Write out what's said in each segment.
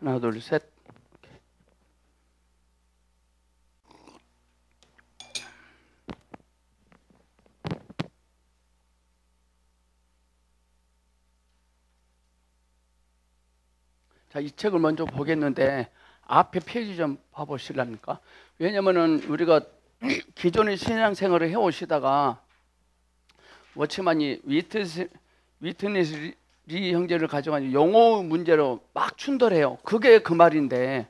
하나, 둘, 셋. 자, 이 책을 먼저 보겠는데 앞에 페이지 좀 봐보실랍니까? 왜냐면은 우리가 기존의 신앙생활을 해오시다가 워치만이 위트니스 리 형제를 가져가지고 용어 문제로 막 충돌해요. 그게 그 말인데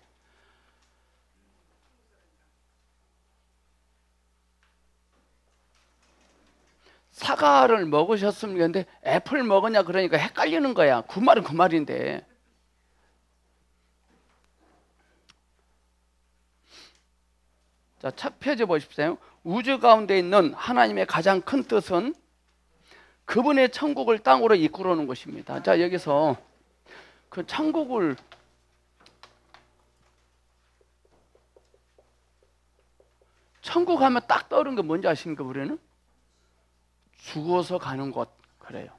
사과를 먹으셨습니까? 근데 애플 먹었냐 그러니까 헷갈리는 거야. 그 말은 그 말인데. 자, 첫 페이지 보십시오. 우주 가운데 있는 하나님의 가장 큰 뜻은 그분의 천국을 땅으로 이끌어 오는 것입니다. 자, 여기서 그 천국을 천국 하면 딱 떠오르는 게 뭔지 아십니까? 우리는 죽어서 가는 곳 그래요.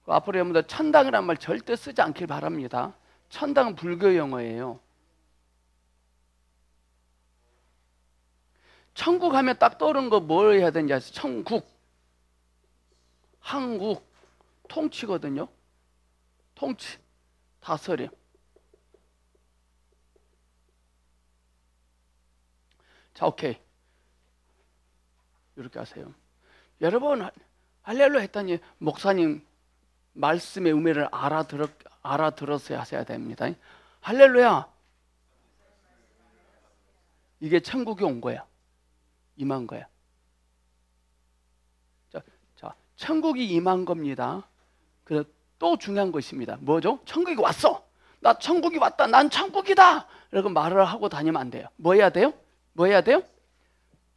앞으로 여러분들 천당이란 말 절대 쓰지 않길 바랍니다. 천당은 불교 용어예요. 천국 하면 딱 떠오르는 거 뭘 해야 되는지 아세요? 천국, 한국, 통치거든요. 통치, 다스림. 자, 오케이. 이렇게 하세요. 여러분 할렐루야 했더니 목사님 말씀의 의미를 알아들었어야 하셔야 됩니다. 할렐루야. 이게 천국이 온 거야. 임한 거야. 자, 천국이 임한 겁니다. 그래서 또 중요한 것입니다. 뭐죠? 천국이 왔어. 나 천국이 왔다. 난 천국이다. 이렇게 말을 하고 다니면 안 돼요. 뭐 해야 돼요? 뭐 해야 돼요?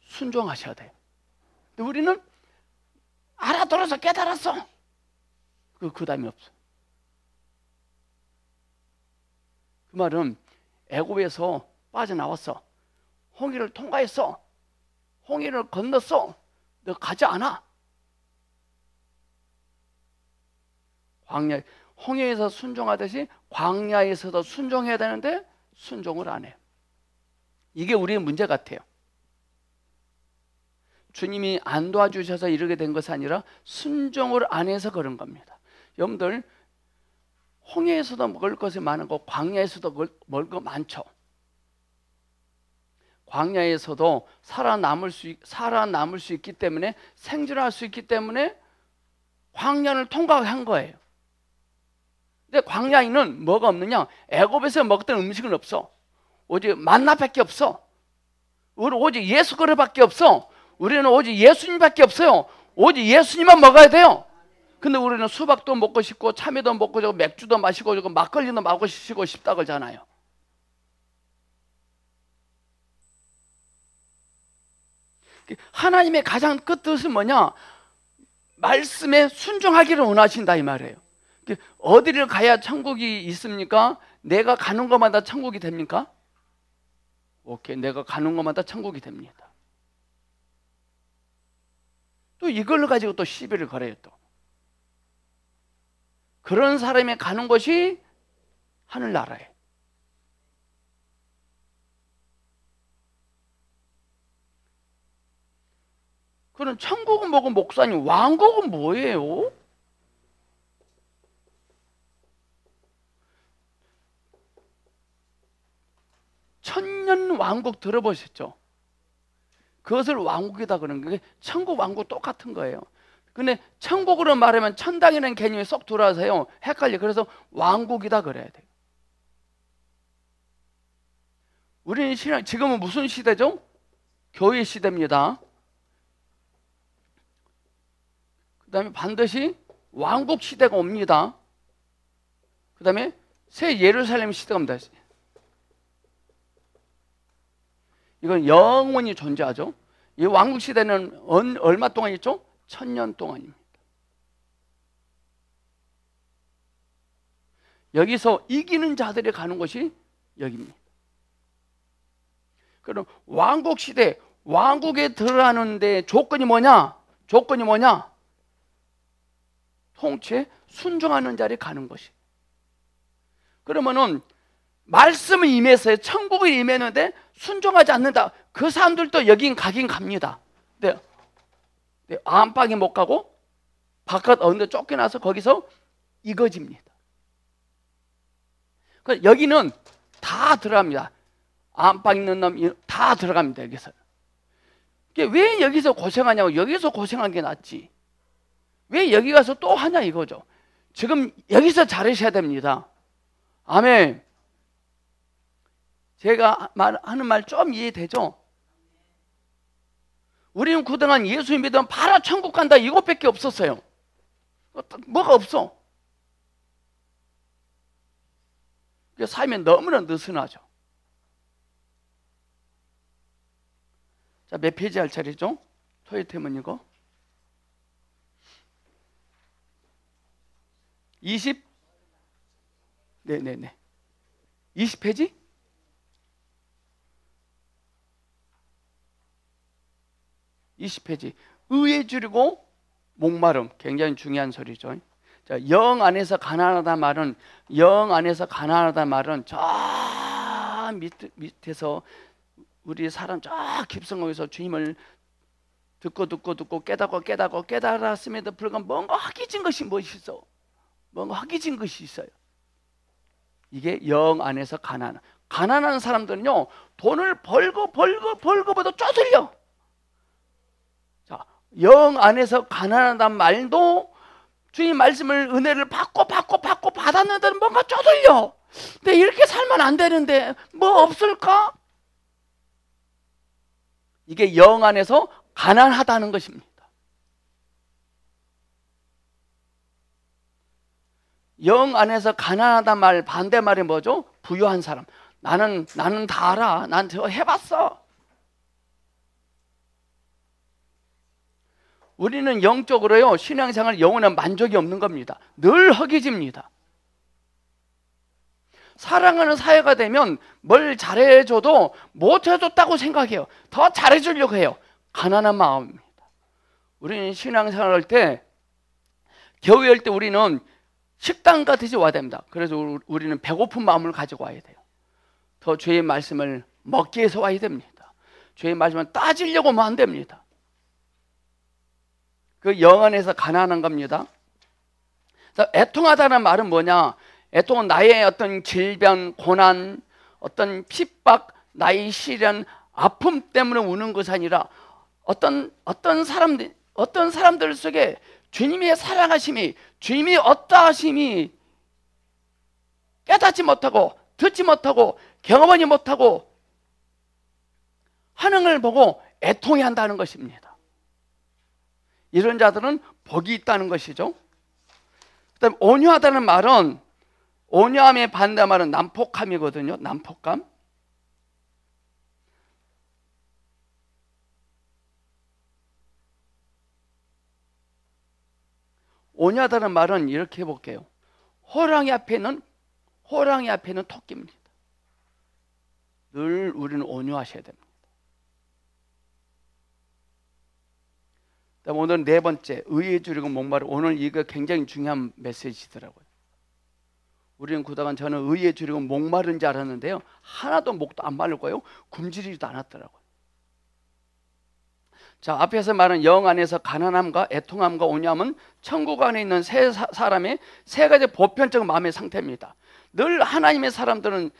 순종하셔야 돼요. 근데 우리는 알아들어서 깨달았어. 그 다음이 없어. 그 말은 애굽에서 빠져나왔어. 홍해를 통과했어. 홍해를 건넜어. 너 가지 않아. 광야, 홍해에서 순종하듯이 광야에서도 순종해야 되는데 순종을 안 해요. 이게 우리의 문제 같아요. 주님이 안 도와주셔서 이르게 된 것이 아니라 순종을 안 해서 그런 겁니다. 여러분들 홍해에서도 먹을 것이 많고 광야에서도 먹을 거 많죠. 광야에서도 살아남을 수 있기 때문에 생존할 수 있기 때문에 광야를 통과한 거예요. 근데 광야에는 뭐가 없느냐? 애굽에서 먹던 음식은 없어. 오직 만나밖에 없어. 우리는 오직 예수 그릇밖에 없어. 우리는 오직 예수님밖에 없어요. 오직 예수님만 먹어야 돼요. 근데 우리는 수박도 먹고 싶고 참외도 먹고 싶고 맥주도 마시고 싶고 막걸리도 마시고 싶다 그러잖아요. 하나님의 가장 끝뜻은 뭐냐? 말씀에 순종하기를 원하신다 이 말이에요. 어디를 가야 천국이 있습니까? 내가 가는 것마다 천국이 됩니까? 오케이, 내가 가는 것마다 천국이 됩니다. 또 이걸로 가지고 또 시비를 걸어요. 또 그런 사람이 가는 곳이 하늘나라예요. 그럼 천국은 뭐고 목사님 왕국은 뭐예요? 천년 왕국 들어보셨죠? 그것을 왕국이다 그러는 게 천국 왕국 똑같은 거예요. 근데 천국으로 말하면 천당이라는 개념이 쏙 들어와서요 헷갈려. 그래서 왕국이다 그래야 돼요. 우리는 지금은 무슨 시대죠? 교회 시대입니다. 그 다음에 반드시 왕국 시대가 옵니다. 그 다음에 새 예루살렘 시대가 옵니다. 이건 영원히 존재하죠. 이 왕국 시대는 얼마 동안 있죠? 1000년 동안입니다. 여기서 이기는 자들이 가는 곳이 여기입니다. 그럼 왕국 시대, 왕국에 들어가는데 조건이 뭐냐? 조건이 뭐냐? 통치에 순종하는 자리 가는 것이. 그러면은 말씀을 임했어요. 천국을 임했는데 순종하지 않는다. 그 사람들도 여긴 가긴 갑니다. 네. 네. 안방에 못 가고 바깥 어느 데 쫓겨나서 거기서 이거집니다. 여기는 다 들어갑니다. 안방 있는 놈 다 들어갑니다. 여기서. 왜 여기서 고생하냐고. 여기서 고생한 게 낫지. 왜 여기 가서 또 하냐 이거죠. 지금 여기서 잘하셔야 됩니다. 아멘. 제가 하는 말 좀 이해되죠? 우리는 그동안 예수 믿으면 바로 천국 간다 이것밖에 없었어요. 뭐가 없어. 삶이 너무나 느슨하죠. 자, 몇 페이지 할 차례죠? 토요일템은 이거 20? 네네네 20페이지? 의에 줄이고 목마름. 굉장히 중요한 소리죠. 자, 영 안에서 가난하다 말은 저 밑에서 우리 사람 저 깊성에서 주님을 듣고 깨달았음에도 불구하고 뭔가 허기진 것이 있어. 뭔가 허기진 것이 있어요. 이게 영 안에서 가난한 사람들은요, 돈을 벌고 봐도 쪼들려. 자, 영 안에서 가난하단 말도 주님 말씀을 은혜를 받고 받았는데는 뭔가 쪼들려. 근데 이렇게 살면 안 되는데 뭐 없을까? 이게 영 안에서 가난하다는 것입니다. 영 안에서 가난하다 말 반대말이 뭐죠? 부유한 사람. 나는 다 알아. 난 저 해봤어. 우리는 영적으로요, 신앙생활 영원한 만족이 없는 겁니다. 늘 허기집니다. 사랑하는 사회가 되면 뭘 잘해줘도 못해줬다고 생각해요. 더 잘해주려고 해요. 가난한 마음입니다. 우리는 신앙생활 할 때, 교회 할 때 우리는 식당 같이 와야 됩니다. 그래서 우리는 배고픈 마음을 가지고 와야 돼요. 더 주의 말씀을 먹기 위해서 와야 됩니다. 주의 말씀을 따지려고 하면 안 됩니다. 그 영 안에서 가난한 겁니다. 애통하다는 말은 뭐냐? 애통은 나의 어떤 질병, 고난, 어떤 핍박, 나의 시련, 아픔 때문에 우는 것이 아니라 어떤 사람들 속에 주님의 사랑하심이, 주님이 어떠하심이 깨닫지 못하고 듣지 못하고 경험하지 못하고 하는 걸 보고 애통해 한다는 것입니다. 이런 자들은 복이 있다는 것이죠. 그다음 온유하다는 말은, 온유함의 반대말은 난폭함이거든요. 난폭감. 온유하다는 말은 이렇게 해볼게요. 호랑이 앞에는 토끼입니다. 늘 우리는 온유하셔야 됩니다. 오늘 네 번째, 의에 줄이고 목마름. 오늘 이거 굉장히 중요한 메시지더라고요. 우리는 그동안 저는 의에 줄이고 목마른 줄 알았는데요, 하나도 목도 안 마르고요, 굶주리지도 않았더라고요. 자, 앞에서 말한 영 안에서 가난함과 애통함과 온유함은 천국 안에 있는 사람의 세 가지 보편적 마음의 상태입니다. 늘 하나님의 사람들은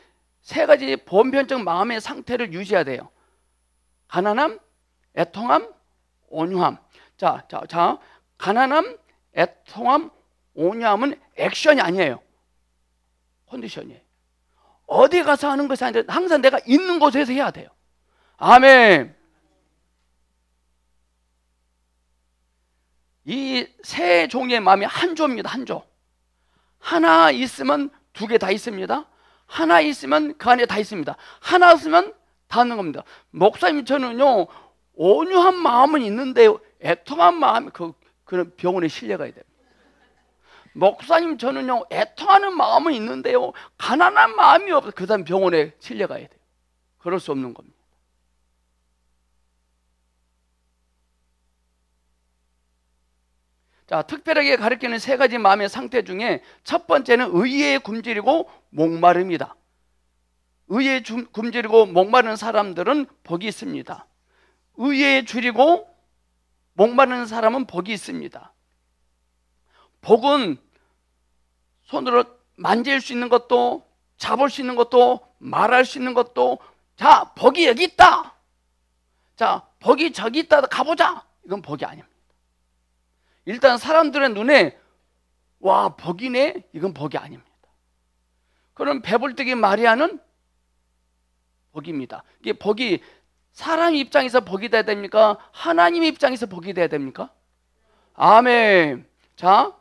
세 가지 보편적 마음의 상태를 유지해야 돼요. 가난함, 애통함, 온유함. 자, 가난함, 애통함, 온유함은 액션이 아니에요. 컨디션이에요. 어디 가서 하는 것이 아니라 항상 내가 있는 곳에서 해야 돼요. 아멘. 이 세 종류의 마음이 한 조입니다. 한 조. 하나 있으면 두 개 다 있습니다. 하나 있으면 그 안에 다 있습니다. 하나 없으면 다 있는 겁니다. 목사님, 저는요, 온유한 마음은 있는데 애통한 마음, 그런 병원에 실려가야 돼요. 목사님, 저는요, 애통하는 마음은 있는데요, 가난한 마음이 없어요. 그 다음 병원에 실려가야 돼요. 그럴 수 없는 겁니다. 자, 특별하게 가르치는 세 가지 마음의 상태 중에 첫 번째는 의에 굶주리고 목마릅니다. 의에 굶주리고 목마른 사람들은 복이 있습니다. 의에 줄이고 목마른 사람은 복이 있습니다. 복은 손으로 만질 수 있는 것도, 잡을 수 있는 것도, 말할 수 있는 것도, 자, 복이 여기 있다. 자, 복이 저기 있다. 가보자. 이건 복이 아닙니다. 일단 사람들의 눈에 와, 복이네. 이건 복이 아닙니다. 그럼 배불뚝이 마리아는 복입니다. 이게 복이 사람 입장에서 복이 돼야 됩니까? 하나님 입장에서 복이 돼야 됩니까? 아멘. 자,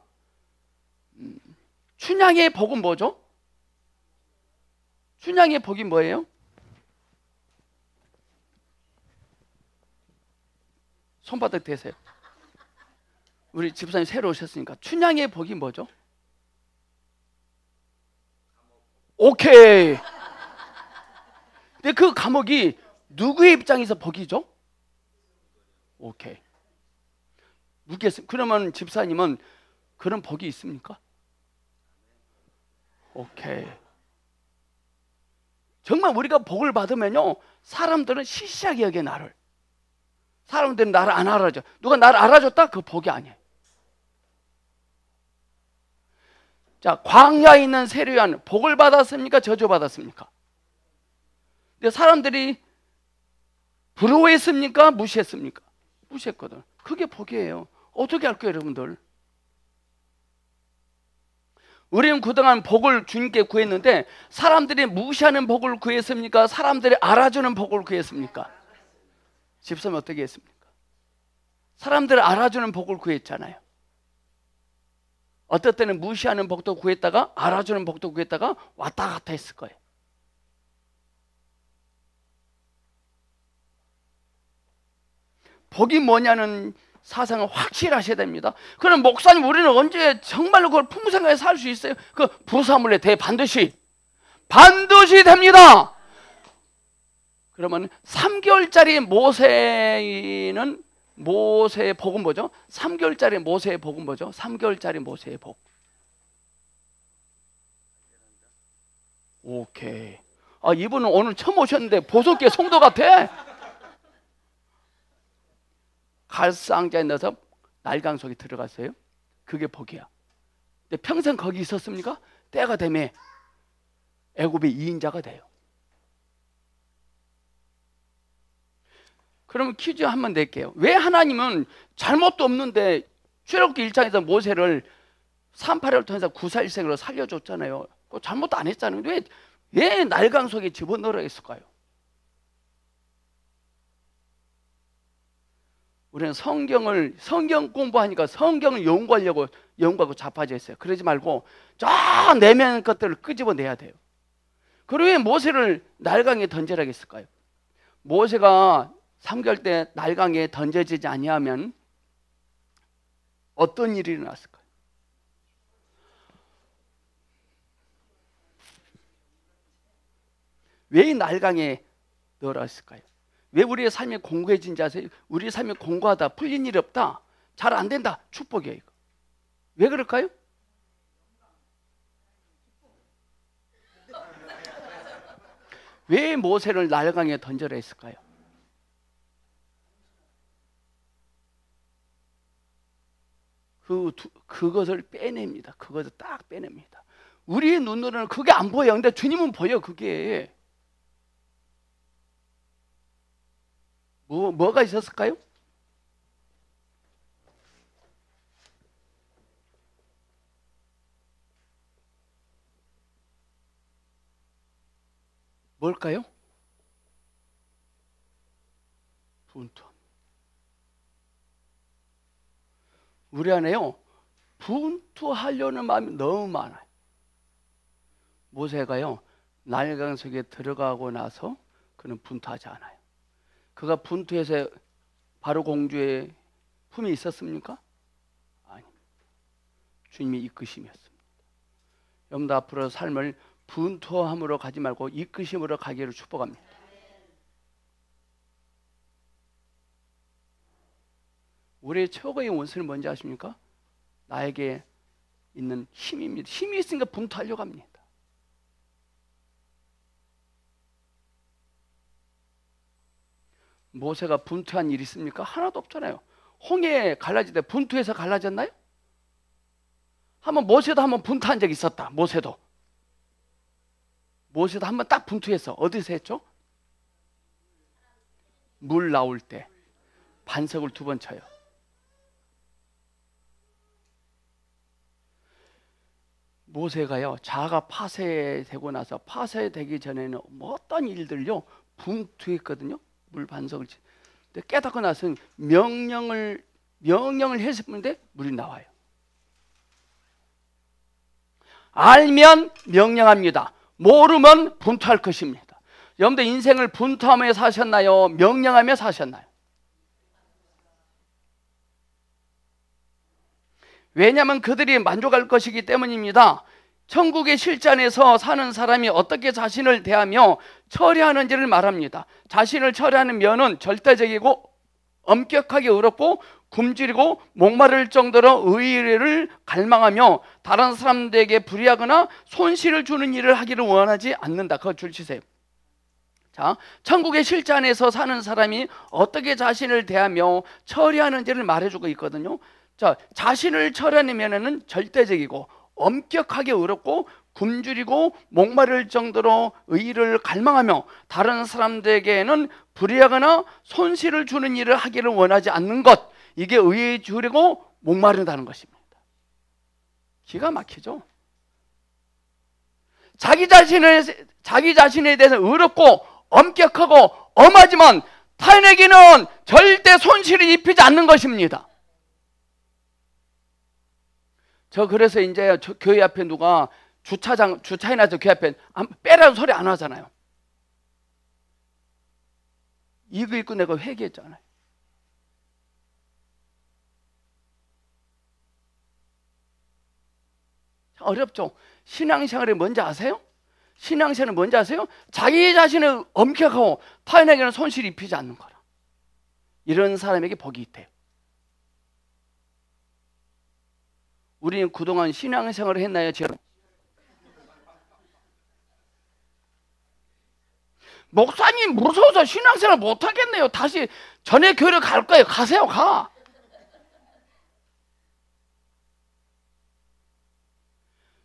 춘향의 복은 뭐죠? 춘향의 복이 뭐예요? 손바닥 대세요. 우리 집사님 새로 오셨으니까 춘향의 복이 뭐죠? 오케이. 근데 그 감옥이 누구의 입장에서 복이죠? 오케이. 묻겠습니다. 그러면 집사님은 그런 복이 있습니까? 오케이. 정말 우리가 복을 받으면요, 사람들은 시시하게 여겨 나를. 사람들은 나를 안 알아줘. 누가 나를 알아줬다? 그 복이 아니에요. 자, 광야에 있는 세례요한 복을 받았습니까? 저주받았습니까? 근데 사람들이 부러워했습니까? 무시했습니까? 무시했거든. 그게 복이에요. 어떻게 할까요, 여러분들? 우리는 그동안 복을 주님께 구했는데 사람들이 무시하는 복을 구했습니까? 사람들이 알아주는 복을 구했습니까? 집사님 어떻게 했습니까? 사람들이 알아주는 복을 구했잖아요. 어떨 때는 무시하는 복도 구했다가 알아주는 복도 구했다가 왔다 갔다 했을 거예요. 복이 뭐냐는 사상을 확실하셔야 됩니다. 그럼 목사님, 우리는 언제 정말로 그걸 풍성하게 살 수 있어요? 그 부사물에 대해 반드시 됩니다. 그러면 3개월짜리 모세는 모세의 복은 뭐죠? 3개월짜리 모세의 복은 뭐죠? 3개월짜리 모세의 복. 오케이. 아, 이분은 오늘 처음 오셨는데 보석계 성도 같아. 갈상자에 넣어서 날강 속에 들어갔어요. 그게 복이야. 근데 평생 거기 있었습니까? 때가 되면 애굽의 2인자가 돼요. 그러면 퀴즈 한번 낼게요. 왜 하나님은 잘못도 없는데 출애굽기 1장에서 모세를 38을 통해서 구사일생으로 살려줬잖아요. 잘못도 안 했잖아요. 왜 날강 속에 집어넣으라 했을까요? 우리는 성경 공부하니까 성경을 연구하고 자빠져 있어요. 그러지 말고 저 내면 것들을 끄집어내야 돼요. 그리고 왜 모세를 날강에 던지라고 했을까요? 모세가 3개월 때 날강에 던져지지 아니하면 어떤 일이 일어났을까요? 왜 날강에 넣으라 했을까요? 왜 우리의 삶이 공고해진지 아세요? 우리의 삶이 공고하다, 풀린 일이 없다, 잘 안 된다, 축복이에요. 이거. 왜 그럴까요? 왜 모세를 날강에 던져라 했을까요? 그것을 빼냅니다. 그것을 딱 빼냅니다. 우리의 눈으로는 그게 안 보여요. 근데 주님은 보여. 그게 뭐가 있었을까요? 뭘까요? 분투. 우리 안에요, 분투하려는 마음이 너무 많아요. 모세가요, 날강 속에 들어가고 나서 그는 분투하지 않아요. 그가 분투해서 바로 공주의 품이 있었습니까? 아니, 주님이 이끄심이었습니다. 여러분도 앞으로 삶을 분투함으로 가지 말고 이끄심으로 가기를 축복합니다. 우리의 최고의 원수는 뭔지 아십니까? 나에게 있는 힘입니다. 힘이 있으니까 분투하려고 합니다. 모세가 분투한 일 있습니까? 하나도 없잖아요. 홍해 갈라질 때 분투해서 갈라졌나요? 모세도 한번 분투한 적이 있었다. 모세도 한번 딱 분투했어. 어디서 했죠? 물 나올 때 반석을 2번 쳐요. 모세가요, 자가 파쇄되고 나서 파쇄되기 전에는 어떤 일들요 분투했거든요. 물 반석을 근데 깨닫고 나서는 명령을 했을 뿐인데 물이 나와요. 알면 명령합니다. 모르면 분투할 것입니다. 여러분들 인생을 분투하며 사셨나요? 명령하며 사셨나요? 왜냐하면 그들이 만족할 것이기 때문입니다. 천국의 실전에서 사는 사람이 어떻게 자신을 대하며 처리하는지를 말합니다. 자신을 처리하는 면은 절대적이고 엄격하게 의롭고 굶주리고 목마를 정도로 의를 갈망하며 다른 사람들에게 불이하거나 손실을 주는 일을 하기를 원하지 않는다. 그거 줄 치세요. 자, 천국의 실전에서 사는 사람이 어떻게 자신을 대하며 처리하는지를 말해주고 있거든요. 자, 자신을 처리하는 면에는 절대적이고 엄격하게 의롭고 굶주리고 목마를 정도로 의를 갈망하며 다른 사람들에게는 불이하거나 손실을 주는 일을 하기를 원하지 않는 것, 이게 의에 줄이고 목마르다는 것입니다. 기가 막히죠? 자기 자신에 대해서 의롭고 엄격하고 엄하지만 타인에게는 절대 손실을 입히지 않는 것입니다. 저 그래서 이제 교회 앞에 누가 주차해놔서 교회 앞에 빼라는 소리 안 하잖아요. 이거 입고 내가 회개했잖아요. 어렵죠? 신앙생활이 뭔지 아세요? 신앙생활은 뭔지 아세요? 자기 자신을 엄격하고 타인에게는 손실 입히지 않는 거라. 이런 사람에게 복이 있대요. 우리는 그동안 신앙생활을 했나요? 목사님 무서워서 신앙생활 못하겠네요. 다시 전에 교회를 갈 거예요. 가세요. 가.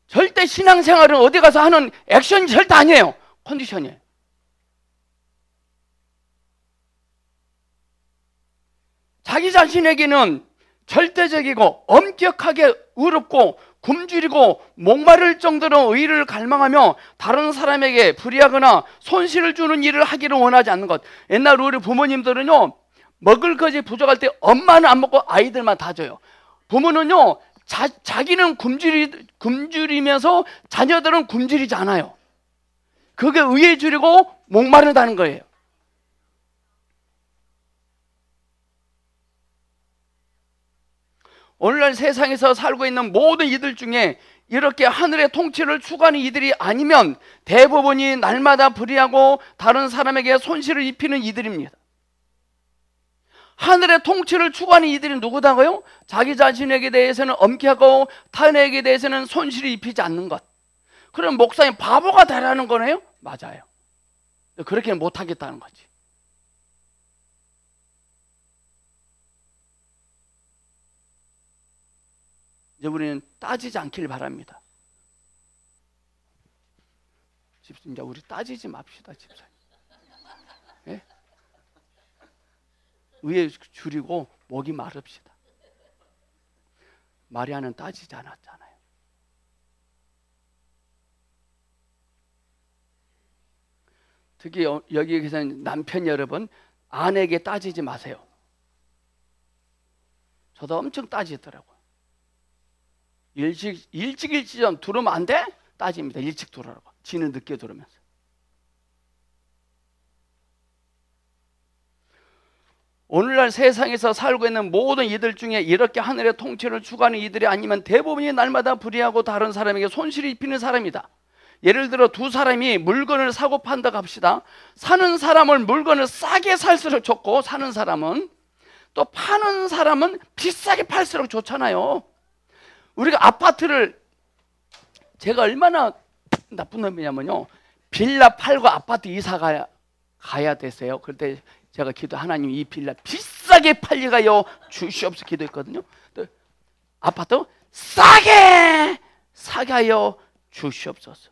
절대 신앙생활은 어디 가서 하는 액션이 절대 아니에요. 컨디션이에요. 자기 자신에게는 절대적이고 엄격하게 의롭고 굶주리고 목마를 정도로 의를 갈망하며 다른 사람에게 불이하거나 손실을 주는 일을 하기를 원하지 않는 것. 옛날 우리 부모님들은요, 먹을 것이 부족할 때 엄마는 안 먹고 아이들만 다 줘요. 부모는요, 자기는 굶주리면서 자녀들은 굶주리지 않아요. 그게 의에 줄이고 목마르다는 거예요. 오늘날 세상에서 살고 있는 모든 이들 중에 이렇게 하늘의 통치를 추구하는 이들이 아니면 대부분이 날마다 불의하고 다른 사람에게 손실을 입히는 이들입니다. 하늘의 통치를 추구하는 이들이 누구다고요? 자기 자신에게 대해서는 엄격하고 타인에게 대해서는 손실을 입히지 않는 것. 그럼 목사님 바보가 되라는 거네요? 맞아요. 그렇게는 못하겠다는 거지. 이제 우리는 따지지 않길 바랍니다. 이제 우리 따지지 맙시다, 집사님. 예? 의에 줄이고 목이 마릅시다. 마리아는 따지지 않았잖아요. 특히 여기 계신 남편 여러분, 아내에게 따지지 마세요. 저도 엄청 따지더라고요. 일찍 좀 들어오면 안 돼? 따집니다. 일찍 들어오라고. 지는 늦게 들어오면서. 오늘날 세상에서 살고 있는 모든 이들 중에 이렇게 하늘의 통치를 추구하는 이들이 아니면 대부분이 날마다 불의하고 다른 사람에게 손실을 입히는 사람이다. 예를 들어 두 사람이 물건을 사고 판다고 합시다. 사는 사람은 물건을 싸게 살수록 좋고, 사는 사람은 또 파는 사람은 비싸게 팔수록 좋잖아요. 우리가 아파트를, 제가 얼마나 나쁜 놈이냐면요, 빌라 팔고 아파트 이사 가야 됐어요. 그때 제가 하나님 이 빌라 비싸게 팔려가요 주시옵소서 기도했거든요. 또 아파트 싸게 사게 하여 주시옵소서.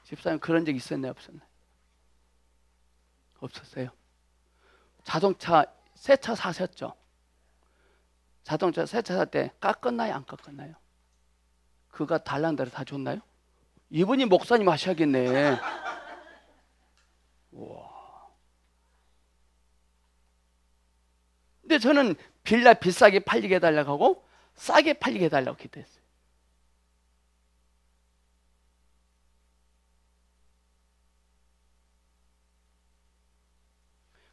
집사님 그런 적 있었나요? 없었나요? 없었어요. 자동차 새 차 사셨죠? 자동차 새 차 살 때 깎았나요? 안 깎았나요? 그가 달란 대로 다 줬나요? 이분이 목사님 하셔야겠네. 와. 근데 저는 빌라 비싸게 팔리게 해달라고 하고 싸게 팔리게 해달라고 기도했어요.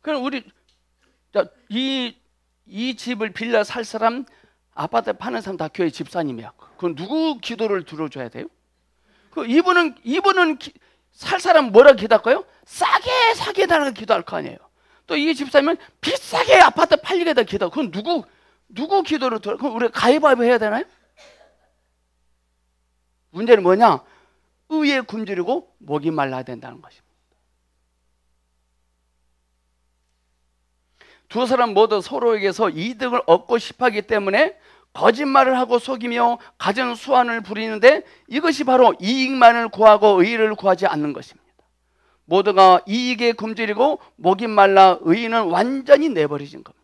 그럼 우리 이 집을 빌라 살 사람, 아파트 파는 사람 다 교회 집사님이야. 그럼 누구 기도를 들어줘야 돼요? 이분은 살 사람 뭐라 기도할까요? 싸게 사게 해달라고 기도할 거 아니에요. 또 이 집사님은 비싸게 아파트 팔리게 해달라고 기도. 그럼 누구 기도를 들어? 그럼 우리가 가위바위보 해야 되나요? 문제는 뭐냐? 의에 굶주리고 목이 말라야 된다는 것입니다. 두 사람 모두 서로에게서 이득을 얻고 싶어하기 때문에 거짓말을 하고 속이며 가진 수완을 부리는데 이것이 바로 이익만을 구하고 의를 구하지 않는 것입니다. 모두가 이익에 굶주리고 목이 말라 의는 완전히 내버려진 겁니다.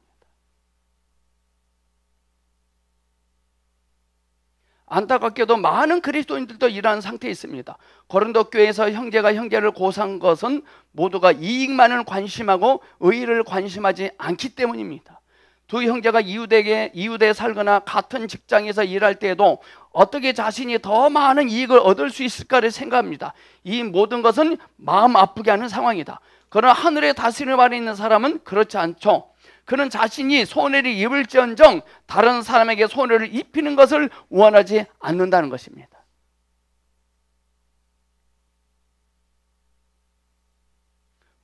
안타깝게도 많은 그리스도인들도 이러한 상태에 있습니다. 고린도 교회에서 형제가 형제를 고사한 것은 모두가 이익만을 관심하고 의를 관심하지 않기 때문입니다. 두 형제가 이웃에 살거나 같은 직장에서 일할 때에도 어떻게 자신이 더 많은 이익을 얻을 수 있을까를 생각합니다. 이 모든 것은 마음 아프게 하는 상황이다. 그러나 하늘의 다스림 아래 있는 사람은 그렇지 않죠. 그는 자신이 손해를 입을지언정 다른 사람에게 손해를 입히는 것을 원하지 않는다는 것입니다.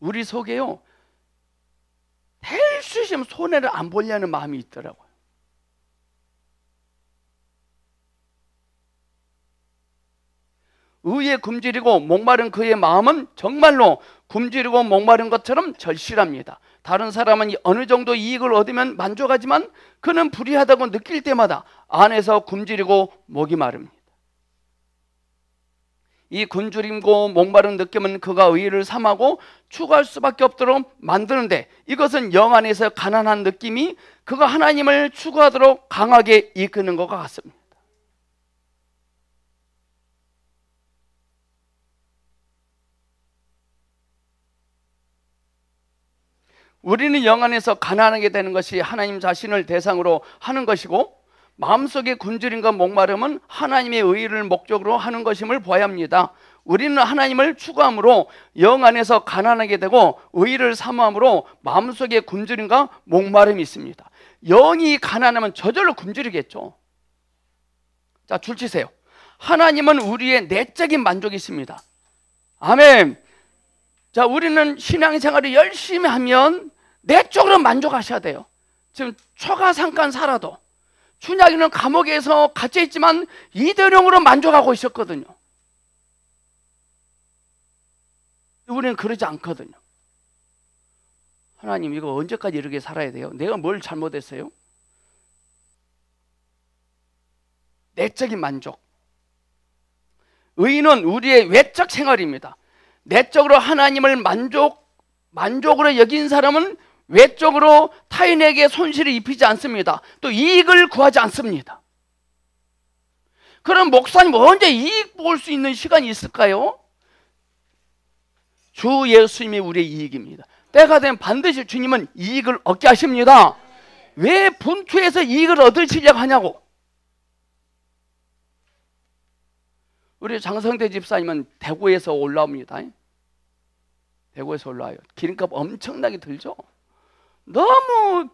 우리 속에요, 될 수 있으면 손해를 안 보려는 마음이 있더라고요. 의에 굶주리고 목마른 그의 마음은 정말로 굶주리고 목마른 것처럼 절실합니다. 다른 사람은 어느 정도 이익을 얻으면 만족하지만 그는 불의하다고 느낄 때마다 안에서 굶주리고 목이 마릅니다. 이 굶주림고 목마른 느낌은 그가 의의를 삼하고 추구할 수밖에 없도록 만드는데, 이것은 영 안에서 가난한 느낌이 그가 하나님을 추구하도록 강하게 이끄는 것과 같습니다. 우리는 영 안에서 가난하게 되는 것이 하나님 자신을 대상으로 하는 것이고, 마음속의 굶주림과 목마름은 하나님의 의의를 목적으로 하는 것임을 보아야 합니다. 우리는 하나님을 추구함으로 영 안에서 가난하게 되고 의의를 삼함으로 마음속의 굶주림과 목마름이 있습니다. 영이 가난하면 저절로 굶주리겠죠. 자, 줄 치세요. 하나님은 우리의 내적인 만족이 있습니다. 아멘. 자, 우리는 신앙생활을 열심히 하면 내적으로 만족하셔야 돼요. 지금 초가 잠깐 살아도 춘향이는 감옥에서 갇혀 있지만 이대령으로 만족하고 있었거든요. 우리는 그러지 않거든요. 하나님, 이거 언제까지 이렇게 살아야 돼요? 내가 뭘 잘못했어요? 내적인 만족. 의인은 우리의 외적 생활입니다. 내적으로 하나님을 만족으로 여긴 사람은 외적으로 타인에게 손실을 입히지 않습니다. 또 이익을 구하지 않습니다. 그럼 목사님, 언제 이익 볼 수 있는 시간이 있을까요? 주 예수님이 우리의 이익입니다. 때가 되면 반드시 주님은 이익을 얻게 하십니다. 왜 분투해서 이익을 얻으시려고 하냐고. 우리 장성대 집사님은 대구에서 올라옵니다. 대구에서 올라와요. 기름값 엄청나게 들죠. 너무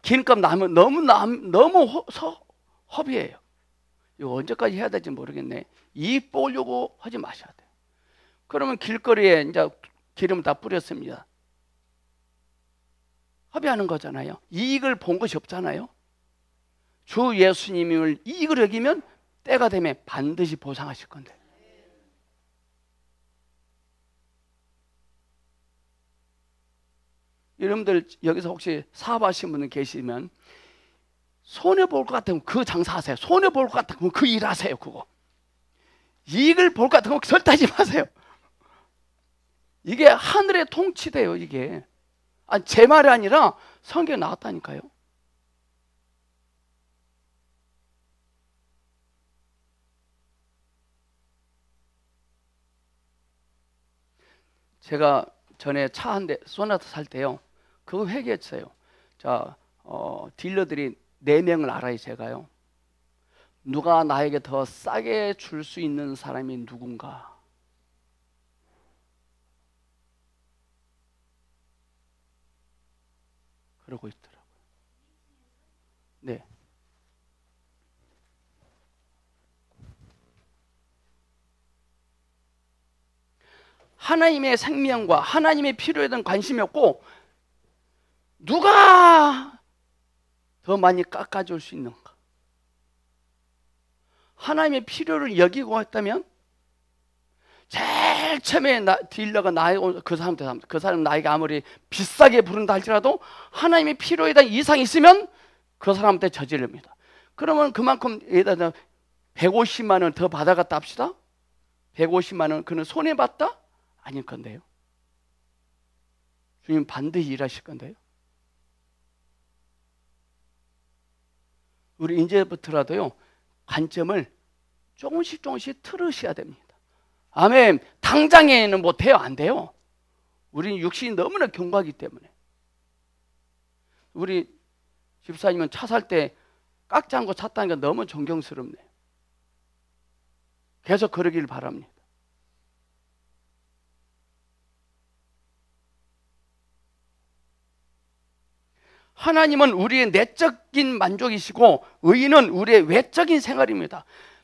기름값 나면 너무 허비해요. 이거 언제까지 해야 될지 모르겠네. 이익 보려고 하지 마셔야 돼요. 그러면 길거리에 이제 기름 다 뿌렸습니다. 허비하는 거잖아요. 이익을 본 것이 없잖아요. 주 예수님을 이익을 여기면 때가 되면 반드시 보상하실 건데. 여러분들 여기서 혹시 사업하시는 분들 계시면 손해볼 것 같으면 그 장사하세요. 손해볼 것 같으면 그 일하세요. 그거 이익을 볼 것 같으면 절대하지 마세요. 이게 하늘의 통치돼요. 이게 아니, 제 말이 아니라 성경에 나왔다니까요. 제가 전에 차 한 대 소나타 살 때요, 그거 회개했어요. 자, 딜러들이 4명을 알아요. 제가요, 누가 나에게 더 싸게 줄 수 있는 사람이 누군가. 그러고 있더라고요. 네. 하나님의 생명과 하나님의 필요에 대한 관심이 없고 누가 더 많이 깎아줄 수 있는가. 하나님의 필요를 여기고 했다면 제일 처음에 딜러가 그 사람 나에게 아무리 비싸게 부른다 할지라도 하나님의 필요에 대한 이상이 있으면 그 사람한테 저지릅니다. 그러면 그만큼 예를 들어 150만 원 더 받아갔다 합시다. 150만 원 그는 손해봤다? 아닐 건데요. 주님 반드시 일하실 건데요. 우리 이제부터라도요, 관점을 조금씩 틀으셔야 됩니다. 아멘. 당장에는 못해요. 안 돼요. 우리는 육신이 너무나 견고하기 때문에. 우리 집사님은 차 살 때 깎지 않고 찼다니까 너무 존경스럽네요. 계속 그러길 바랍니다. 하나님은 우리의 내적인 만족이시고 의인은 우리의 외적인 생활입니다.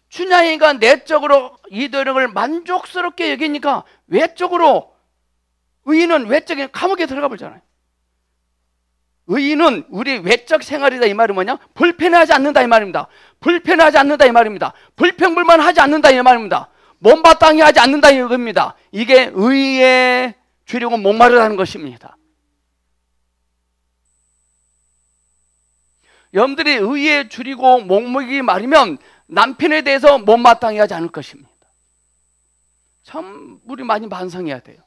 춘향이가 내적으로 이도령을 만족스럽게 여기니까 외적으로, 의인은 외적인 감옥에 들어가 버리잖아요. 의인은 우리 외적 생활이다 이 말은 뭐냐? 불편하지 않는다 이 말입니다. 불편하지 않는다 이 말입니다. 불평불만하지 않는다 이 말입니다. 못마땅해 하지 않는다 이겁니다. 이게 의에 줄이고 목마르다는 것입니다. 여러분들이 의에 줄이고 목먹이 마르면 남편에 대해서 못마땅해 하지 않을 것입니다. 참 우리 많이 반성해야 돼요.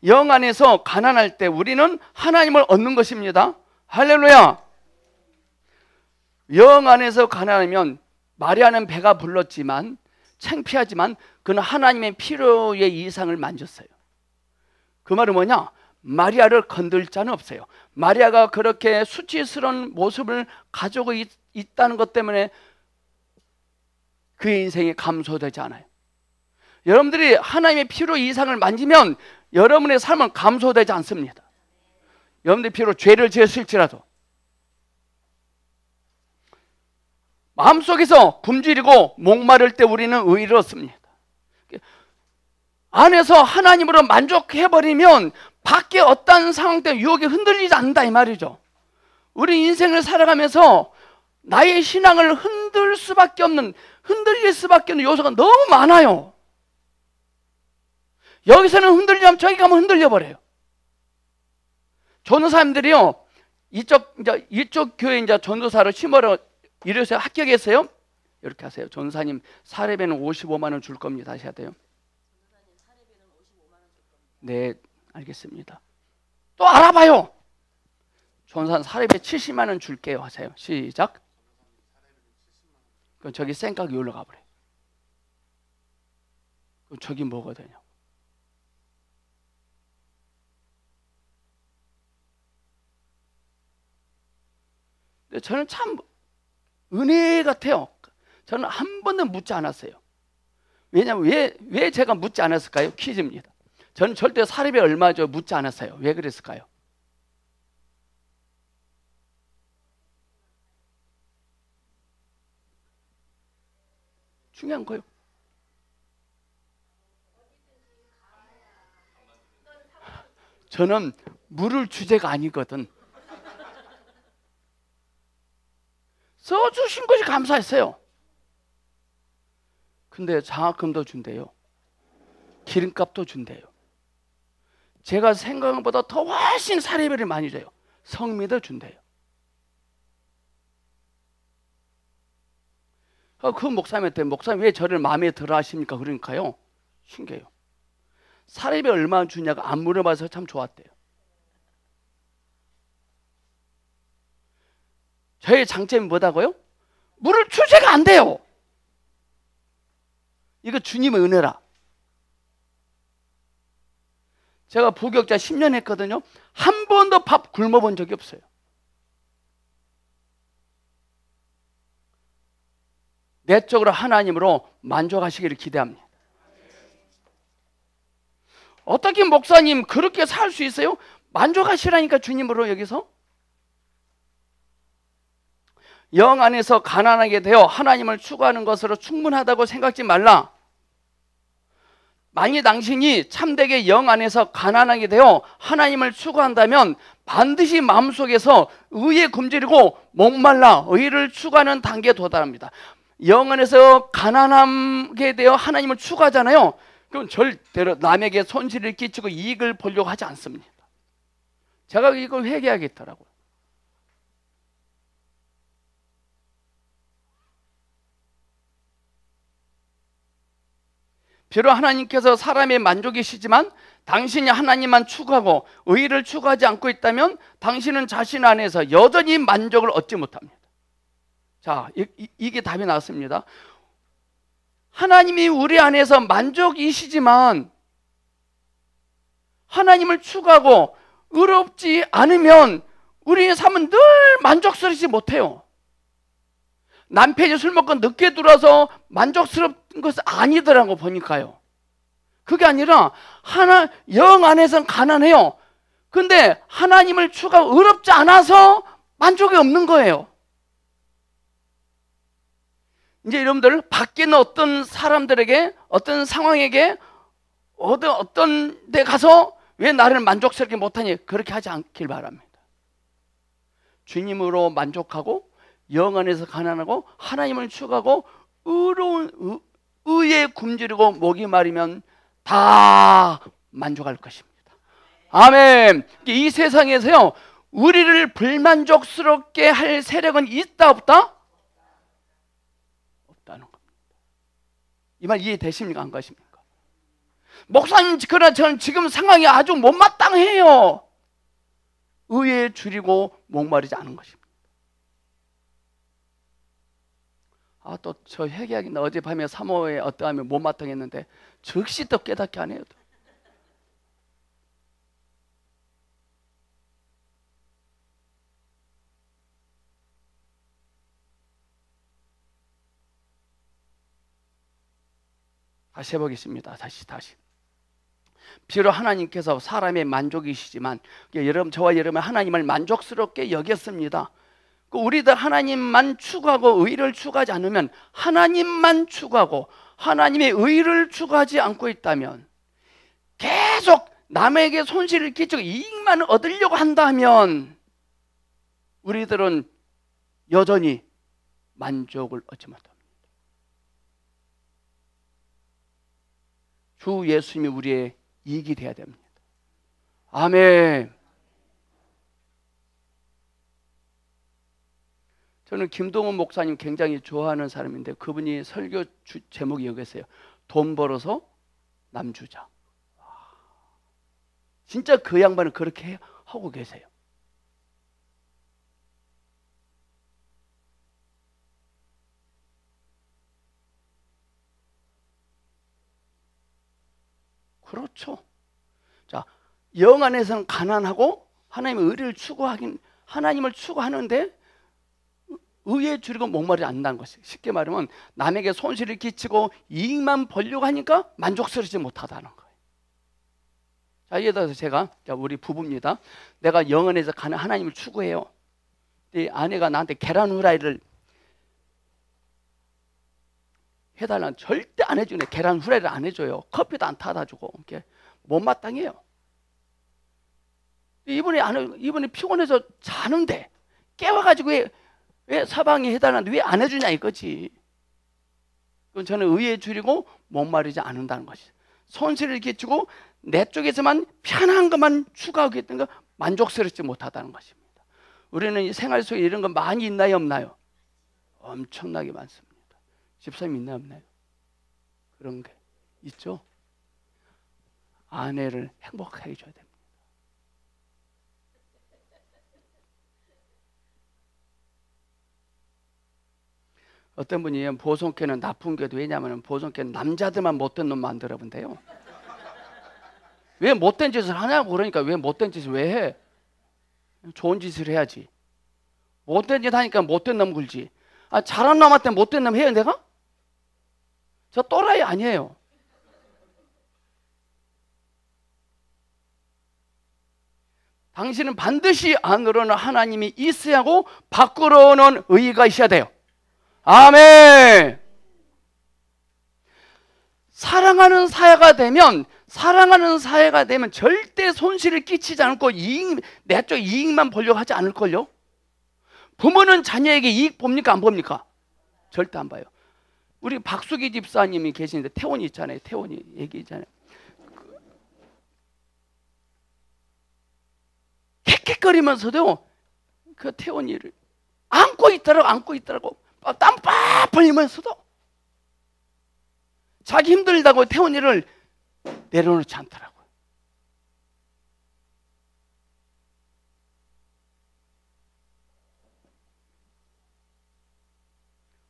영 안에서 가난할 때 우리는 하나님을 얻는 것입니다. 할렐루야. 영 안에서 가난하면 마리아는 배가 불렀지만 창피하지만 그는 하나님의 필요의 이상을 만졌어요. 그 말은 뭐냐? 마리아를 건들 자는 없어요. 마리아가 그렇게 수치스러운 모습을 가지고 있다는 것 때문에 그의 인생이 감소되지 않아요. 여러분들이 하나님의 필요 이상을 만지면 여러분의 삶은 감소되지 않습니다. 여러분들이 비록 죄를 지었을지라도 마음속에서 굶주리고 목마를 때 우리는 의를 얻습니다. 안에서 하나님으로 만족해버리면 밖에 어떤 상황 때문에 유혹에 흔들리지 않는다 이 말이죠. 우리 인생을 살아가면서 나의 신앙을 흔들릴 수밖에 없는 요소가 너무 많아요. 여기서는 흔들리면 저기 가면 흔들려버려요. 전도사님들이요, 이쪽 교회 이제 전도사를 심으러 이래서 합격했어요. 이렇게 하세요. 전도사님 사례비는 55만 원 줄 겁니다. 하셔야 돼요. 네, 알겠습니다. 또 알아봐요. 전산 사례비 70만 원 줄게요. 하세요. 시작. 그럼 저기 생각이 올라가 버려요. 그럼 저기 뭐가 되냐? 근데 저는 참 은혜 같아요. 저는 한 번도 묻지 않았어요. 왜냐하면 왜 제가 묻지 않았을까요? 퀴즈입니다. 저는 절대 사례비 얼마죠? 묻지 않았어요. 왜 그랬을까요? 중요한 거예요. 저는 물을 주제가 아니거든. 써주신 것이 감사했어요. 근데 장학금도 준대요. 기름값도 준대요. 제가 생각한 것보다 더 훨씬 사례비를 많이 줘요. 성미도 준대요. 그 목사님한테 목사님 왜 저를 마음에 들어 하십니까? 그러니까요. 신기해요. 사례비 얼마 주냐고 안 물어봐서 참 좋았대요. 저의 장점이 뭐다고요? 물을 주제가 안 돼요. 이거 주님의 은혜라. 제가 부교육자 10년 했거든요. 한 번도 밥 굶어본 적이 없어요. 내적으로 하나님으로 만족하시기를 기대합니다. 어떻게 목사님 그렇게 살 수 있어요? 만족하시라니까 주님으로 여기서. 영 안에서 가난하게 되어 하나님을 추구하는 것으로 충분하다고 생각지 말라. 만일 당신이 참되게 영 안에서 가난하게 되어 하나님을 추구한다면 반드시 마음속에서 의에 굶주리고 목말라 의를 추구하는 단계에 도달합니다. 영 안에서 가난하게 되어 하나님을 추구하잖아요. 그럼 절대로 남에게 손실을 끼치고 이익을 보려고 하지 않습니다. 제가 이걸 회개하겠더라고요. 비록 하나님께서 사람의 만족이시지만 당신이 하나님만 추구하고 의를 추구하지 않고 있다면 당신은 자신 안에서 여전히 만족을 얻지 못합니다. 자, 이게 답이 나왔습니다. 하나님이 우리 안에서 만족이시지만 하나님을 추구하고 의롭지 않으면 우리의 삶은 늘 만족스럽지 못해요. 남편이 술 먹고 늦게 들어와서 만족스러운 것은 아니더라고 보니까요. 그게 아니라 영 안에서는 가난해요. 근데 하나님을 추구하고 의롭지 않아서 만족이 없는 거예요. 이제 여러분들 밖에 있는 어떤 사람들에게 어떤 상황에게 어떤 데 가서 왜 나를 만족스럽게 못하니 그렇게 하지 않길 바랍니다. 주님으로 만족하고 영 안에서 가난하고 하나님을 추구하고 의로운 의에 굶주리고 목이 마르면 다 만족할 것입니다. 아멘. 이 세상에서요 우리를 불만족스럽게 할 세력은 있다 없다? 없다는 겁니다. 이 말 이해되십니까? 안 가십니까? 목사님 그러나 저는 지금 상황이 아주 못마땅해요. 의에 줄이고 목마르지 않은 것입니다. 또 저 회개하긴다. 어젯밤에 사모에 어떠하면 못마땅했는데 즉시 또 깨닫게 안 해요. 다시 해보겠습니다. 다시. 비록 하나님께서 사람의 만족이시지만 여러분 저와 여러분 하나님을 만족스럽게 여겼습니다. 우리들 하나님만 추구하고 의를 추구하지 않으면 하나님만 추구하고 하나님의 의를 추구하지 않고 있다면 계속 남에게 손실을 끼치고 이익만 얻으려고 한다면 우리들은 여전히 만족을 얻지 못합니다. 주 예수님이 우리의 이익이 되어야 됩니다. 아멘. 저는 김동훈 목사님 굉장히 좋아하는 사람인데 그분이 설교 제목이 여기였어요. 돈 벌어서 남 주자. 진짜 그 양반은 그렇게 하고 계세요. 그렇죠. 자, 영 안에서는 가난하고 하나님의 의를 하나님을 추구하는데 의에 줄이고 목마르지 않는다는 것이에요. 쉽게 말하면 남에게 손실을 끼치고 이익만 벌려고 하니까 만족스럽지 못하다는 거예요. 자, 예를 들어서 제가 우리 부부입니다. 내가 영 안에서 하나님을 추구해요. 내 아내가 나한테 계란 후라이를 해달라는 절대 안 해주네. 계란 후라이를 안 해줘요. 커피도 안 타다 주고 이렇게 못마땅해요. 이분이 피곤해서 자는데 깨워가지고 왜 사방이 해달라는데 왜 안 해주냐 이거지. 그건 저는 의에 줄이고 목마르지 않는다는 것이죠. 손실을 끼치고 내 쪽에서만 편한 것만 추구하겠다는 거 만족스럽지 못하다는 것입니다. 우리는 이 생활 속에 이런 거 많이 있나요, 없나요? 엄청나게 많습니다. 집사님 있나요, 없나요? 그런 게 있죠. 아내를 행복하게 해줘야 됩니다. 어떤 분이 보성교는 나쁜 교도, 왜냐하면 보성교는 남자들만 못된 놈 만들어 본대요. 왜 못된 짓을 하냐고. 그러니까 왜 못된 짓을 왜 해? 좋은 짓을 해야지. 못된 짓 하니까 못된 놈 굴지. 아, 잘한 놈한테 못된 놈 해요 내가? 저 또라이 아니에요. 당신은 반드시 안으로는 하나님이 있어야 하고 밖으로는 의의가 있어야 돼요. 아멘. 사랑하는 사회가 되면 절대 손실을 끼치지 않고 내 쪽 이익만 보려고 하지 않을걸요. 부모는 자녀에게 이익 봅니까, 안 봅니까? 절대 안 봐요. 우리 박수기 집사님이 계시는데 태원이 있잖아요. 태원이 얘기했잖아요. 헥헥거리면서도 그 태원이를 안고 있더라고. 땀 빡 흘리면서도 자기 힘들다고 태원이를 내려놓지 않더라고요.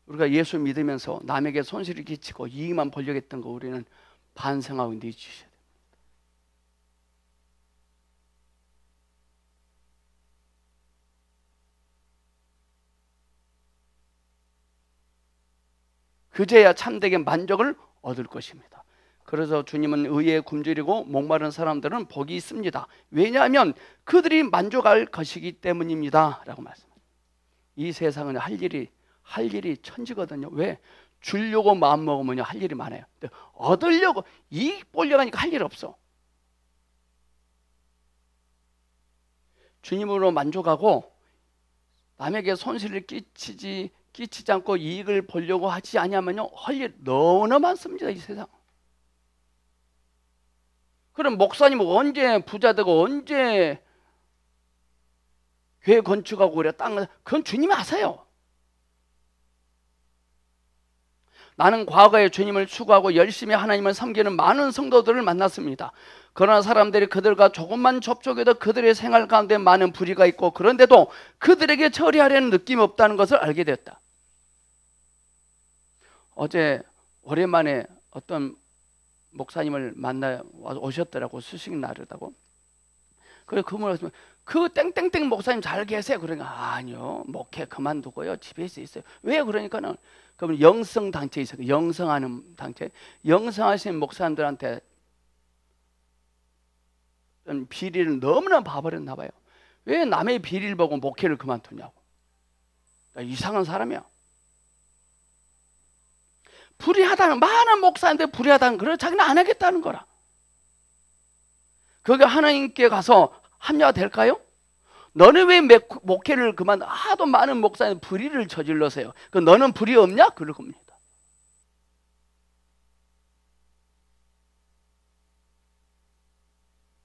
우리가 예수 믿으면서 남에게 손실을 끼치고 이익만 보려고 했던 거 우리는 반성하고 내주셔야 돼요. 그제야 참되게 만족을 얻을 것입니다. 그래서 주님은 의에 굶주리고 목마른 사람들은 복이 있습니다. 왜냐하면 그들이 만족할 것이기 때문입니다 라고 말씀합니다. 이 세상은 할 일이 천지거든요. 왜? 주려고 마음먹으면 할 일이 많아요. 근데 얻으려고 이익 보려고 하니까 할 일 없어. 주님으로 만족하고 남에게 손실을 끼치지 않고 이익을 보려고 하지 않으면요 할 일 너무나 많습니다. 이 세상. 그럼 목사님은 언제 부자 되고 언제 교회 건축하고 그래 땅, 그건 주님이 아세요. 나는 과거에 주님을 추구하고 열심히 하나님을 섬기는 많은 성도들을 만났습니다. 그러나 사람들이 그들과 조금만 접촉해도 그들의 생활 가운데 많은 불의가 있고 그런데도 그들에게 처리하려는 느낌이 없다는 것을 알게 됐다. 어제 오랜만에 어떤 목사님을 만나 오셨더라고. 수식 나르다고. 그래 그분을 그 땡땡땡 목사님 잘 계세요. 그러니까 아니요 목회 그만두고요 집에서 있어요. 왜? 그러니까는 그분 영성 단체에 있어요. 영성하는 단체. 영성하신 목사님들한테 비리를 너무나 봐버렸나 봐요. 왜 남의 비리를 보고 목회를 그만두냐고. 그러니까 이상한 사람이야. 불의하다는, 많은 목사인데 불의하다는 그걸 자기는 안 하겠다는 거라. 그게 하나님께 가서 합리화 될까요? 너는 왜 목회를 하도 많은 목사님 불의를 저질러서요. 그 너는 불의 없냐? 그럴 겁니다.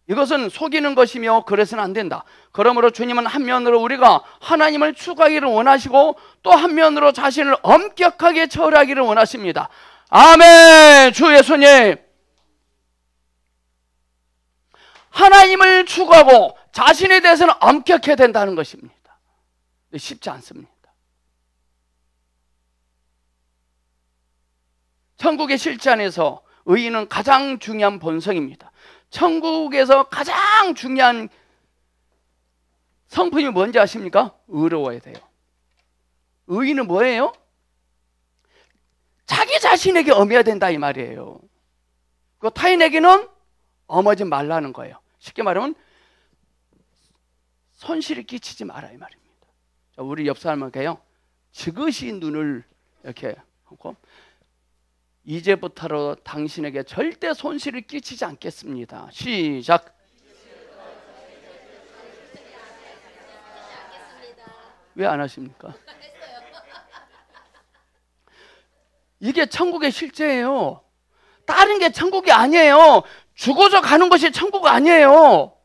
이것은 속이는 것이며 그래서는 안 된다. 그러므로 주님은 한면으로 우리가 하나님을 추구하기를 원하시고 또 한면으로 자신을 엄격하게 처리하기를 원하십니다. 아멘. 주 예수님, 하나님을 추구하고 자신에 대해서는 엄격해야 된다는 것입니다. 쉽지 않습니다. 천국의 실천에서 의의는 가장 중요한 본성입니다. 천국에서 가장 중요한 성품이 뭔지 아십니까? 의로워야 돼요. 의의는 뭐예요? 자기 자신에게 엄해야 된다 이 말이에요. 그 타인에게는 엄하지 말라는 거예요. 쉽게 말하면 손실을 끼치지 마라 이 말입니다. 우리 옆 사람에게요 지그시 눈을 이렇게 하고 이제부터로 당신에게 절대 손실을 끼치지 않겠습니다. 시작. 왜 안 하십니까? 이게 천국의 실제예요. 다른 게 천국이 아니에요. 죽어서 가는 것이 천국 아니에요.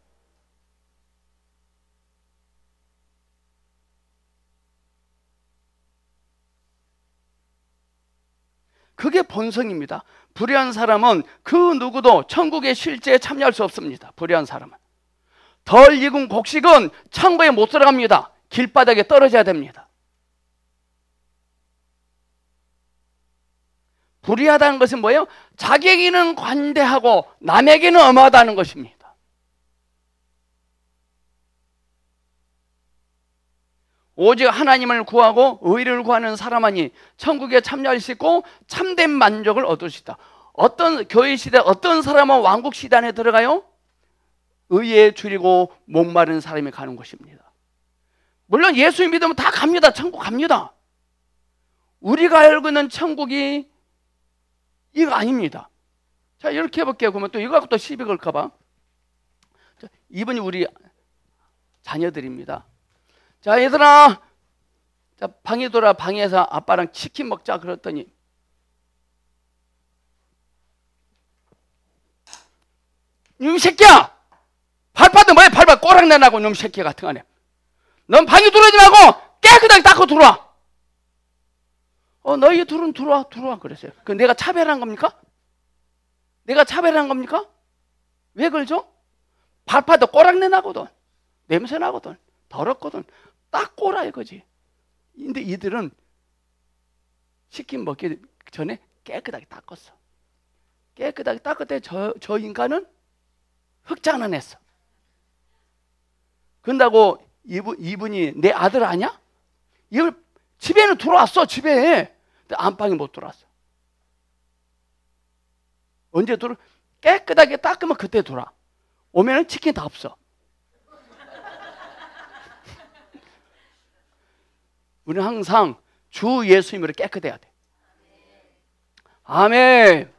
그게 본성입니다. 불의한 사람은 그 누구도 천국의 실제에 참여할 수 없습니다. 불의한 사람은. 덜 익은 곡식은 천국에 못 들어갑니다. 길바닥에 떨어져야 됩니다. 불의하다는 것은 뭐예요? 자기에게는 관대하고 남에게는 엄하다는 것입니다. 오직 하나님을 구하고 의를 구하는 사람만이 천국에 참여할 수 있고 참된 만족을 얻을 수 있다. 어떤 교회 시대, 어떤 사람은 왕국 시대 안에 들어가요? 의에 줄이고 목마른 사람이 가는 것입니다. 물론 예수 믿으면 다 갑니다. 천국 갑니다. 우리가 알고 있는 천국이 이거 아닙니다. 자, 이렇게 해볼게요. 그러면 또 이거 갖고 또 시비 걸까봐. 이분이 우리 자녀들입니다. 자, 얘들아, 자, 방에 돌아. 방에서 아빠랑 치킨 먹자 그랬더니 이놈 새끼야! 발바닥 뭐야? 발바닥 꼬락내나고 이놈 새끼 같은 거네. 넌 방에 들어오지 말고 깨끗하게 닦고 들어와. 너희 둘은 들어와 그랬어요. 그 내가 차별한 겁니까? 내가 차별한 겁니까? 왜 그러죠? 발바닥 꼬락내 나거든. 냄새 나거든. 더럽거든. 닦고 오라 이거지. 근데 이들은 치킨 먹기 전에 깨끗하게 닦았어. 깨끗하게 닦을 때 저 인간은 흑장난했어. 그런다고 이분이 내 아들 아니야? 이걸 집에는 들어왔어. 집에. 근데 안방에 못 들어왔어. 언제 들어? 깨끗하게 닦으면 그때 들어와. 오면은 치킨 다 없어. 우리는 항상 주 예수님으로 깨끗해야 돼. 아멘.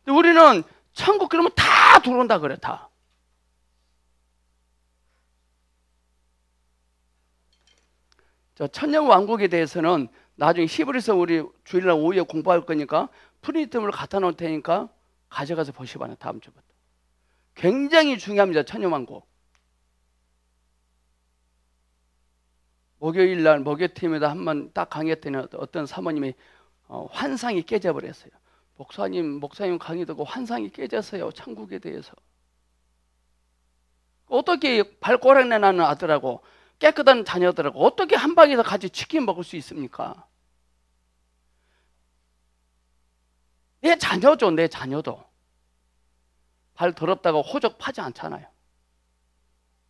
우리는 천국 그러면 다 들어온다 그래. 다. 자, 천년왕국에 대해서는 나중에 히브리서 우리 주일날 오후에 공부할 거니까 프린트물 갖다 놓을 테니까 가져가서 보시봐요. 다음 주부터. 굉장히 중요합니다. 천년왕국. 목요일날 목요팀에다 한번 딱 강의했더니 어떤 사모님이 환상이 깨져버렸어요. 목사님 강의 듣고 환상이 깨졌어요. 천국에 대해서. 어떻게 발꼬락내 나는 아들하고 깨끗한 자녀들하고 어떻게 한 방에서 같이 치킨 먹을 수 있습니까? 내 자녀죠. 내 자녀도 발 더럽다고 호적파지 않잖아요.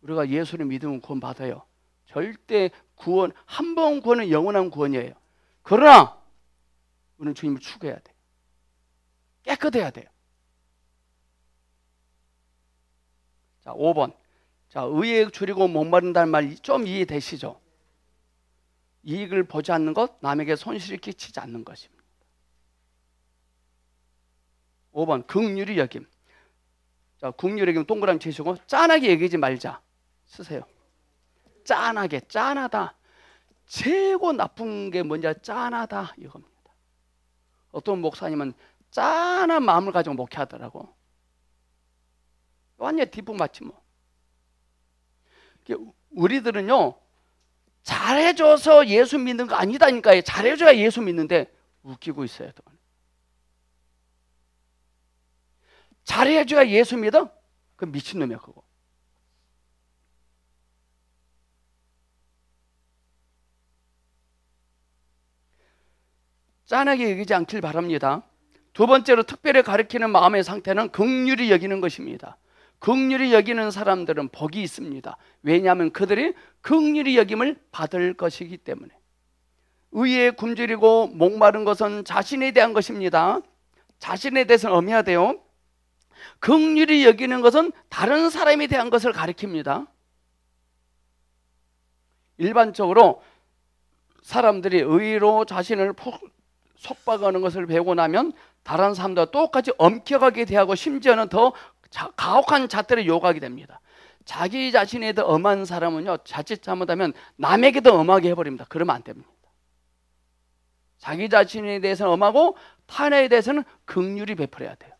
우리가 예수를 믿으면 구원 받아요. 절대 구원, 한 번 구원은 영원한 구원이에요. 그러나 우리는 주님을 추구해야 돼. 깨끗해야 돼요. 자, 5번. 자, 의에 줄이고 목마른다는 말 좀 이해되시죠? 이익을 보지 않는 것, 남에게 손실을 끼치지 않는 것입니다. 5번. 긍휼히 여김. 자, 긍휼히 여김 동그라미 치시고 짠하게 여기지 말자. 쓰세요. 짠하게, 짠하다. 최고 나쁜 게 뭔지 짠하다 이겁니다. 어떤 목사님은 짠한 마음을 가지고 목회하더라고. 완전 뒷북맞지 뭐. 우리들은요 잘해줘서 예수 믿는 거 아니다니까요. 잘해줘야 예수 믿는데 웃기고 있어요. 잘해줘야 예수 믿어? 그 미친놈이야 그거. 짠하게 여기지 않길 바랍니다. 두 번째로 특별히 가리키는 마음의 상태는 긍휼히 여기는 것입니다. 긍휼히 여기는 사람들은 복이 있습니다. 왜냐하면 그들이 긍휼히 여김을 받을 것이기 때문에. 의에 굶주리고 목마른 것은 자신에 대한 것입니다. 자신에 대해서는 엄해야 돼요. 긍휼히 여기는 것은 다른 사람에 대한 것을 가리킵니다. 일반적으로 사람들이 의로 자신을 속박하는 것을 배우고 나면 다른 사람들과 똑같이 엄격하게 대하고 심지어는 더 가혹한 잣대를 요구하게 됩니다. 자기 자신에 더 엄한 사람은요 자칫 잘못하면 남에게도 엄하게 해버립니다. 그러면 안 됩니다. 자기 자신에 대해서는 엄하고 타인에 대해서는 긍휼히 베풀어야 돼요.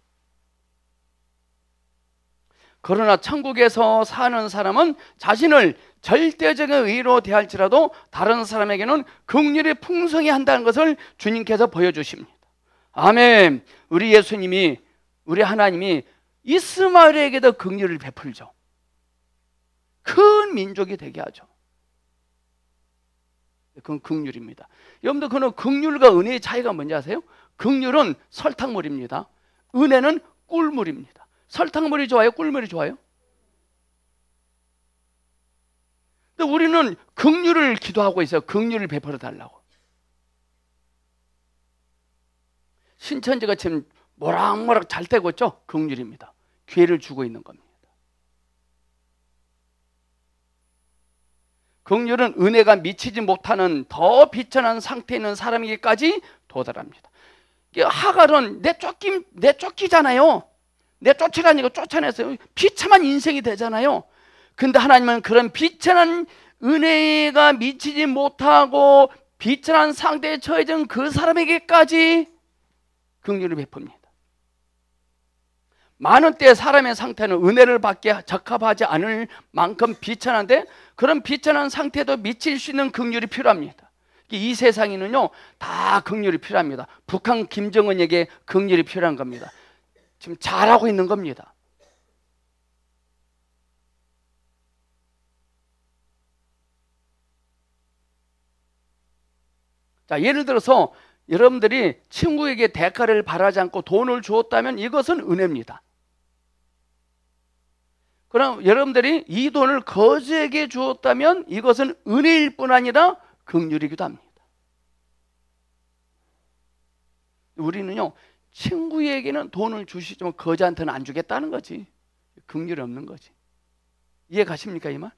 그러나 천국에서 사는 사람은 자신을 절대적인 의로 대할지라도 다른 사람에게는 긍휼이 풍성히 한다는 것을 주님께서 보여주십니다. 아멘. 우리 예수님이, 우리 하나님이 이스마엘에게도 긍휼을 베풀죠. 큰 민족이 되게 하죠. 그건 긍휼입니다. 여러분들, 그는 긍휼과 은혜의 차이가 뭔지 아세요? 긍휼은 설탕물입니다. 은혜는 꿀물입니다. 설탕물이 좋아요? 꿀물이 좋아요? 근데 우리는 긍휼을 기도하고 있어요. 긍휼을 베풀어 달라고. 신천지가 지금 모락모락 잘 되고 있죠? 긍휼입니다. 기회를 주고 있는 겁니다. 긍휼은 은혜가 미치지 못하는 더 비천한 상태에 있는 사람에게까지 도달합니다. 하갈은 내쫓기잖아요. 내쫓으라니까 쫓아냈어요. 비참한 인생이 되잖아요. 근데 하나님은 그런 비천한 은혜가 미치지 못하고 비천한 상태에 처해진 그 사람에게까지 긍휼을 베풉니다. 많은 때 사람의 상태는 은혜를 받기에 적합하지 않을 만큼 비천한데, 그런 비천한 상태도 미칠 수 있는 긍휼이 필요합니다. 이 세상에는요, 다 긍휼이 필요합니다. 북한 김정은에게 긍휼이 필요한 겁니다. 지금 잘하고 있는 겁니다. 자, 예를 들어서 여러분들이 친구에게 대가를 바라지 않고 돈을 주었다면 이것은 은혜입니다. 그럼 여러분들이 이 돈을 거지에게 주었다면 이것은 은혜일 뿐 아니라 긍휼이기도 합니다. 우리는요, 친구에게는 돈을 주시지만 거지한테는 안 주겠다는 거지. 긍휼이 없는 거지. 이해 가십니까, 이 말?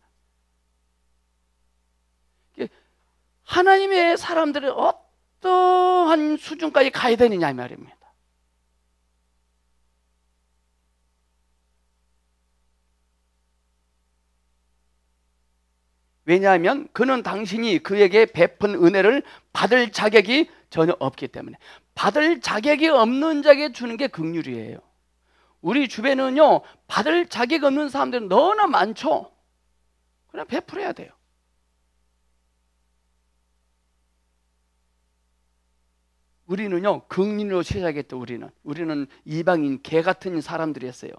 하나님의 사람들은 어떠한 수준까지 가야 되느냐 이 말입니다. 왜냐하면 그는 당신이 그에게 베푼 은혜를 받을 자격이 전혀 없기 때문에. 받을 자격이 없는 자에게 주는 게 긍휼이에요. 우리 주변은요, 받을 자격이 없는 사람들은 너무나 많죠. 그냥 베풀어야 돼요. 우리는요, 긍휼로 시작했죠. 우리는 이방인 개 같은 사람들이었어요.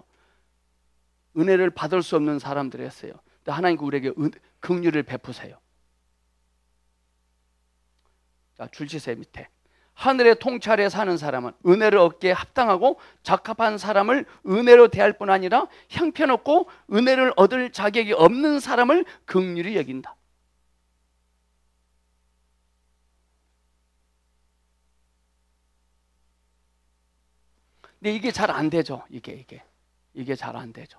은혜를 받을 수 없는 사람들이었어요. 근데 하나님께 우리에게 긍휼을 베푸세요. 자, 줄치세요. 밑에 하늘의 통찰에 사는 사람은 은혜를 얻기에 합당하고 적합한 사람을 은혜로 대할 뿐 아니라 형편없고 은혜를 얻을 자격이 없는 사람을 긍휼히 여긴다. 근데 이게 잘 안 되죠. 이게 잘 안 되죠.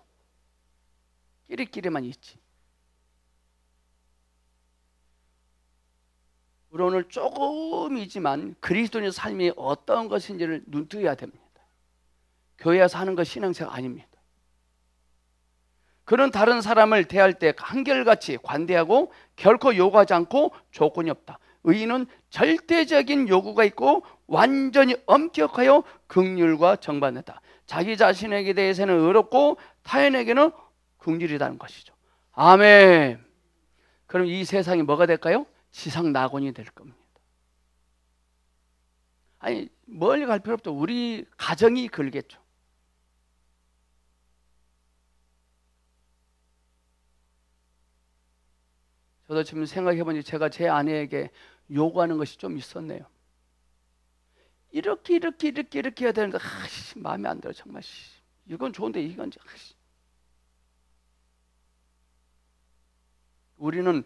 끼리끼리만 있지. 우리 오늘 조금이지만 그리스도인의 삶이 어떤 것인지를 눈뜨야 됩니다. 교회에서 하는 것 신앙생활 아닙니다. 그런 다른 사람을 대할 때 한결같이 관대하고 결코 요구하지 않고 조건이 없다. 의인은 절대적인 요구가 있고 완전히 엄격하여 긍휼과 정반대다. 자기 자신에게 대해서는 의롭고 타인에게는 긍휼이라는 것이죠. 아멘. 그럼 이 세상이 뭐가 될까요? 지상 낙원이 될 겁니다. 아니, 멀리 갈 필요 없죠. 우리 가정이 걸겠죠. 저도 지금 생각해보니 제가 제 아내에게 요구하는 것이 좀 있었네요. 이렇게 해야 되는데 마음에 안 들어. 정말 이건 좋은데 이건 우리는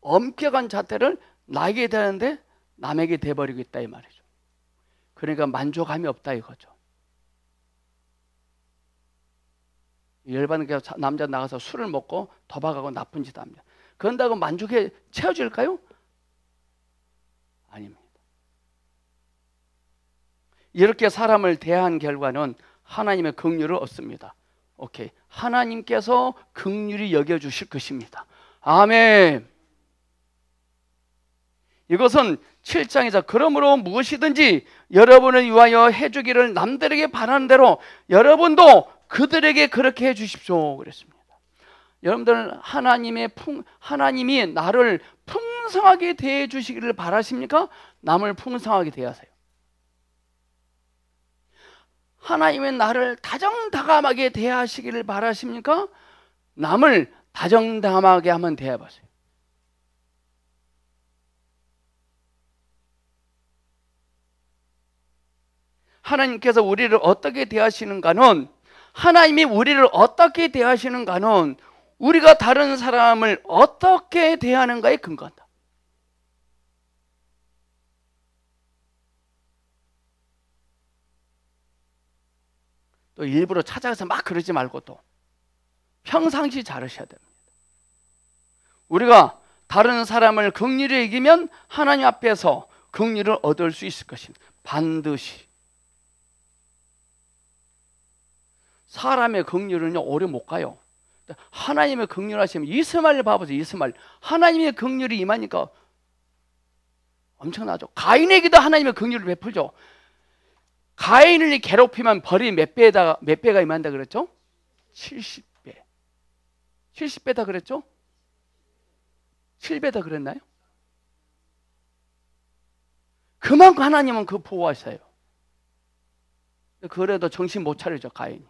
엄격한 잣대를 나에게 되는데 남에게 돼버리고 있다 이 말이죠. 그러니까 만족감이 없다 이거죠. 열받은 남자 나가서 술을 먹고 도박하고 나쁜 짓 합니다. 그런다고 만족해 채워질까요? 아닙니다. 이렇게 사람을 대한 결과는 하나님의 긍휼을 얻습니다. 오케이. 하나님께서 긍휼히 여겨주실 것입니다. 아멘. 이것은 7장에서 그러므로 무엇이든지 여러분을 위하여 해주기를 남들에게 바라는 대로 여러분도 그들에게 그렇게 해주십시오 그랬습니다. 여러분들 하나님이 나를 풍성하게 대해 주시기를 바라십니까? 남을 풍성하게 대하세요. 하나님의 나를 다정다감하게 대하시기를 바라십니까? 남을 다정다감하게 한번 대해보세요. 하나님께서 우리를 어떻게 대하시는가는, 하나님이 우리를 어떻게 대하시는가는 우리가 다른 사람을 어떻게 대하는가에 근거한다. 또 일부러 찾아가서 막 그러지 말고 또 평상시 잘하셔야 됩니다. 우리가 다른 사람을 긍휼히 여기면 하나님 앞에서 긍휼을 얻을 수 있을 것입니다. 반드시. 사람의 긍휼은요 오래 못 가요. 하나님의 긍휼하시면 이스마엘 봐보세요. 이스마엘 하나님의 긍휼이 임하니까 엄청나죠. 가인에게도 하나님의 긍휼을 베풀죠. 가인을 괴롭히면 벌이 몇 배가 임한다 그랬죠? 70배. 70배다 그랬죠? 7배다 그랬나요? 그만큼 하나님은 그 보호하셔요. 그래도 정신 못 차리죠 가인이.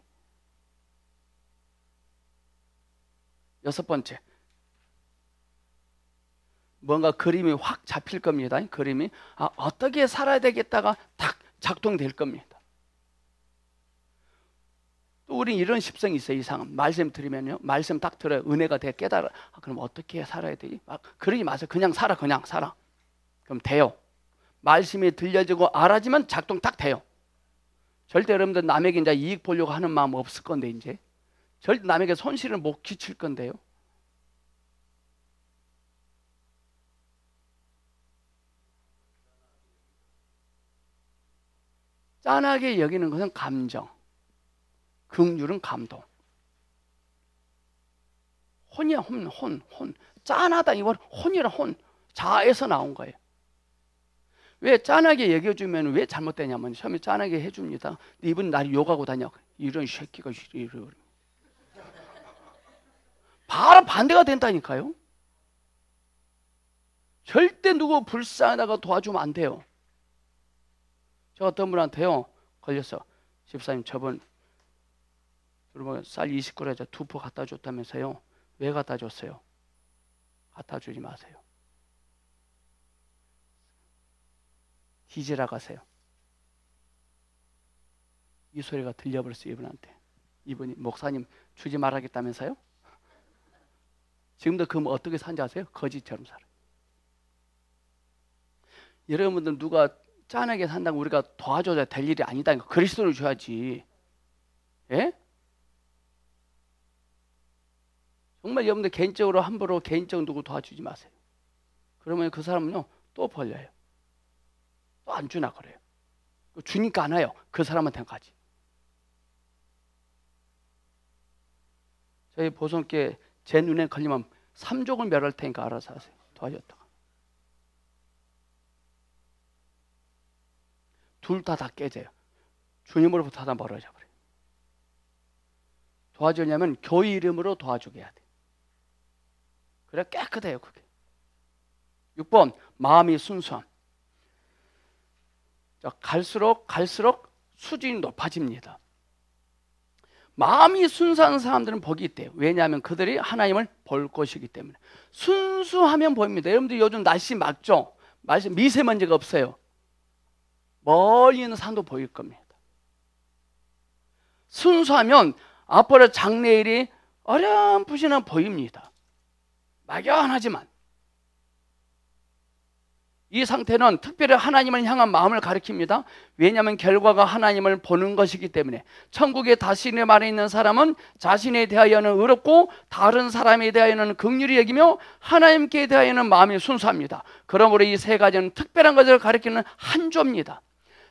6번째, 뭔가 그림이 확 잡힐 겁니다. 그림이 어떻게 살아야 되겠다가 딱 작동될 겁니다. 또 우린 이런 습성이 있어요. 이상한 말씀 들으면요, 말씀 딱 들어요. 은혜가 돼 깨달아. 그럼 어떻게 살아야 되지? 막 그러지 마세요. 그냥 살아. 그럼 돼요. 말씀이 들려지고 알아지면 작동 딱 돼요. 절대 여러분들 남에게 이제 이익 보려고 하는 마음 없을 건데, 이제 절대 남에게 손실을 못 끼칠 건데요. 짠하게 여기는 것은 감정, 긍휼은 감동. 혼이야 혼. 짠하다 이건 혼이라 혼. 자아에서 나온 거예요. 왜 짠하게 여겨주면 왜 잘못되냐면 처음에 짠하게 해줍니다. 이분 날 욕하고 다녀. 이런 새끼가 이러. 바로 반대가 된다니까요. 절대 누구 불쌍하다가 도와주면 안 돼요. 저 어떤 분한테요 걸렸어. 집사님 저번 쌀 20kg 2포 갖다 줬다면서요. 왜 갖다 줬어요? 갖다 주지 마세요. 뒤지라 가세요. 이 소리가 들려버렸어요. 이분한테. 이분이 목사님 주지 말라겠다면서요? 지금도 그럼 어떻게 사는지 아세요? 거지처럼 살아요. 여러분들 누가 짠하게 산다고 우리가 도와줘야 될 일이 아니다. 그리스도를 줘야지. 예? 정말 여러분들 개인적으로 함부로 개인적으로 누구 도와주지 마세요. 그러면 그 사람은요 또 벌려요. 또 안 주나 그래요. 주니까 안 와요. 그 사람한테까지. 저희 보성께 제 눈에 걸리면 3족을 멸할 테니까 알아서 하세요. 도와줬다가. 둘 다 깨져요. 주님으로부터 다 멀어져 버려요. 도와주냐면 교회 이름으로 도와주게 해야 돼. 그래 깨끗해요 그게. 6번 마음이 순수함. 자, 갈수록 수준이 높아집니다. 마음이 순수한 사람들은 복이 있대요. 왜냐하면 그들이 하나님을 볼 것이기 때문에. 순수하면 보입니다. 여러분들 요즘 날씨 맑죠? 미세먼지가 없어요. 멀리 있는 산도 보일 겁니다. 순수하면 앞으로 장래일이 어렴풋이는 보입니다. 막연하지만 이 상태는 특별히 하나님을 향한 마음을 가리킵니다. 왜냐하면 결과가 하나님을 보는 것이기 때문에. 천국의 다스림의 말에 있는 사람은 자신에 대하여는 의롭고 다른 사람에 대하여는 긍휼히 여기며 하나님께 대하여는 마음이 순수합니다. 그러므로 이 세 가지는 특별한 것을 가리키는 한 조입니다.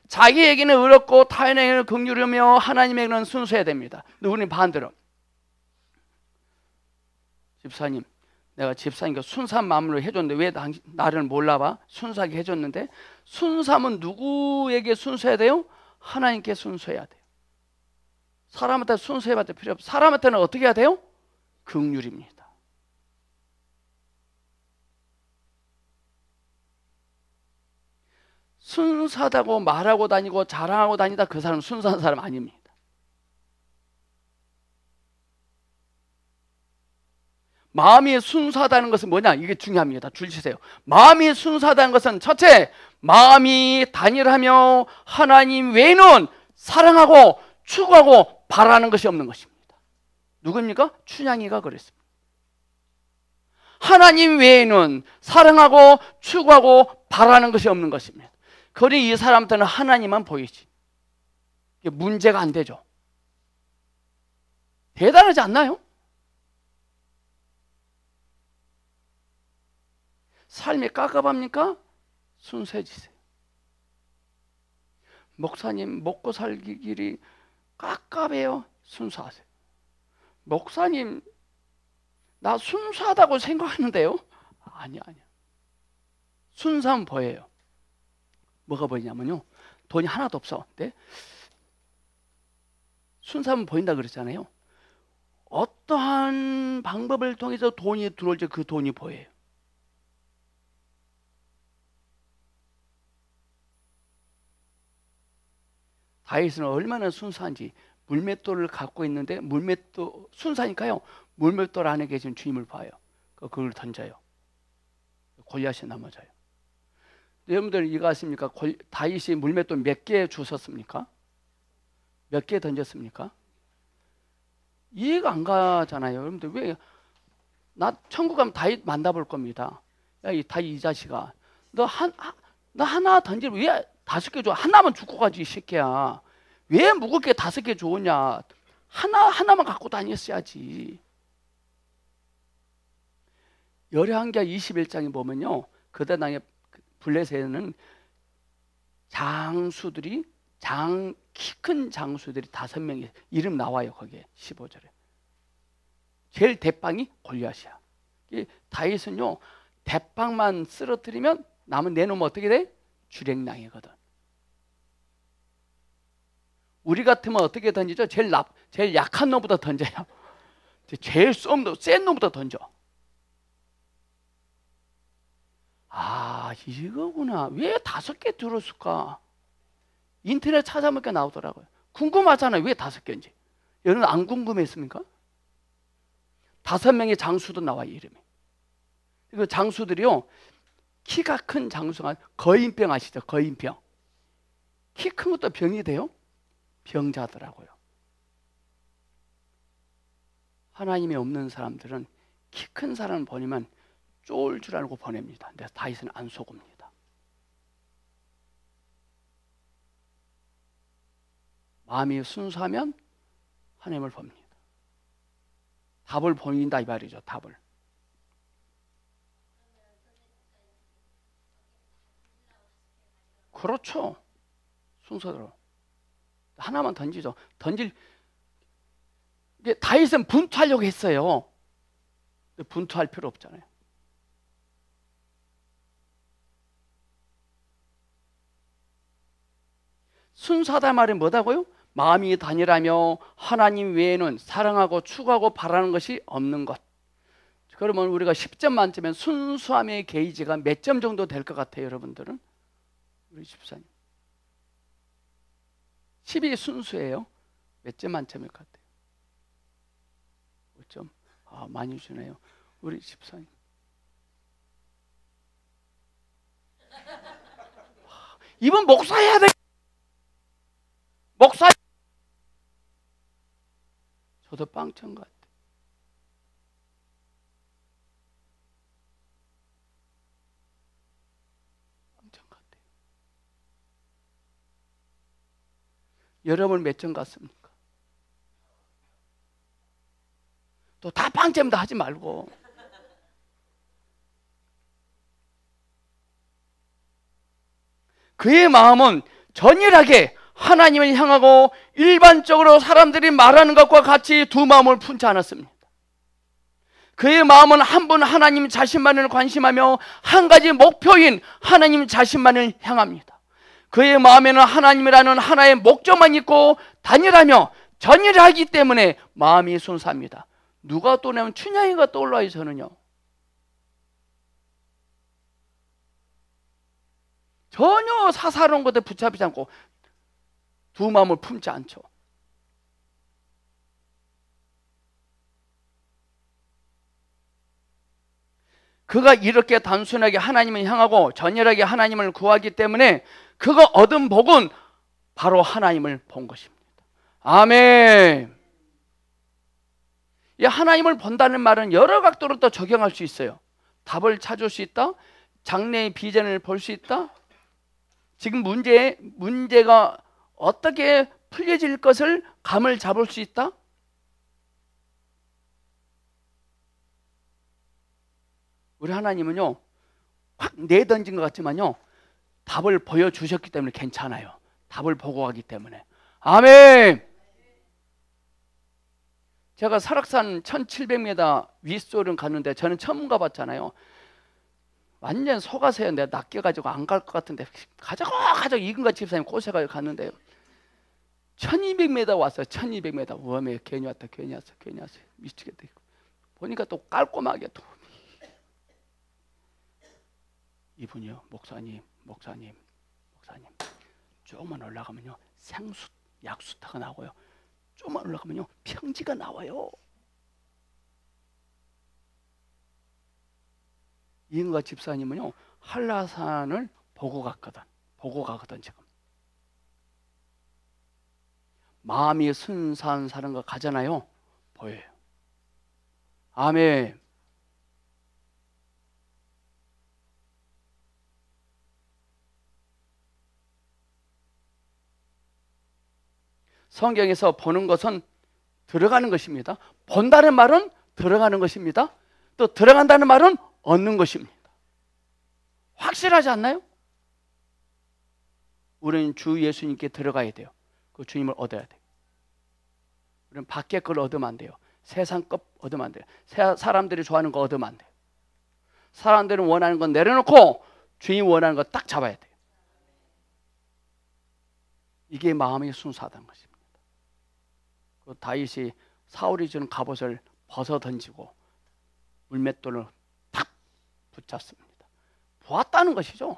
자기에게는 의롭고 타인에게는 긍휼하며 하나님에게는 순수해야 됩니다. 근데 우리는 반대로 집사님 내가 집사니까 순수한 마음으로 해줬는데 왜 나를 몰라봐? 순수하게 해줬는데, 순수함은 누구에게 순수해야 돼요? 하나님께 순수해야 돼요. 사람한테 순수해봤자 필요 없어요. 사람한테는 어떻게 해야 돼요? 긍휼입니다. 순수하다고 말하고 다니고 자랑하고 다니다 그 사람은 순수한 사람 아닙니다. 마음이 순수하다는 것은 뭐냐? 이게 중요합니다. 줄 치세요. 마음이 순수하다는 것은 첫째, 마음이 단일하며 하나님 외에는 사랑하고 추구하고 바라는 것이 없는 것입니다. 누굽니까? 춘향이가 그랬습니다. 하나님 외에는 사랑하고 추구하고 바라는 것이 없는 것입니다. 그러니 이 사람한테는 하나님만 보이지. 이게 문제가 안 되죠. 대단하지 않나요? 삶이 깝깝합니까? 순수해지세요. 목사님, 먹고 살기 길이 깝깝해요. 순수하세요. 목사님, 나 순수하다고 생각하는데요? 아니야. 순수하면 보여요. 뭐가 보이냐면요, 돈이 하나도 없어. 네? 순수하면 보인다 그랬잖아요. 어떠한 방법을 통해서 돈이 들어올지 그 돈이 보여요. 다윗은 얼마나 순수한지, 물맷돌을 갖고 있는데, 물맷돌 순수하니까요, 물맷돌 안에 계신 주님을 봐요. 그걸 던져요. 골리앗이 넘어져요. 여러분들 이거 아십니까? 다윗이 물맷돌 몇 개 주웠습니까? 몇 개 던졌습니까? 이해가 안 가잖아요. 여러분들 왜, 나 천국 가면 다윗 만나볼 겁니다. 야, 이 다윗 이 자식아, 너 하나 던지면 왜 5개 줘? 하나만 죽고 가지 이 새끼야. 왜 무겁게 5개 줬냐? 하나만 갖고 다녔어야지. 열왕기하 21장에 보면요, 그때 당에 블레셋에는 장수들이, 키 큰 장수들이 5명이 이름 나와요. 거기에 15절에 제일 대빵이 골리앗이야. 다윗은요, 대빵만 쓰러뜨리면 남은 내놓으면 어떻게 돼? 주랭랑이거든. 우리 같으면 어떻게 던지죠? 제일 약한 놈부터 던져요. 제일 센 놈부터 던져. 아, 이거구나. 왜 5개 들었을까? 인터넷 찾아보니까 나오더라고요. 궁금하잖아요. 왜 5개인지. 여러분 안 궁금했습니까? 5명의 장수도 나와요, 이름이. 그 장수들이요, 키가 큰 장수가, 거인병 아시죠? 거인병. 키 큰 것도 병이 돼요? 병자더라고요. 하나님이 없는 사람들은 키 큰 사람을 보내면 쫄 줄 알고 보냅니다. 근데 다윗은 안 속습니다. 마음이 순수하면 하나님을 봅니다. 답을 보인다 이 말이죠. 답을. 그렇죠. 순서대로 하나만 던지죠. 다윗은 분투하려고 했어요. 근데 분투할 필요 없잖아요. 순수하다 말이 뭐다고요? 마음이 단일하며 하나님 외에는 사랑하고 추구하고 바라는 것이 없는 것. 그러면 우리가 10점 만점에 순수함의 게이지가 몇 점 정도 될 것 같아요, 여러분들은? 우리 집사님 10이 순수해요. 몇 점 만점일 것 같아요? 5점? 아, 많이 주네요. 우리 집사님 이분 목사해야 돼. 목사. 저도 빵천 같아. 빵천 같아. 여러분 몇 점 같습니까? 또 다 빵점도 하지 말고. 그의 마음은 전일하게 하나님을 향하고 일반적으로 사람들이 말하는 것과 같이 두 마음을 품지 않았습니다. 그의 마음은 한 분 하나님 자신만을 관심하며 한 가지 목표인 하나님 자신만을 향합니다. 그의 마음에는 하나님이라는 하나의 목적만 있고 단일하며 전일하기 때문에 마음이 순수합니다. 누가 떠오르면 춘향이가 떠올라요. 저는요, 전혀 사사로운 것에 붙잡히지 않고 두 마음을 품지 않죠. 그가 이렇게 단순하게 하나님을 향하고 전열하게 하나님을 구하기 때문에 그가 얻은 복은 바로 하나님을 본 것입니다. 아멘. 이 하나님을 본다는 말은 여러 각도로 또 적용할 수 있어요. 답을 찾을 수 있다, 장래의 비전을 볼 수 있다, 지금 문제가 어떻게 풀려질 것을 감을 잡을 수 있다. 우리 하나님은요, 확 내던진 것 같지만요, 답을 보여주셨기 때문에 괜찮아요. 답을 보고 가기 때문에. 아멘. 제가 설악산 1700m 윗소름 갔는데 저는 처음 가봤잖아요. 완전 속아서요. 내가 낚여가지고 안 갈 것 같은데 가자고 이근가 집사님 꼬셔가지고 갔는데요, 1200m 왔어요. 1200m. 우엄에 괜히 왔다 미치겠다. 보니까 또 깔끔하게 또 이분이요, 목사님 조금만 올라가면요 생수 약수타가 나오고요, 조금만 올라가면요 평지가 나와요. 이은가 집사님은요 한라산을 보고 가거든. 지금 마음이 순수한 사람과 가잖아요, 보여요. 아멘. 성경에서 보는 것은 들어가는 것입니다. 본다는 말은 들어가는 것입니다. 또 들어간다는 말은 얻는 것입니다. 확실하지 않나요? 우리는 주 예수님께 들어가야 돼요. 그 주님을 얻어야 돼요. 우리는 밖에 걸 얻으면 안 돼요. 세상 것 얻으면 안 돼요. 사람들이 좋아하는 거 얻으면 안 돼요. 사람들은 원하는 건 내려놓고 주님 원하는 거 딱 잡아야 돼요. 이게 마음이 순수하다는 것입니다. 그 다윗이 사울이 주는 갑옷을 벗어 던지고 물맷돌을 탁 붙잡습니다. 보았다는 것이죠.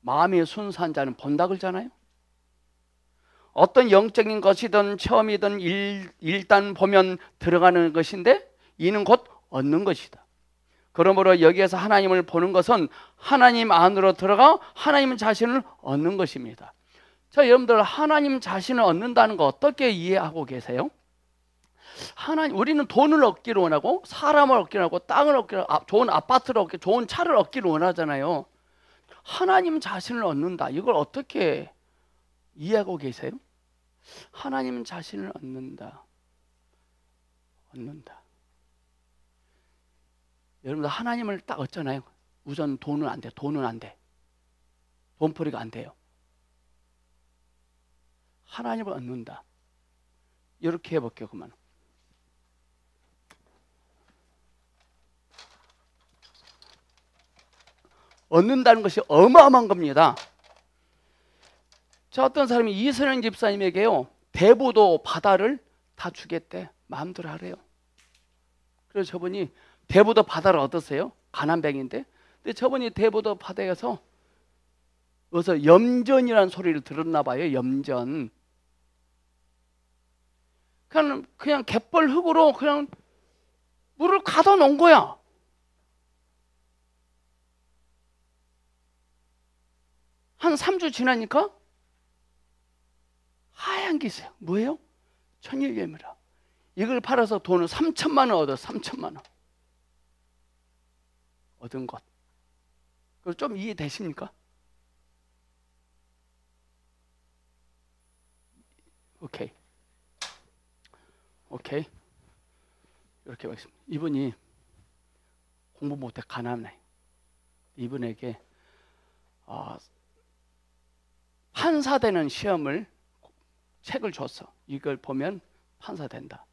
마음이 순수한 자는 본다 그러잖아요. 어떤 영적인 것이든 체험이든 일단 보면 들어가는 것인데 이는 곧 얻는 것이다. 그러므로 여기에서 하나님을 보는 것은 하나님 안으로 들어가 하나님 자신을 얻는 것입니다. 자, 여러분들 하나님 자신을 얻는다는 거 어떻게 이해하고 계세요? 우리는 돈을 얻기를 원하고 사람을 얻기를 원하고 땅을 얻기를 원하고 좋은 아파트를 얻기, 좋은 차를 얻기를 원하잖아요. 하나님 자신을 얻는다, 이걸 어떻게 이해하고 계세요? 하나님 자신을 얻는다. 여러분들 하나님을 딱 얻잖아요. 우선 돈은 안 돼. 돈벌이가 안 돼요. 하나님을 얻는다. 이렇게 해볼게요. 그러면 얻는다는 것이 어마어마한 겁니다. 저 어떤 사람이 이선영 집사님에게요 대부도 바다를 다 주겠대. 마음대로 하래요. 그래서 저분이 대부도 바다를 얻었어요. 가난뱅인데. 근데 저분이 대부도 바다에서 그래서 염전이라는 소리를 들었나 봐요. 염전. 그냥 갯벌 흙으로 그냥 물을 가둬 놓은 거야. 한 3주 지나니까 하얀 게 있어요. 뭐예요? 천일염이라. 이걸 팔아서 돈을 3천만 원 얻었어. 3천만 원 얻은 것. 그거 좀 이해되십니까? 오케이. 이렇게 하겠습니다. 이분이 공부 못해 가난해. 이분에게 판사 되는 시험을 책을 줬어. 이걸 보면 판사 된다.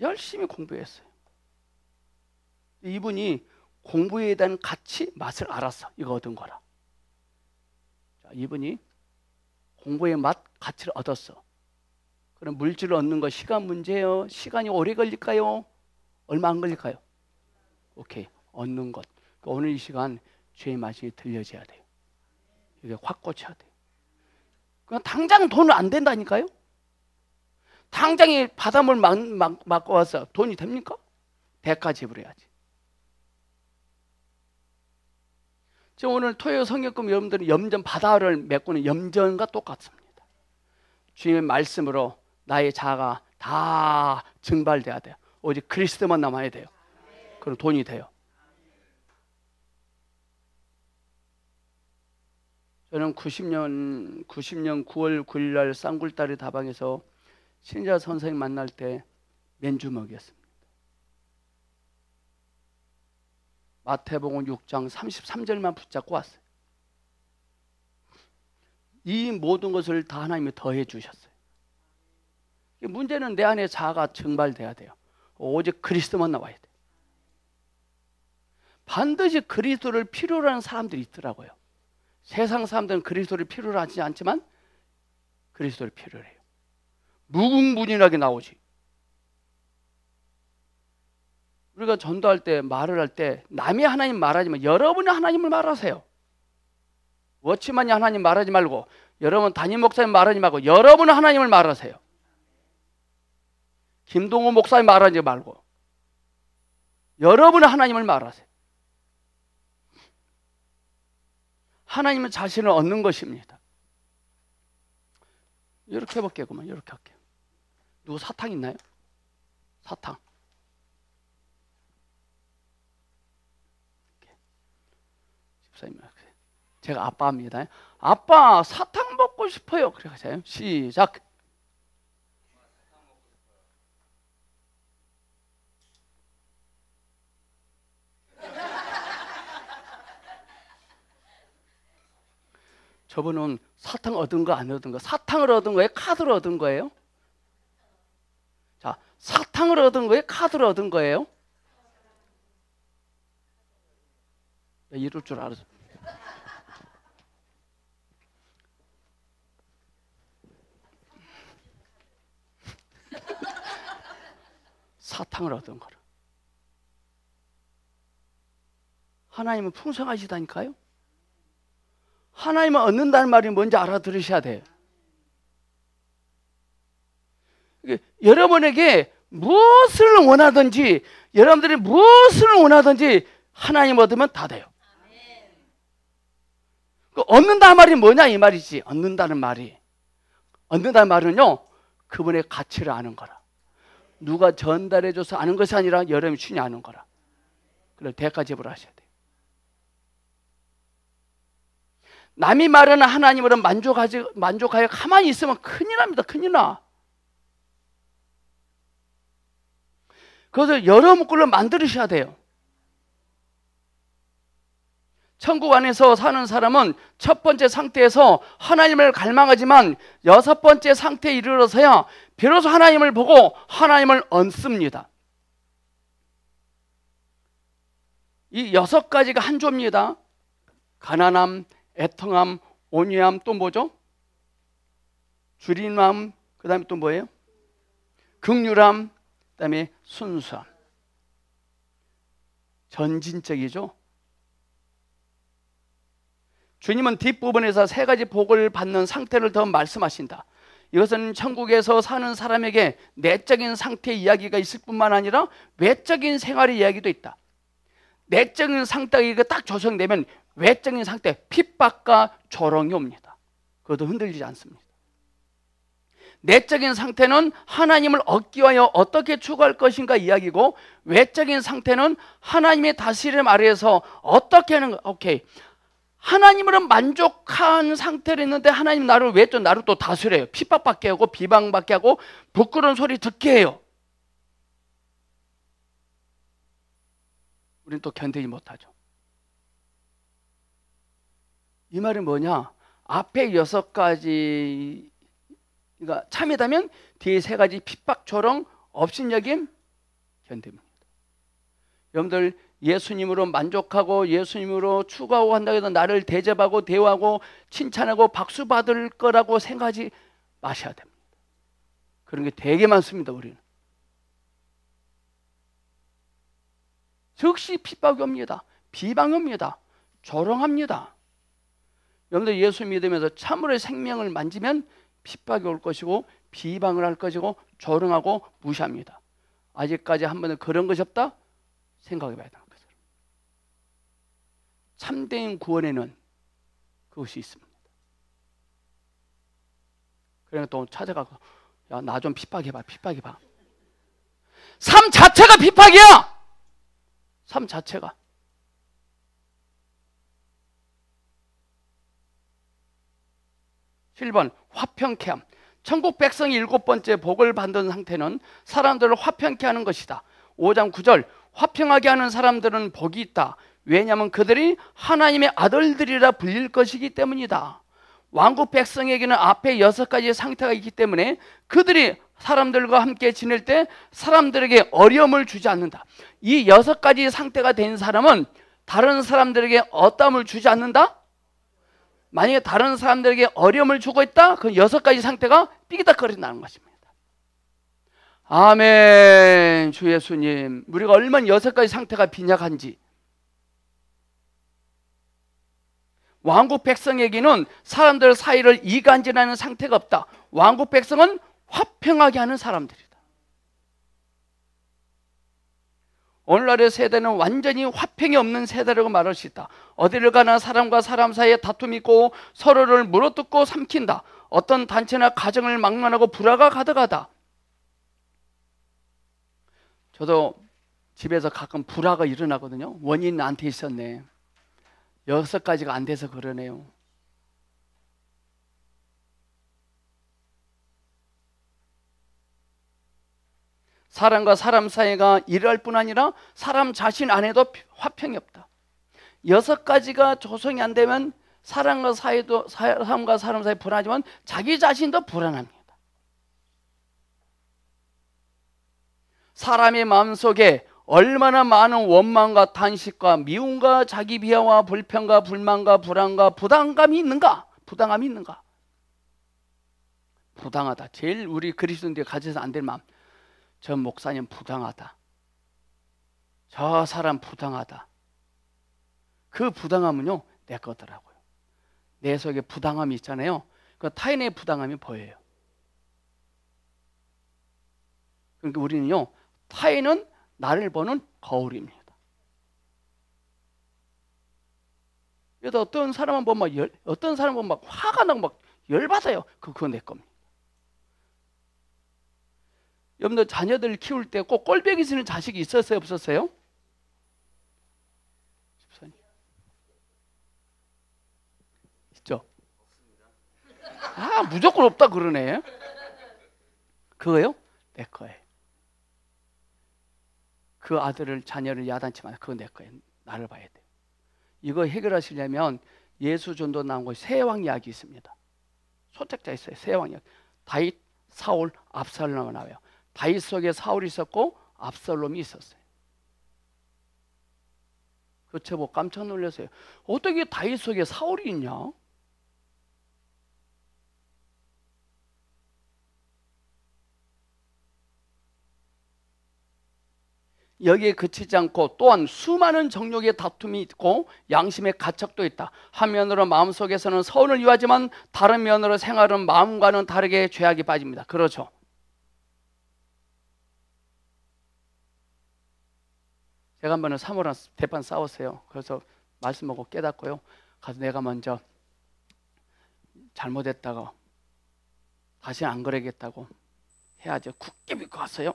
열심히 공부했어요. 이분이 공부에 대한 가치, 맛을 알았어. 이거 얻은 거라. 자, 이분이 공부의 맛, 가치를 얻었어. 그럼 물질을 얻는 거 시간 문제예요? 시간이 오래 걸릴까요? 얼마 안 걸릴까요? 오케이, 얻는 것. 오늘 이 시간 주의 말씀이 들려져야 돼요. 이게 확 꽂혀야 돼요. 그냥 당장 돈은 안 된다니까요? 당장에 바닷물 맞고 와서 돈이 됩니까? 대가 지불해야지. 지금 오늘 토요 성경금 여러분들은 염전 바다를 메꾸는 염전과 똑같습니다. 주님의 말씀으로 나의 자아가 다 증발돼야 돼요. 오직 그리스도만 남아야 돼요. 그럼 돈이 돼요. 저는 90년 9월 9일 날 쌍굴다리 다방에서 신자 선생님 만날 때 맨주먹이었습니다. 마태복음 6장 33절만 붙잡고 왔어요. 이 모든 것을 다 하나님이 더해 주셨어요. 문제는 내 안에 자아가 증발돼야 돼요. 오직 그리스도만 나와야 돼요. 반드시 그리스도를 필요로 하는 사람들이 있더라고요. 세상 사람들은 그리스도를 필요로 하지 않지만 그리스도를 필요로 해요. 무궁무진하게 나오지. 우리가 전도할 때, 말을 할 때 남이 하나님 말하지만 여러분이 하나님을 말하세요. 워치만이 하나님 말하지 말고, 여러분 담임 목사님 말하지 말고 여러분은 하나님을 말하세요. 김동호 목사님 말하지 말고 여러분은 하나님을 말하세요. 하나님은 자신을 얻는 것입니다. 이렇게 해볼게요. 그러면 이렇게 할게요. 누구 사탕 있나요? 사탕. 집사님, 제가 아빠입니다. 아빠 사탕 먹고 싶어요. 그래 하세요. 시작. 저분은 사탕 얻은 거 안 얻은 거? 사탕을 얻은 거예요? 카드를 얻은 거예요? 자, 사탕을 얻은 거예요? 카드를 얻은 거예요? 이럴 줄 알았어. 사탕을 얻은 거라. 하나님은 풍성하시다니까요. 하나님을 얻는다는 말이 뭔지 알아들으셔야 돼요. 여러분에게 무엇을 원하든지, 여러분들이 무엇을 원하든지 하나님 얻으면 다 돼요. 얻는다는 말이 뭐냐 이 말이지. 얻는다는 말이, 얻는다는 말은요, 그분의 가치를 아는 거라. 누가 전달해줘서 아는 것이 아니라 여러분이 주니 아는 거라. 그래서 대가 지불하셔야 돼요. 남이 말하는 하나님으로 만족하여 가만히 있으면 큰일 납니다. 큰일 나. 그래서 여러 꼴로 만들으셔야 돼요. 천국 안에서 사는 사람은 첫 번째 상태에서 하나님을 갈망하지만 여섯 번째 상태에 이르러서야 비로소 하나님을 보고 하나님을 얻습니다. 이 여섯 가지가 한 조입니다. 가난함, 애통함, 온유함, 또 뭐죠? 주림함, 그 다음에 또 뭐예요? 긍휼함, 그 다음에 순수함. 전진적이죠. 주님은 뒷부분에서 세 가지 복을 받는 상태를 더 말씀하신다. 이것은 천국에서 사는 사람에게 내적인 상태의 이야기가 있을 뿐만 아니라 외적인 생활의 이야기도 있다. 내적인 상태가 딱 조성되면 외적인 상태, 핍박과 조롱이 옵니다. 그것도 흔들리지 않습니다. 내적인 상태는 하나님을 얻기 위하여 어떻게 추구할 것인가 이야기고, 외적인 상태는 하나님의 다스림 아래에서 어떻게 하는 거. 오케이, 하나님으로 만족한 상태로 있는데 하나님 나를 왜 또 나를 또 다스려요? 핍박받게 하고 비방받게 하고 부끄러운 소리 듣게 해요. 우리는 또 견디지 못하죠. 이 말이 뭐냐? 앞에 여섯 가지가 참이다면 뒤에 세 가지 핍박, 조롱, 업신여김, 견딥니다. 여러분들 예수님으로 만족하고 예수님으로 추구하고 한다고 해서 나를 대접하고 대우하고 칭찬하고 박수 받을 거라고 생각하지 마셔야 됩니다. 그런 게 되게 많습니다. 우리는 즉시 핍박이 옵니다. 비방이 옵니다. 조롱합니다. 여러분들 예수 믿으면서 참으로 생명을 만지면 핍박이 올 것이고 비방을 할 것이고 조롱하고 무시합니다. 아직까지 한 번은 그런 것이 없다? 생각해 봐야 되는 거죠. 참된 구원에는 그것이 있습니다. 그러니까 또 찾아가고 야, 나 좀 핍박해봐. 핍박해봐. 삶 자체가 핍박이야. 삶 자체가. (7번) 화평케 함. 천국 백성이 7번째 복을 받은 상태는 사람들을 화평케 하는 것이다. 5장 9절 화평하게 하는 사람들은 복이 있다. 왜냐하면 그들이 하나님의 아들들이라 불릴 것이기 때문이다. 왕국 백성에게는 앞에 6가지의 상태가 있기 때문에 그들이 사람들과 함께 지낼 때 사람들에게 어려움을 주지 않는다. 이 6가지 상태가 된 사람은 다른 사람들에게 어떠함을 주지 않는다? 만약에 다른 사람들에게 어려움을 주고 있다? 그 6가지 상태가 삐기덕거린다는 것입니다. 아멘. 주 예수님, 우리가 얼마나 6가지 상태가 빈약한지. 왕국 백성에게는 사람들 사이를 이간질하는 상태가 없다. 왕국 백성은 화평하게 하는 사람들이다. 오늘날의 세대는 완전히 화평이 없는 세대라고 말할 수 있다. 어디를 가나 사람과 사람 사이에 다툼이 있고 서로를 물어뜯고 삼킨다. 어떤 단체나 가정을 막론하고 불화가 가득하다. 저도 집에서 가끔 불화가 일어나거든요. 원인은 나한테 있었네. 6가지가 안 돼서 그러네요. 사람과 사람 사이가 이럴 뿐 아니라 사람 자신 안에도 화평이 없다. 6가지가 조성이 안 되면 사람과 사람 사이 불안하지만 자기 자신도 불안합니다. 사람의 마음속에 얼마나 많은 원망과 탄식과 미움과 자기 비하와 불평과 불만과 불안과 부담감이 있는가? 부당함이 있는가? 부당하다. 제일 우리 그리스도인들이 가져서 안 될 마음. 저 목사님 부당하다. 저 사람 부당하다. 그 부당함은요, 내 거더라고요. 내 속에 부당함이 있잖아요. 그 타인의 부당함이 보여요. 그러니까 우리는요, 타인은 나를 보는 거울입니다. 그래서 어떤 사람은 보면 어떤 사람은 보면 막 화가 나고 막 열받아요. 그거 내 겁니다. 여러분들 자녀들 키울 때 꼭 꼴배기 쓰는 자식이 있었어요, 없었어요? 있죠? 아, 무조건 없다 그러네. 그거요? 내 거예요. 그 아들을 자녀를 야단치 마세요. 그거 내 거예요. 나를 봐야 돼요. 이거 해결하시려면 예수 전도 나온 곳에 세 왕 이야기 있습니다. 소책자 있어요. 세 왕 이야기. 다윗, 사울, 압살롬이 나와요. 다윗 속에 사울이 있었고 압살롬이 있었어요. 그 제보 깜짝 놀랐어요. 어떻게 다윗 속에 사울이 있냐? 여기에 그치지 않고 또한 수많은 정욕의 다툼이 있고 양심의 가책도 있다. 한 면으로 마음속에서는 서운을 유하지만 다른 면으로 생활은 마음과는 다르게 죄악에 빠집니다. 그렇죠? 제가 한 번은 사모랑 대판 싸웠어요. 그래서 말씀 먹고 깨닫고요. 가서 내가 먼저 잘못했다고 다시 안 그러겠다고 해야지. 굳게 믿고 갔어요.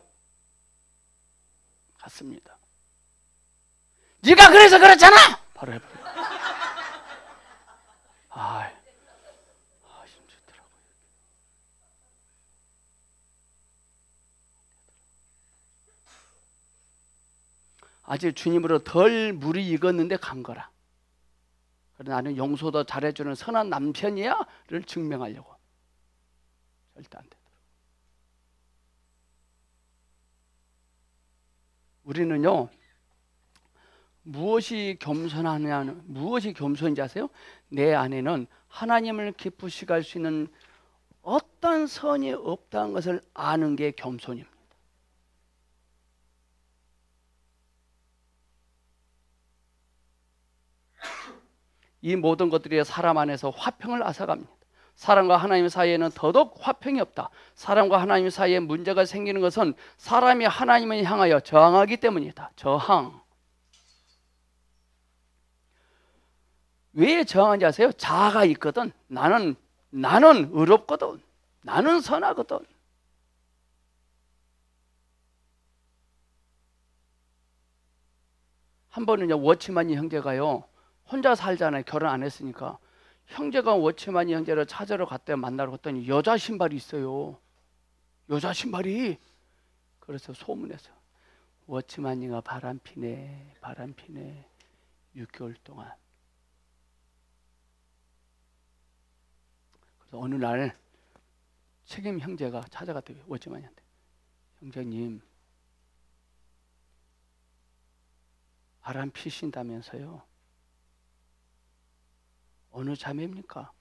갔습니다. 네가 그래서 그렇잖아. 바로 해버려. 힘들더라고요. 아직 주님으로 덜 물이 익었는데 간 거라. 그래 나는 용서도 잘해주는 선한 남편이야를 증명하려고. 절대 안 되더라고. 우리는요, 무엇이 겸손인지 아세요? 내 안에는 하나님을 기쁘시게 할 수 있는 어떤 선이 없다는 것을 아는 게 겸손입니다. 이 모든 것들이 사람 안에서 화평을 앗아갑니다. 사람과 하나님 사이에는 더더욱 화평이 없다. 사람과 하나님 사이에 문제가 생기는 것은 사람이 하나님을 향하여 저항하기 때문이다. 저항. 왜 저항하는지 아세요? 자아가 있거든. 나는 의롭거든. 나는 선하거든. 한 번은요, 워치만이 형제가요, 혼자 살잖아요. 결혼 안 했으니까. 형제가 워치만이 형제를 찾으러 갔대요. 만나러 갔더니 여자 신발이 있어요. 여자 신발이. 그래서 소문냈어요. 워치만이가 바람피네. 6개월 동안. 그래서 어느 날 책임 형제가 찾아갔대요. 워치만이한테. 형제님, 바람 피신다면서요. 어느 자매입니까?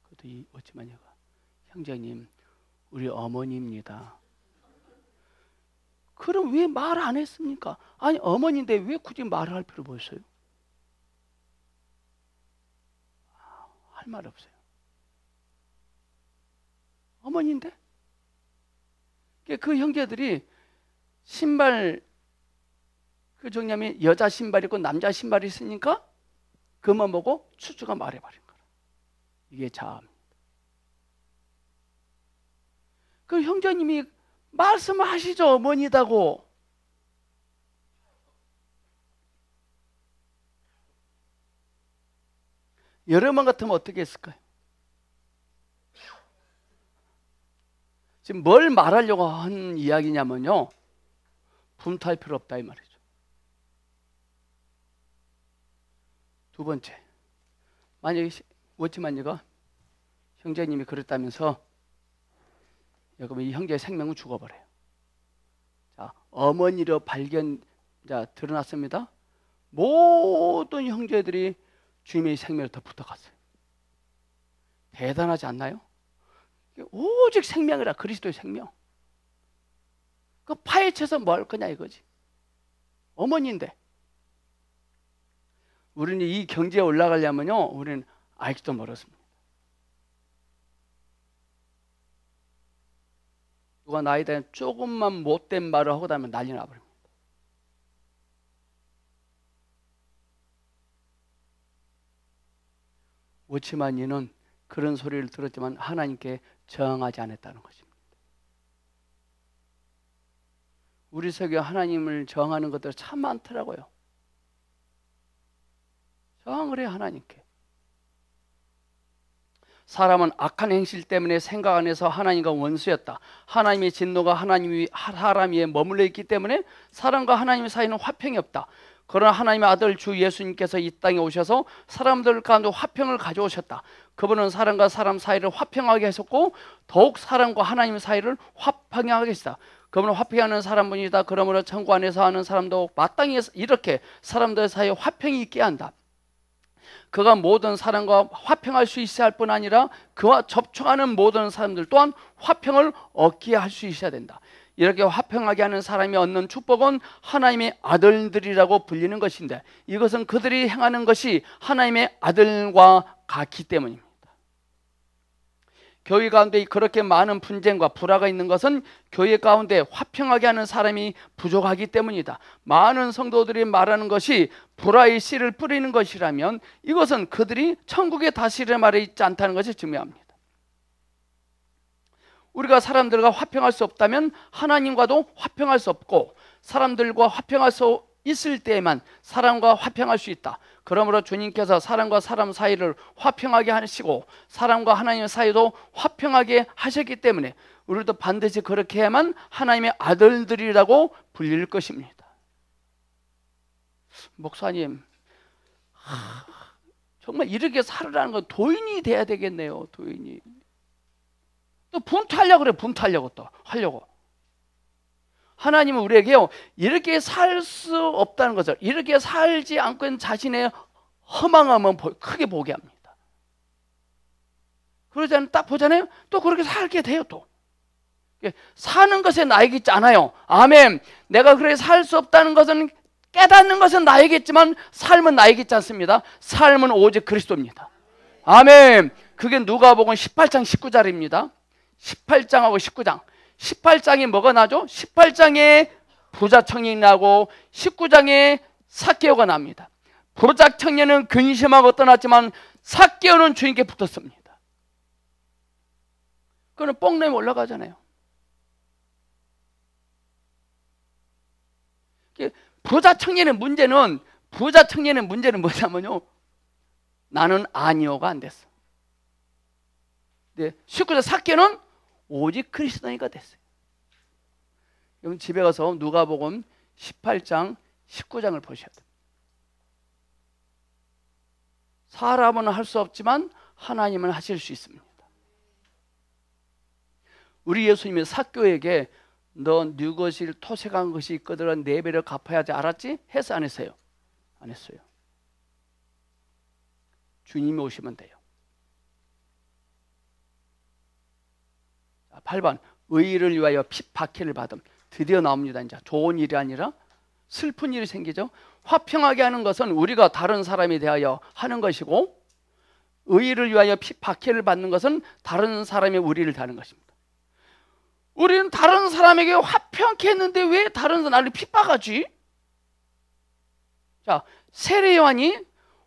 그래도 이 워치만이가, 형제님, 우리 어머니입니다. 그럼 왜 말 안 했습니까? 아니, 어머니인데 왜 굳이 말을 할 필요 뭐였어요? 할 말 없어요. 어머니인데? 그 형제들이 신발, 그 정념이 여자 신발 있고 남자 신발이 있으니까 그만 보고 추추가 말해버린 거라. 이게 자아입니다. 그 형제님이 말씀하시죠. 어머니다고. 여러분 같으면 어떻게 했을까요? 지금 뭘 말하려고 한 이야기냐면요, 분투할 필요 없다 이 말이죠. 두 번째, 만약에 워치만이가 형제님이 그랬다면서, 그러면 이 형제의 생명은 죽어버려요. 자, 어머니로 드러났습니다. 모든 형제들이 주님의 생명을 더 붙어갔어요. 대단하지 않나요? 오직 생명이라, 그리스도의 생명. 그 파헤쳐서 뭐 할 거냐 이거지. 어머니인데. 우리는 이 경지에 올라가려면요, 우리는 아직도 멀었습니다. 누가 나에 대한 조금만 못된 말을 하고 나면 난리 나버립니다. 워치만이는 그런 소리를 들었지만 하나님께 저항하지 않았다는 것입니다. 우리 속에 하나님을 저항하는 것들 참 많더라고요. 저항을 해요, 하나님께. 사람은 악한 행실 때문에 생각 안에서 하나님과 원수였다. 하나님의 진노가 사람 위에 머물러 있기 때문에 사람과 하나님의 사이는 화평이 없다. 그러나 하나님의 아들 주 예수님께서 이 땅에 오셔서 사람들 가운데 화평을 가져오셨다. 그분은 사람과 사람 사이를 화평하게 하셨고 더욱 사람과 하나님 사이를 화평하게 하셨다. 그분은 화평하는 사람분이다. 그러므로 천국 안에서 하는 사람도 마땅히 이렇게 사람들 사이에 화평이 있게 한다. 그가 모든 사람과 화평할 수 있어야 할 뿐 아니라 그와 접촉하는 모든 사람들 또한 화평을 얻게 할 수 있어야 된다. 이렇게 화평하게 하는 사람이 얻는 축복은 하나님의 아들들이라고 불리는 것인데, 이것은 그들이 행하는 것이 하나님의 아들과 같기 때문입니다. 교회 가운데 그렇게 많은 분쟁과 불화가 있는 것은 교회 가운데 화평하게 하는 사람이 부족하기 때문이다. 많은 성도들이 말하는 것이 불화의 씨를 뿌리는 것이라면 이것은 그들이 천국의 다스림의 말에 있지 않다는 것이 증명합니다. 우리가 사람들과 화평할 수 없다면 하나님과도 화평할 수 없고, 사람들과 화평할 수 있을 때에만 사람과 화평할 수 있다. 그러므로 주님께서 사람과 사람 사이를 화평하게 하시고 사람과 하나님 사이도 화평하게 하셨기 때문에 우리도 반드시 그렇게 해야만 하나님의 아들들이라고 불릴 것입니다. 목사님, 정말 이렇게 살으라는 건 도인이 돼야 되겠네요. 도인이. 또 분투하려고 그래. 분투하려고 또 하려고. 하나님은 우리에게요, 이렇게 살 수 없다는 것을, 이렇게 살지 않고 있는 자신의 허망함은 크게 보게 합니다. 그러지 않으면 딱 보잖아요. 또 그렇게 살게 돼요. 또 사는 것에 나에게 있지 않아요. 아멘. 내가 그렇게 살 수 없다는 것은, 깨닫는 것은 나에게 있지만 삶은 나에게 있지 않습니다. 삶은 오직 그리스도입니다. 아멘. 그게 누가복음 18장 19절입니다 18장하고 19장 18장에 뭐가 나죠? 18장에 부자 청년이 나고 19장에 삭개오가 납니다. 부자 청년은 근심하고 떠났지만 삭개오는 주님께 붙었습니다. 그는 뽕냄이 올라가잖아요. 부자 청년의 문제는 뭐냐면요, 나는 아니오가 안 됐어. 네, 19장 삭개오는 오직 그리스도니까 됐어요. 여러분 집에 가서 누가복음 18장 19장을 보셔야 돼요. 사람은 할 수 없지만 하나님은 하실 수 있습니다. 우리 예수님이 삭개오에게 너 네 것을 토색한 것이 있거든 네 배를 갚아야 하지, 알았지? 해서 안 했어요? 안 했어요. 주님이 오시면 돼요. 8번 의를 위하여 핍박해를 받음. 드디어 나옵니다. 이제 좋은 일이 아니라 슬픈 일이 생기죠. 화평하게 하는 것은 우리가 다른 사람에 대하여 하는 것이고, 의를 위하여 핍박해를 받는 것은 다른 사람의 우리를 대하는 것입니다. 우리는 다른 사람에게 화평케 했는데 왜 다른 사람 나를 핍박하지? 자, 세례 요한이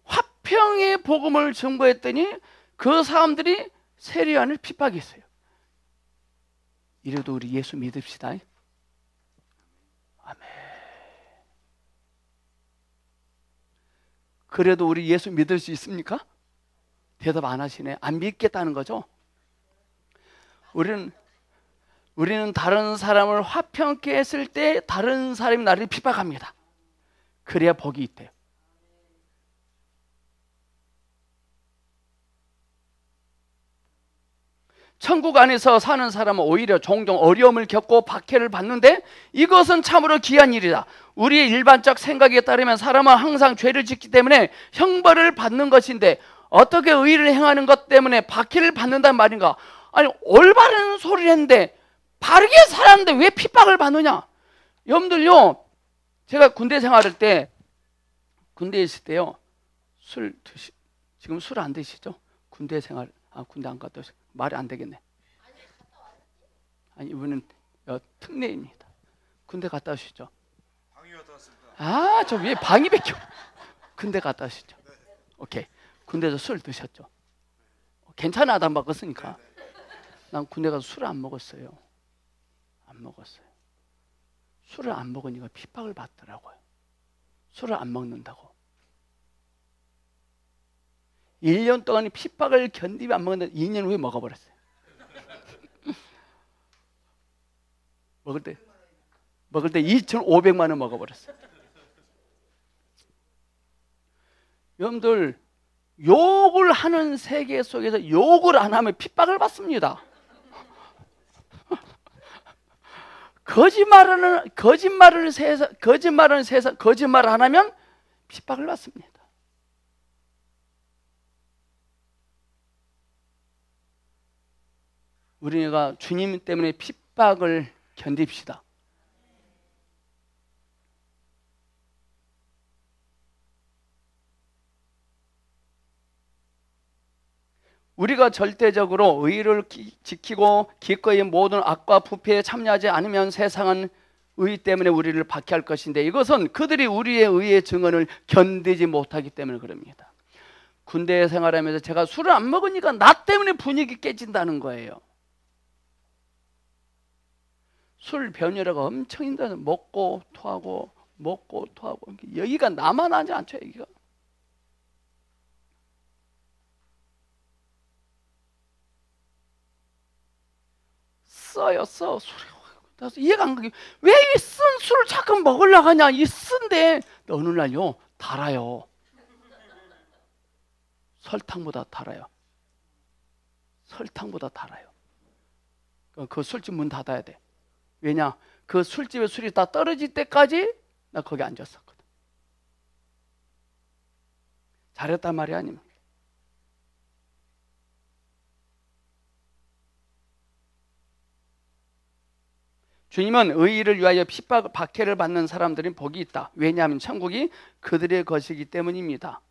화평의 복음을 증거했더니 그 사람들이 세례 요한을 핍박했어요. 이래도 우리 예수 믿읍시다. 아멘. 그래도 우리 예수 믿을 수 있습니까? 대답 안 하시네. 안 믿겠다는 거죠. 우리는 다른 사람을 화평케 했을 때 다른 사람이 나를 핍박합니다. 그래야 복이 있대요. 천국 안에서 사는 사람은 오히려 종종 어려움을 겪고 박해를 받는데 이것은 참으로 귀한 일이다. 우리의 일반적 생각에 따르면 사람은 항상 죄를 짓기 때문에 형벌을 받는 것인데 어떻게 의를 행하는 것 때문에 박해를 받는단 말인가? 아니, 올바른 소리를 했는데 바르게 살았는데 왜 핍박을 받느냐? 여러분들요, 제가 군대 생활할 때, 군대에 있을 때요, 지금 술 안 드시죠? 군대 생활, 군대 안 갔다 오시죠? 말이 안 되겠네. 아니, 이분은 특례입니다. 군대 갔다 오시죠? 방위 갔다 왔습니다. 저 왜 방위백교? 군대 갔다 오시죠? 오케이. 군대에서 술 드셨죠? 괜찮아, 안 바꿨으니까. 난 군대 가서 술을 안 먹었어요. 안 먹었어요. 술을 안 먹으니까 핍박을 받더라고요. 술을 안 먹는다고. 1년 동안 핍박을 견디며 안 먹는데 2년 후에 먹어버렸어요. 먹을 때 2,500만 원 먹어버렸어요. 여러분들, 욕을 하는 세계 속에서 욕을 안 하면 핍박을 받습니다. 거짓말을 안 하면 핍박을 받습니다. 우리가 주님 때문에 핍박을 견딥시다. 우리가 절대적으로 의를 지키고 기꺼이 모든 악과 부패에 참여하지 않으면 세상은 의 때문에 우리를 박해할 것인데 이것은 그들이 우리의 의의 증언을 견디지 못하기 때문에 그럽니다. 군대 생활하면서 제가 술을 안 먹으니까 나 때문에 분위기 깨진다는 거예요. 술 변혈화가 엄청 힘들어서 먹고 토하고 여기가 나만 하지 않죠. 여기가. 써 술이. 그래서 이해가 안 가게. 왜 이 쓴 술을 자꾸 먹으려고 하냐. 이 쓴데 어느 날요 달아요. 설탕보다 달아요. 설탕보다 달아요. 그 술집 문 닫아야 돼. 왜냐? 그 술집에 술이 다 떨어질 때까지 나 거기 앉았었거든. 잘했단 말이 아닙니다. 주님은 의의를 위하여 핍박, 박해를 받는 사람들은 복이 있다. 왜냐하면 천국이 그들의 것이기 때문입니다.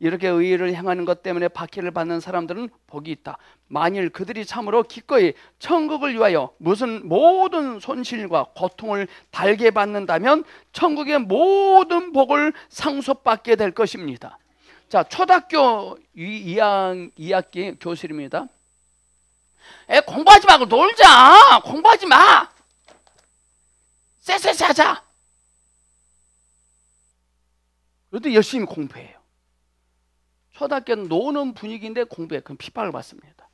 이렇게 의의를 행하는 것 때문에 박해를 받는 사람들은 복이 있다. 만일 그들이 참으로 기꺼이 천국을 위하여 무슨 모든 손실과 고통을 달게 받는다면 천국의 모든 복을 상속받게 될 것입니다. 자, 초등학교 2학기 교실입니다. 공부하지 말고 놀자. 공부하지 마. 쎄쎄쎄 하자. 그래도 열심히 공부해요. 초등학교는 노는 분위기인데 공부에 큰 핍박을 받습니다.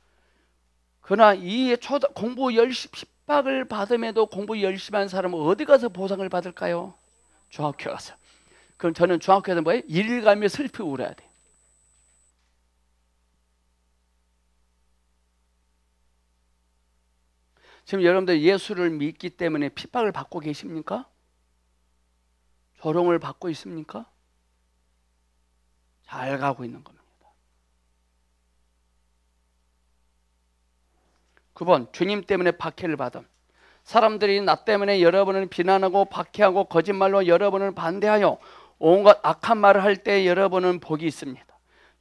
그러나 이 공부 열심히 핍박을 받음에도 공부 열심히 한 사람은 어디 가서 보상을 받을까요? 중학교 가서. 그럼 저는 중학교에서 뭐예요? 일일가며 슬피 울어야 돼요. 지금 여러분들 예수를 믿기 때문에 핍박을 받고 계십니까? 조롱을 받고 있습니까? 잘 가고 있는 겁니다. 9번, 주님 때문에 박해를 받음. 사람들이 나 때문에 여러분을 비난하고 박해하고 거짓말로 여러분을 반대하여 온갖 악한 말을 할 때 여러분은 복이 있습니다.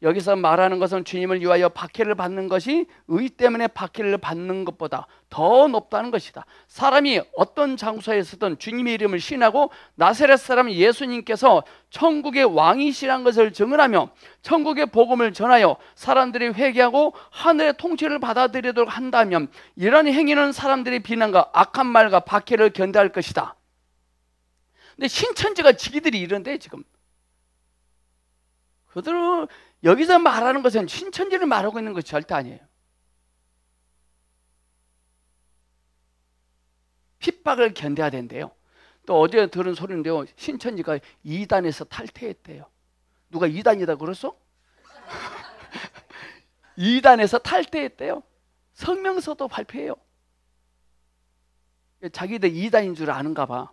여기서 말하는 것은 주님을 위하여 박해를 받는 것이 의 때문에 박해를 받는 것보다 더 높다는 것이다. 사람이 어떤 장소에서든 주님의 이름을 신하고 나사렛 사람 예수님께서 천국의 왕이시란 것을 증언하며 천국의 복음을 전하여 사람들이 회개하고 하늘의 통치를 받아들이도록 한다면 이런 행위는 사람들의 비난과 악한 말과 박해를 견뎌할 것이다. 근데 신천지가 지기들이 이런데 지금 그들은 여기서 말하는 것은 신천지를 말하고 있는 것이 절대 아니에요. 핍박을 견뎌야 된대요. 또 어제 들은 소리인데요. 신천지가 2단에서 탈퇴했대요. 누가 2단이다 그랬어? 2단에서 탈퇴했대요. 성명서도 발표해요. 자기들 2단인 줄 아는가 봐.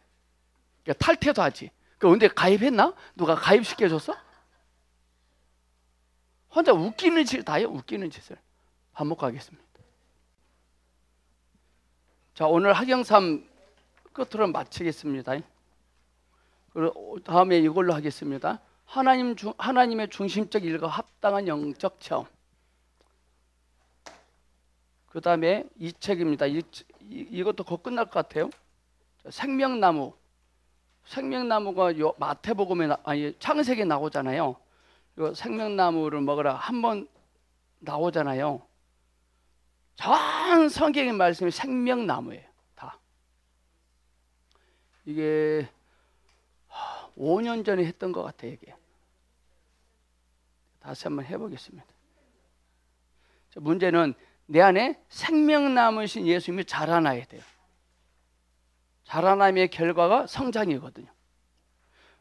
탈퇴도 하지. 근데 가입했나? 누가 가입시켜줬어? 혼자 웃기는 짓 다 해요. 웃기는 짓을. 밥 먹고 하겠습니다. 자, 오늘 학영3 끝으로 마치겠습니다. 그리고 다음에 이걸로 하겠습니다. 하나님의 중심적 일과 합당한 영적 체험. 그 다음에 이 책입니다. 이것도 곧 끝날 것 같아요. 생명나무. 생명나무가 마태복음에 창세기에 나오잖아요. 이 생명나무를 먹으라 한번 나오잖아요. 전 성경의 말씀이 생명나무예요. 다. 이게 5년 전에 했던 것 같아요. 이게. 다시 한번 해보겠습니다. 문제는 내 안에 생명나무이신 예수님이 자라나야 돼요. 자라남의 결과가 성장이거든요.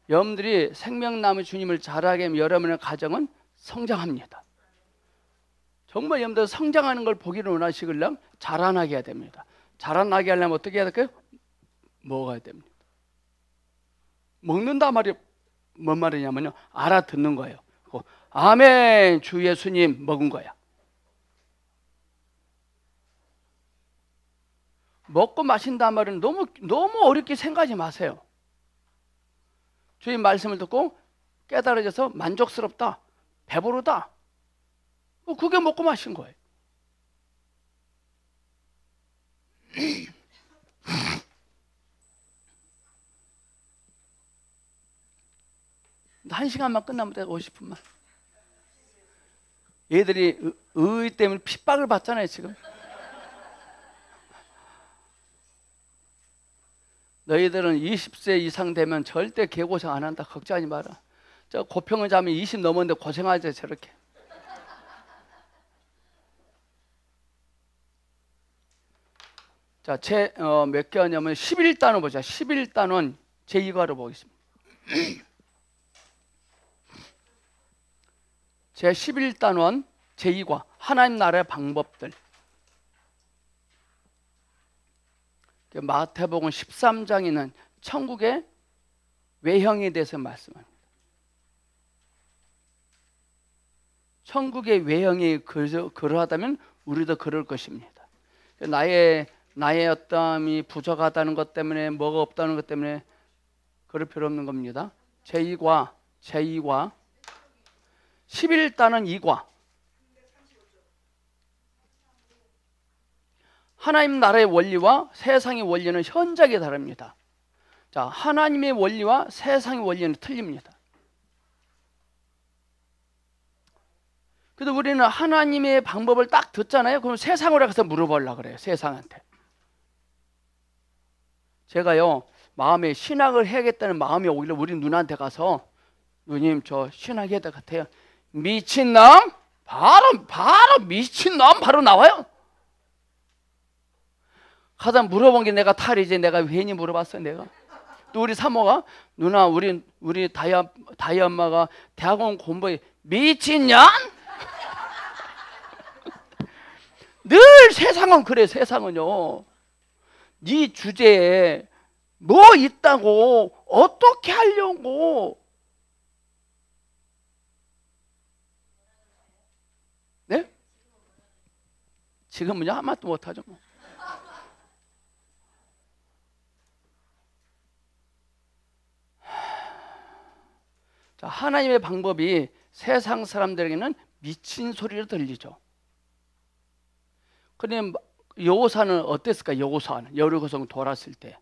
여러분들이 생명나무 주님을 자라게 하면 여러분의 가정은 성장합니다. 정말 여러분들 성장하는 걸 보기를 원하시려면 자라나게 해야 됩니다. 자라나게 하려면 어떻게 해야 될까요? 먹어야 됩니다. 먹는다 말이 뭔 말이냐면요, 알아듣는 거예요. 아멘 주 예수님 먹은 거야. 먹고 마신다 말은 너무 어렵게 생각하지 마세요. 주님 말씀을 듣고 깨달아져서 만족스럽다, 배부르다, 그게 먹고 마신 거예요. 한 시간만 끝나면 돼. 50분만. 얘들이 의 때문에 핍박을 받잖아요 지금. 너희들은 20세 이상 되면 절대 개고생 안 한다. 걱정하지 마라. 저 고평을 잡으면 20 넘었는데 고생하지 저렇게. 자, 몇 개냐면 11단원 보자. 11단원 제2과로 보겠습니다. 제 11단원 제2과 하나님 나라의 방법들. 마태복음 13장에는 천국의 외형에 대해서 말씀합니다. 천국의 외형이 그러하다면 우리도 그럴 것입니다. 나의 어떠함이 부족하다는 것 때문에, 뭐가 없다는 것 때문에 그럴 필요 없는 겁니다. 제2과 11단은 2과. 하나님 나라의 원리와 세상의 원리는 현저하게 다릅니다. 자, 하나님의 원리와 세상의 원리는 틀립니다. 그래도 우리는 하나님의 방법을 딱 듣잖아요. 그럼 세상으로 가서 물어보려고 그래요. 세상한테. 제가요, 마음에 신학을 해야겠다는 마음이 오길래 우리 누나한테 가서, 누님 저 신학해야 될 것 같아요. 미친놈? 바로 미친놈 바로 나와요. 가다 물어본 게 내가 탈이지. 내가 괜히 물어봤어요. 내가. 또 우리 사모가, 누나 우리 다이 엄마가 대학원 공부해. 미친년? 늘 세상은 그래. 세상은요, 네 주제에 뭐 있다고, 어떻게 하려고. 네? 지금은요 아무것도 못하죠 뭐. 자, 하나님의 방법이 세상 사람들에게는 미친 소리로 들리죠. 그런데 여호사는 어땠을까? 여호사는 여리고성 돌았을 때,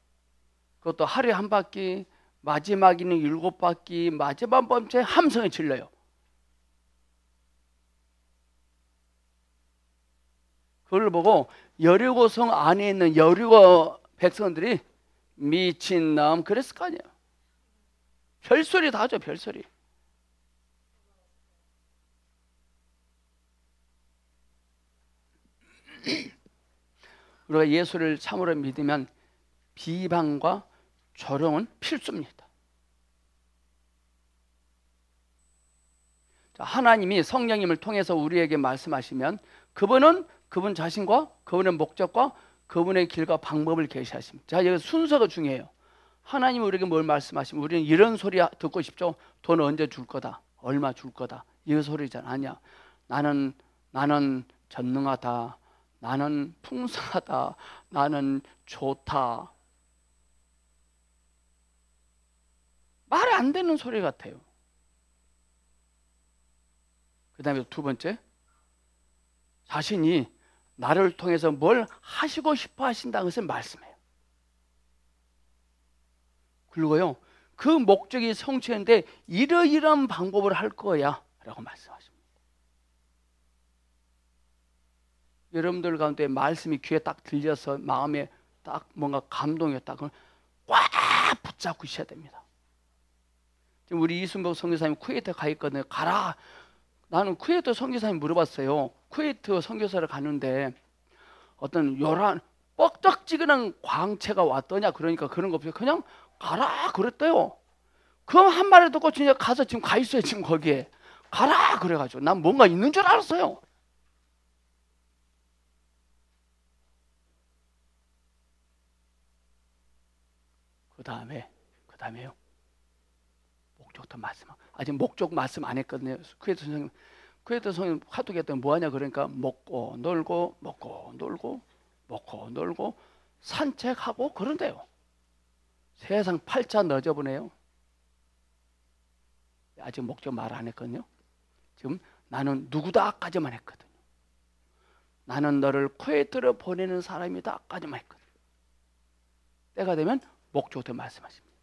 그것도 하루에 한 바퀴, 마지막에는 7바퀴, 마지막 번째 함성이 질러요. 그걸 보고 여리고성 안에 있는 여리고 백성들이 미친놈 그랬을 거 아니에요. 별소리 다 하죠. 별소리. 우리가 예수를 참으로 믿으면 비방과 조롱은 필수입니다. 자, 하나님이 성령님을 통해서 우리에게 말씀하시면 그분은 그분 자신과 그분의 목적과 그분의 길과 방법을 계시하십니다. 자, 여기 순서가 중요해요. 하나님이 우리에게 뭘 말씀하시면 우리는 이런 소리 듣고 싶죠. 돈 언제 줄 거다, 얼마 줄 거다, 이 소리잖아. 아니야. 나는 전능하다, 나는 풍성하다, 나는 좋다. 말이 안 되는 소리 같아요. 그 다음에 두 번째, 자신이 나를 통해서 뭘 하시고 싶어 하신다는 것을 말씀해요. 그리고요, 그 목적이 성취했는데 이러이러한 방법을 할 거야 라고 말씀하십니다. 여러분들 가운데 말씀이 귀에 딱 들려서 마음에 딱 뭔가 감동이 딱 꽉 붙잡고 있어야 됩니다. 지금 우리 이순복 선교사님 쿠웨이트 가 있거든요. 가라. 나는 쿠웨이트 선교사님 물어봤어요. 쿠웨이트 선교사를 가는데 어떤 요란 뻑적지근한 광채가 왔더냐. 그러니까 그런 거 없어요. 그냥 가라 그랬대요. 그럼 한 마리 듣고 진짜 가서 지금 가 있어요. 지금 거기에 가라 그래가지고 난 뭔가 있는 줄 알았어요. 그 다음에요. 목적도 말씀. 아직 목적 말씀 안 했거든요. 쿠웨이트 선생님 카톡 했더니 뭐하냐 그러니까 먹고 놀고 산책하고 그런데요. 세상 팔자 넣어보네요. 아직 목적 말 안 했거든요. 지금 나는 누구다까지만 했거든요. 나는 너를 쿠웨이트로 보내는 사람이다까지만 했거든요. 때가 되면 목적도 말씀하십니다.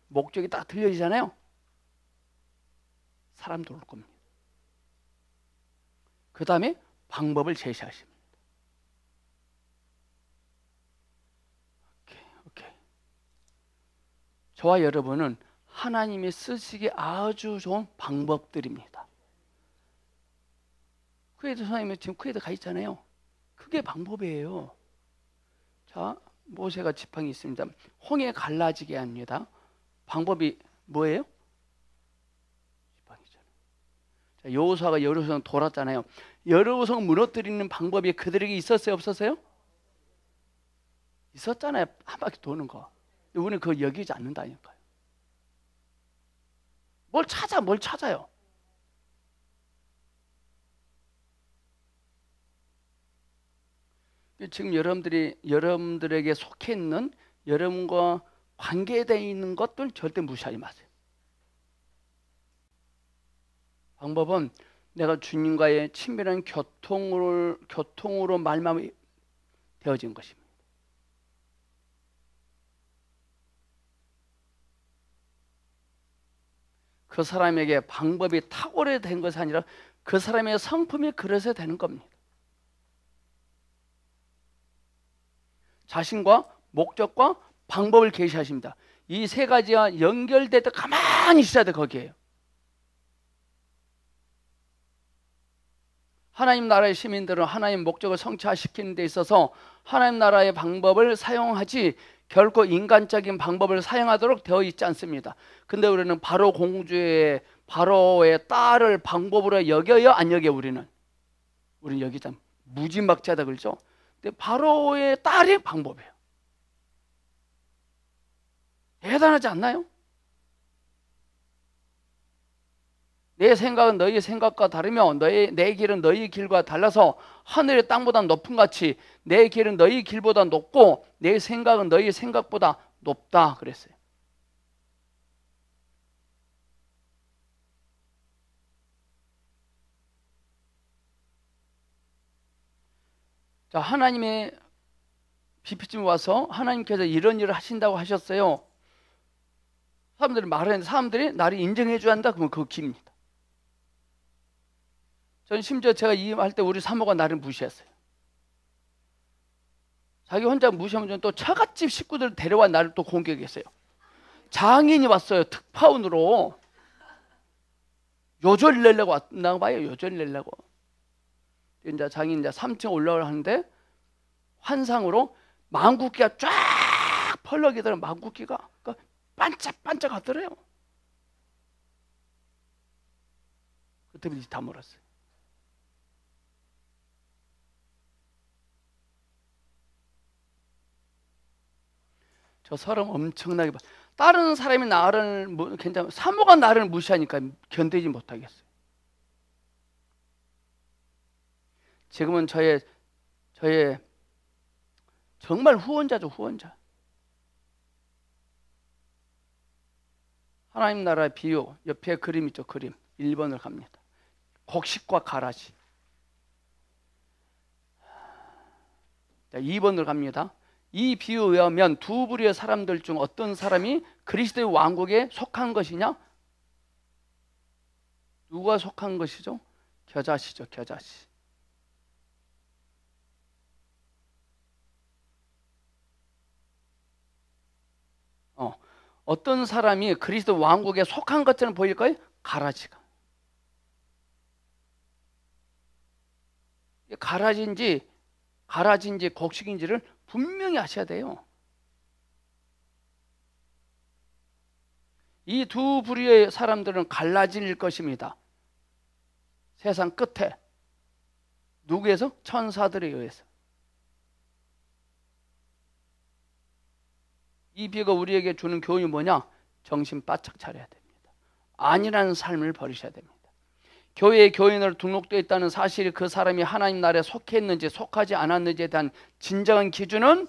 목적이 딱 들려지잖아요. 사람도 올 겁니다. 그 다음에 방법을 제시하십니다. 오케이. 저와 여러분은 하나님이 쓰시기 아주 좋은 방법들입니다. 쿠웨이트 선생님이 지금 쿠웨이트 가 있잖아요. 그게 방법이에요. 자, 모세가 지팡이 있습니다. 홍해 갈라지게 합니다. 방법이 뭐예요? 지팡이잖아요. 자, 여호수아가 여리고성 돌았잖아요. 여리고성 무너뜨리는 방법이 그들에게 있었어요, 없었어요? 있었잖아요. 한 바퀴 도는 거. 근데 우리는 그걸 여기지 않는다니까요. 뭘 찾아요. 지금 여러분들에게 속해 있는, 여러분과 관계되어 있는 것들 절대 무시하지 마세요. 방법은 내가 주님과의 친밀한 교통으로 말미암아 되어진 것입니다. 그 사람에게 방법이 탁월해 된 것이 아니라 그 사람의 성품이 그래서 되는 겁니다. 자신과 목적과 방법을 계시하십니다. 이 세 가지가 연결될 때 가만히 있어야 돼. 거기에요. 하나님 나라의 시민들은 하나님 목적을 성취시키는 데 있어서 하나님 나라의 방법을 사용하지 결코 인간적인 방법을 사용하도록 되어 있지 않습니다. 근데 우리는 바로 공주의 바로의 딸을 방법으로 여겨요? 안 여겨요? 우리는 여기잖아. 무지막지하다 그러죠. 근데 바로의 딸이 방법이에요. 대단하지 않나요? 내 생각은 너희 생각과 다르며 내 길은 너희 길과 달라서 하늘의 땅보다 높은 같이 내 길은 너희 길보다 높고 내 생각은 너희 생각보다 높다 그랬어요. 자, 하나님의 비피쯤 와서 하나님께서 이런 일을 하신다고 하셨어요. 사람들이 말하는데 사람들이 나를 인정해 줘야 한다. 그러면 그거 깁니다. 저는 심지어 제가 이 할 때 우리 사모가 나를 무시했어요. 자기 혼자 무시하면 또 처갓집 식구들 데려와 나를 또 공격했어요. 장인이 왔어요. 특파원으로. 요절 내려고 왔나 봐요. 요절 내려고. 이제 장인 이제 3층 올라가려 하는데 환상으로 망국기가 쫙 펄럭이더라고요. 망국기가 그러니까 반짝반짝 하더래요. 그때부터 이제 다 몰았어요. 저 사람 엄청나게 봐. 다른 사람이 나를 괜찮아. 사모가 나를 무시하니까 견디지 못하겠어요. 지금은 저의 정말 후원자죠, 후원자. 하나님 나라의 비유 옆에 그림 있죠, 그림 1번을 갑니다. 곡식과 가라지. 자, 2번을 갑니다. 이 비유에 의하면 두 부류의 사람들 중 어떤 사람이 그리스도의 왕국에 속한 것이냐? 누가 속한 것이죠? 겨자씨죠, 겨자씨. 어떤 사람이 그리스도 왕국에 속한 것처럼 보일까요? 가라지가. 가라지인지 곡식인지를 분명히 아셔야 돼요. 이 두 부류의 사람들은 갈라질 것입니다. 세상 끝에. 누구에서? 천사들에 의해서. 이 비유가 우리에게 주는 교훈이 뭐냐? 정신 바짝 차려야 됩니다. 아니라는 삶을 버리셔야 됩니다. 교회의 교인으로 등록되어 있다는 사실이 그 사람이 하나님 나라에 속해 있는지 속하지 않았는지에 대한 진정한 기준은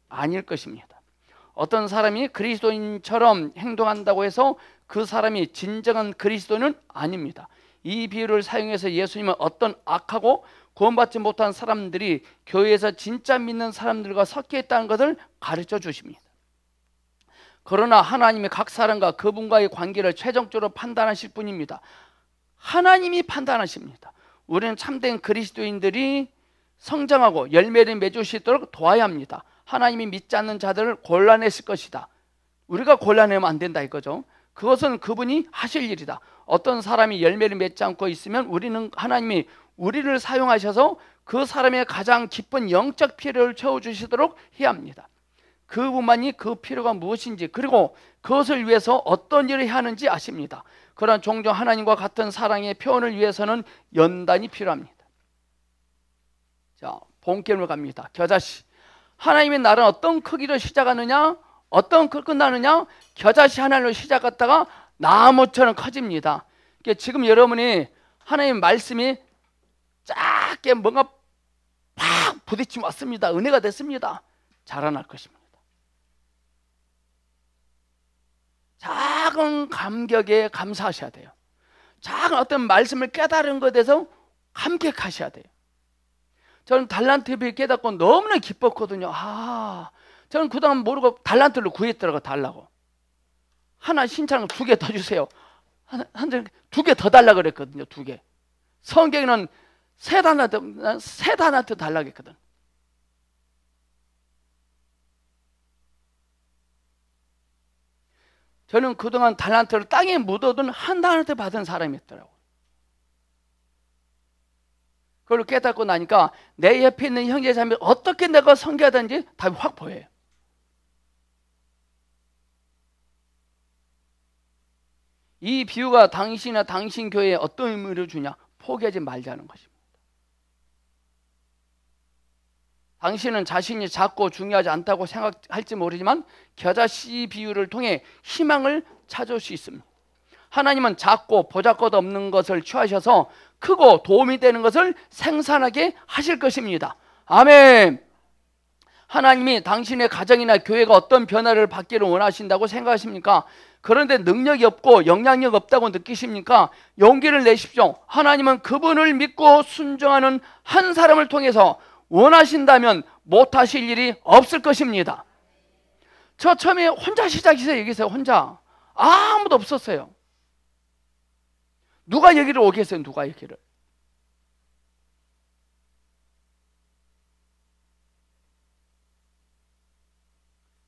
아닐 것입니다. 어떤 사람이 그리스도인처럼 행동한다고 해서 그 사람이 진정한 그리스도는 아닙니다. 이 비유를 사용해서 예수님은 어떤 악하고 구원받지 못한 사람들이 교회에서 진짜 믿는 사람들과 섞여 있다는 것을 가르쳐 주십니다. 그러나 하나님이 각 사람과 그분과의 관계를 최종적으로 판단하실 분입니다. 하나님이 판단하십니다. 우리는 참된 그리스도인들이 성장하고 열매를 맺을 수 있도록 도와야 합니다. 하나님이 믿지 않는 자들을 골라내실 것이다. 우리가 골라내면 안 된다 이거죠. 그것은 그분이 하실 일이다. 어떤 사람이 열매를 맺지 않고 있으면 하나님이 우리를 사용하셔서 그 사람의 가장 깊은 영적 필요를 채워주시도록 해야 합니다. 그분만이 그 필요가 무엇인지 그리고 그것을 위해서 어떤 일을 해야 하는지 아십니다. 그러나 종종 하나님과 같은 사랑의 표현을 위해서는 연단이 필요합니다. 자, 본게임을 갑니다. 겨자씨. 하나님의 나라는 어떤 크기로 시작하느냐, 어떤 크기로 끝나느냐, 겨자씨 하나로 시작했다가 나무처럼 커집니다. 그러니까 지금 여러분이 하나님의 말씀이 작게 뭔가 팍 부딪히면 왔습니다. 은혜가 됐습니다. 자라날 것입니다. 작은 감격에 감사하셔야 돼요. 작은 어떤 말씀을 깨달은 것에 대해서 감격하셔야 돼요. 저는 달란트를 깨닫고 너무나 기뻤거든요. 저는 그동안 모르고 달란트를 구했더라고요. 달라고. 하나 신청을 2개 더 주세요. 두 개 더 달라고 그랬거든요. 2개. 성경에는 세 달란트 달라고 했거든. 저는 그동안 달란트를 땅에 묻어둔 한 달란트 받은 사람이었더라고요. 그걸 깨닫고 나니까 내 옆에 있는 형제자매 어떻게 내가 섬겨야되는지 답이 확 보여요. 이 비유가 당신이나 당신 교회에 어떤 의미를 주냐? 포기하지 말자는 것입니다. 당신은 자신이 작고 중요하지 않다고 생각할지 모르지만 겨자씨 비유를 통해 희망을 찾을 수 있습니다. 하나님은 작고 보잘것 없는 것을 취하셔서 크고 도움이 되는 것을 생산하게 하실 것입니다. 아멘. 하나님이 당신의 가정이나 교회가 어떤 변화를 받기를 원하신다고 생각하십니까? 그런데 능력이 없고 영향력 없다고 느끼십니까? 용기를 내십시오. 하나님은 그분을 믿고 순종하는 한 사람을 통해서 원하신다면 못하실 일이 없을 것입니다. 저 처음에 혼자 시작했어요. 여기서 혼자. 아무도 없었어요. 누가 여기를 오겠어요? 누가 여기를?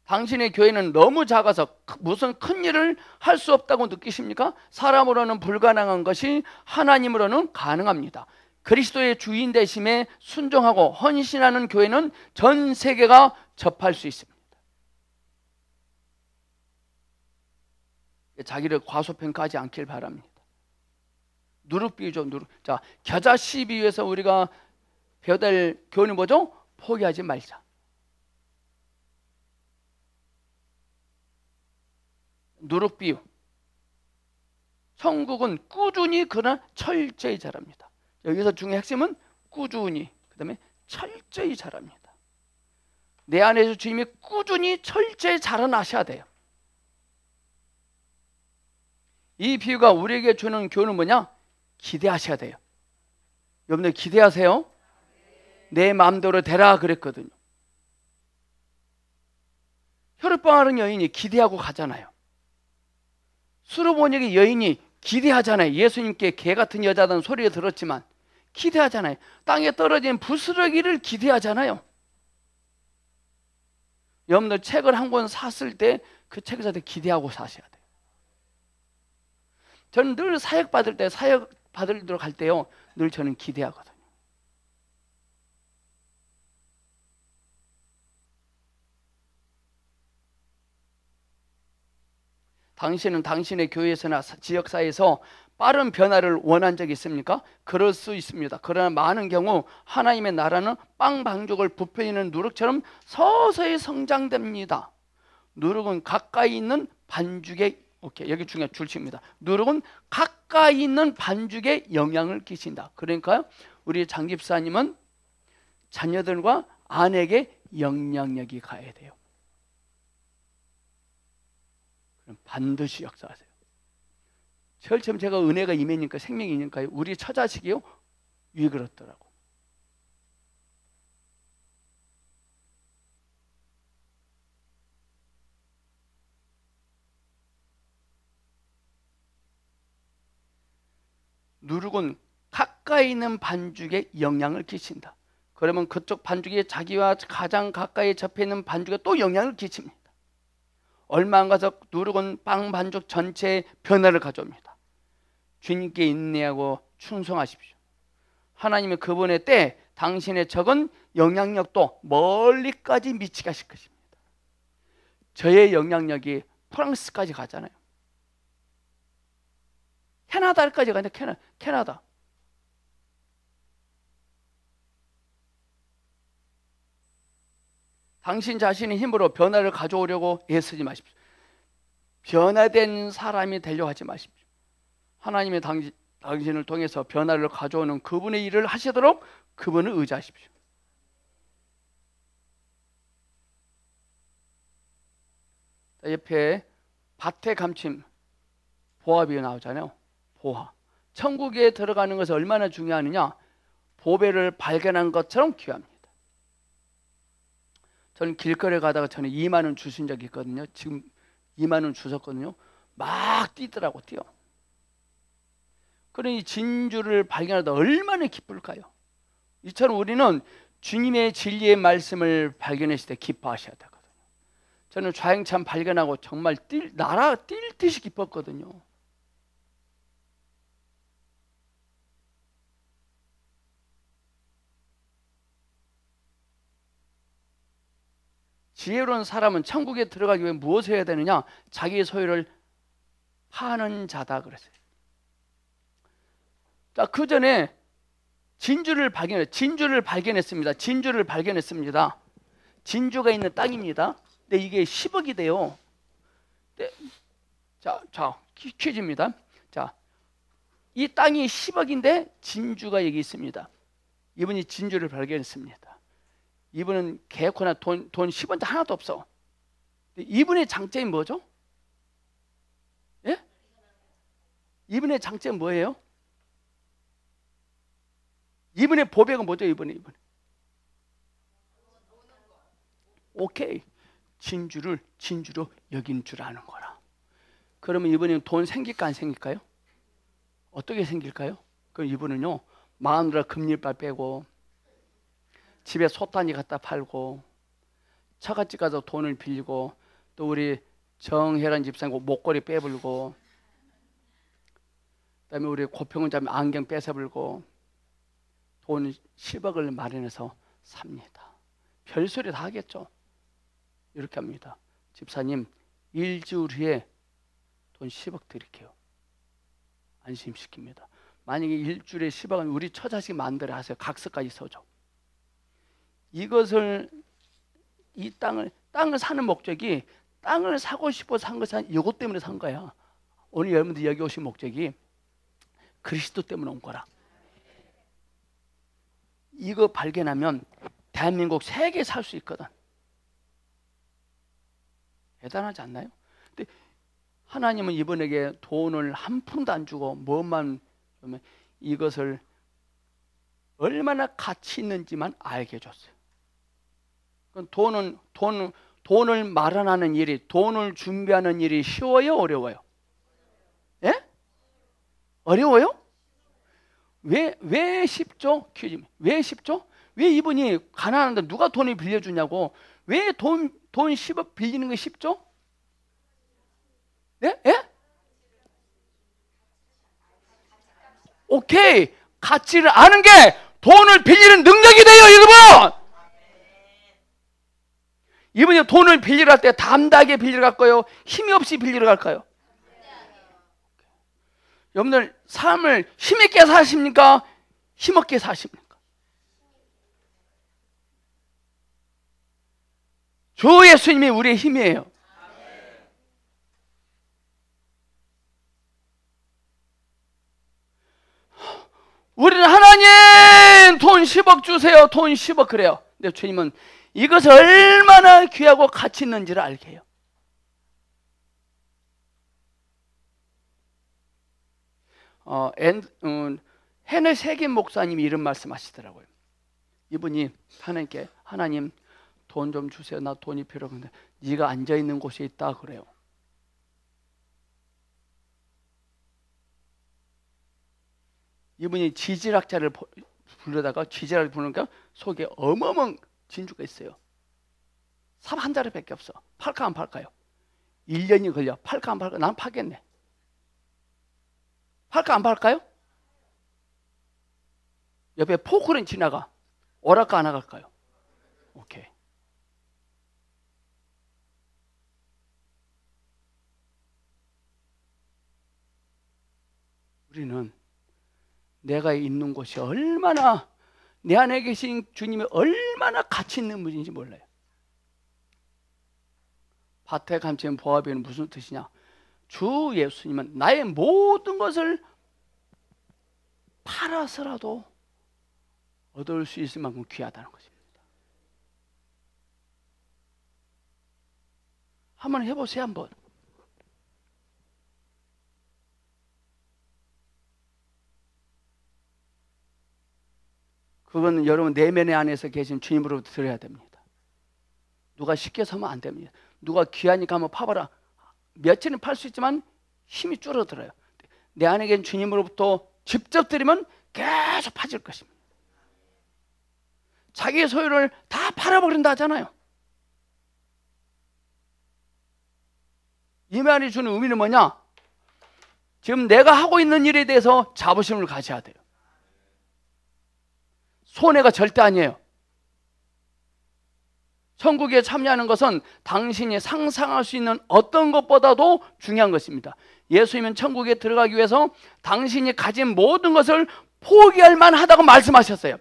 당신의 교회는 너무 작아서 무슨 큰 일을 할 수 없다고 느끼십니까? 사람으로는 불가능한 것이 하나님으로는 가능합니다. 그리스도의 주인 되심에 순종하고 헌신하는 교회는 전 세계가 접할 수 있습니다. 자기를 과소평가하지 않길 바랍니다. 누룩 비유죠. 누룩. 자, 겨자씨 비유에서 우리가 배워야 될 교훈이 뭐죠? 포기하지 말자. 누룩 비유. 천국은 꾸준히 그러나 철저히 자랍니다. 여기서 중요한 핵심은 꾸준히, 그 다음에 철저히 자랍니다. 내 안에서 주님이 꾸준히 철저히 자라나셔야 돼요. 이 비유가 우리에게 주는 교훈은 뭐냐? 기대하셔야 돼요. 여러분들 기대하세요. 내 마음대로 되라 그랬거든요. 혈육방하는 여인이 기대하고 가잖아요. 수르보니게 여인이 기대하잖아요. 예수님께 개 같은 여자다는 소리를 들었지만 기대하잖아요. 땅에 떨어진 부스러기를 기대하잖아요. 여러분들 책을 한 권 샀을 때 그 책에서 기대하고 사셔야 돼요. 저는 늘 사역 받으러 갈 때요, 늘 저는 기대하거든요. 당신은 당신의 교회에서나 지역사회에서 빠른 변화를 원한 적이 있습니까? 그럴 수 있습니다. 그러나 많은 경우 하나님의 나라는 빵 반죽을 부풀리는 누룩처럼 서서히 성장됩니다. 누룩은 가까이 있는 반죽에, 오케이, 여기 중요한 줄치입니다. 누룩은 가까이 있는 반죽에 영향을 끼친다. 그러니까요, 우리 장 집사님은 자녀들과 아내에게 영향력이 가야 돼요. 그럼 반드시 역사하세요. 처음 제가 은혜가 임하니까 생명이 있으니까요, 우리 처자식이요, 왜 그렇더라고. 누룩은 가까이 있는 반죽에 영향을 끼친다. 그러면 그쪽 반죽이 자기와 가장 가까이 접해 있는 반죽에 또 영향을 끼칩니다. 얼마 안 가서 누룩은 빵 반죽 전체에 변화를 가져옵니다. 주님께 인내하고 충성하십시오. 하나님의 그분의 때 당신의 적은 영향력도 멀리까지 미치게 하실 것입니다. 저의 영향력이 프랑스까지 가잖아요. 캐나다까지 가냐. 캐나다. 당신 자신의 힘으로 변화를 가져오려고 애쓰지 마십시오. 변화된 사람이 되려고 하지 마십시오. 하나님의 당신을 통해서 변화를 가져오는 그분의 일을 하시도록 그분을 의지하십시오. 옆에 밭의 감침, 보화비가 나오잖아요. 보화. 천국에 들어가는 것은 얼마나 중요하느냐? 보배를 발견한 것처럼 귀합니다. 저는 길거리에 가다가 저는 2만 원 주신 적이 있거든요. 지금 2만 원 주셨거든요. 막 뛰더라고, 뛰어. 그러니 진주를 발견하다 얼마나 기쁠까요? 이처럼 우리는 주님의 진리의 말씀을 발견했을 때 기뻐하셔야 되거든요. 저는 좌행참 발견하고 정말 날아 뛸 듯이 기뻤거든요. 지혜로운 사람은 천국에 들어가기 위해 무엇을 해야 되느냐? 자기의 소유를 파는 자다 그랬어요. 자, 그 전에 진주를 발견했습니다. 진주를 발견했습니다. 진주가 있는 땅입니다. 근데 이게 10억이 돼요. 네. 자, 퀴즈입니다. 자, 이 땅이 10억인데 진주가 여기 있습니다. 이분이 진주를 발견했습니다. 이분은 개코나 돈 10원 하나도 없어. 이분의 장점이 뭐죠? 예? 이분의 장점이 뭐예요? 이분의 보배가 뭐죠? 이분. 오케이. 진주로 여긴 줄 아는 거라. 그러면 이분은 돈 생길까 안 생길까요? 어떻게 생길까요? 그럼 이분은요, 마누라 금리빨 빼고 집에 소단지 갖다 팔고 처갓집 가서 돈을 빌리고 또 우리 정혜란 집사님 목걸이 빼불고 그다음에 우리 고평은 자매 안경 뺏어불고 돈 10억을 마련해서 삽니다. 별소리 다 하겠죠. 이렇게 합니다. 집사님, 일주일 후에 돈 10억 드릴게요. 안심시킵니다. 만약에 일주일에 10억은 우리 처자식 마음대로 하세요. 각서까지 써줘. 이것을 이 땅을 사는 목적이 땅을 사고 싶어서 산 것이 아니라 이것 때문에 산 거야. 오늘 여러분들 여기 오신 목적이 그리스도 때문에 온 거라. 이거 발견하면 대한민국 세계 살 수 있거든. 대단하지 않나요? 근데 하나님은 이분에게 돈을 한 푼도 안 주고 뭐만 주면 이것을 얼마나 가치 있는지만 알게 해줬어요. 돈을 마련하는 일이, 돈을 준비하는 일이 쉬워요, 어려워요? 예? 어려워요? 왜 쉽죠? 왜 쉽죠? 왜 이분이 가난한데 누가 돈을 빌려주냐고? 왜 돈 10억 빌리는 게 쉽죠? 네? 예? 오케이. 가치를 아는 게 돈을 빌리는 능력이 돼요, 여러분! 이분이 돈을 빌리러 갈 때 담대하게 빌리러 갈까요? 힘이 없이 빌리러 갈까요? 여러분들 삶을 힘있게 사십니까? 힘없게 사십니까? 주 예수님이 우리의 힘이에요. 우리는 하나님 돈 10억 주세요. 돈 10억 그래요. 근데 주님은 이것을 얼마나 귀하고 가치 있는지를 알게 해요. 헤늘 세긴 목사님이 이런 말씀하시더라고요. 이분이 하나님께 하나님 돈 좀 주세요. 나 돈이 필요한데 네가 앉아 있는 곳에 있다 그래요. 이분이 지질학자를 부르다가 지질학을 부르니까 속에 어마어마한 진주가 있어요. 삽 한 자루밖에 없어. 팔까 안 팔까요? 1년이 걸려. 팔까 안 팔까? 난 팔겠네. 팔까 안 팔까요? 옆에 포크는 지나가. 오랄까 안 나갈까요? 오케이. 우리는 내가 있는 곳이 얼마나 내 안에 계신 주님이 얼마나 가치 있는 분인지 몰라요. 밭에 감추인 보화비는 무슨 뜻이냐? 주 예수님은 나의 모든 것을 팔아서라도 얻을 수 있을 만큼 귀하다는 것입니다. 한번 해보세요. 한번. 그건 여러분 내면의 안에서 계신 주님으로부터 들어야 됩니다. 누가 시켜서 하면 안 됩니다. 누가 귀하니까 한번 파봐라. 며칠은 팔 수 있지만 힘이 줄어들어요. 내 안에 계신 주님으로부터 직접 드리면 계속 파질 것입니다. 자기의 소유를 다 팔아버린다 하잖아요. 이 말이 주는 의미는 뭐냐? 지금 내가 하고 있는 일에 대해서 자부심을 가져야 돼요. 손해가 절대 아니에요. 천국에 참여하는 것은 당신이 상상할 수 있는 어떤 것보다도 중요한 것입니다. 예수님은 천국에 들어가기 위해서 당신이 가진 모든 것을 포기할 만하다고 말씀하셨어요.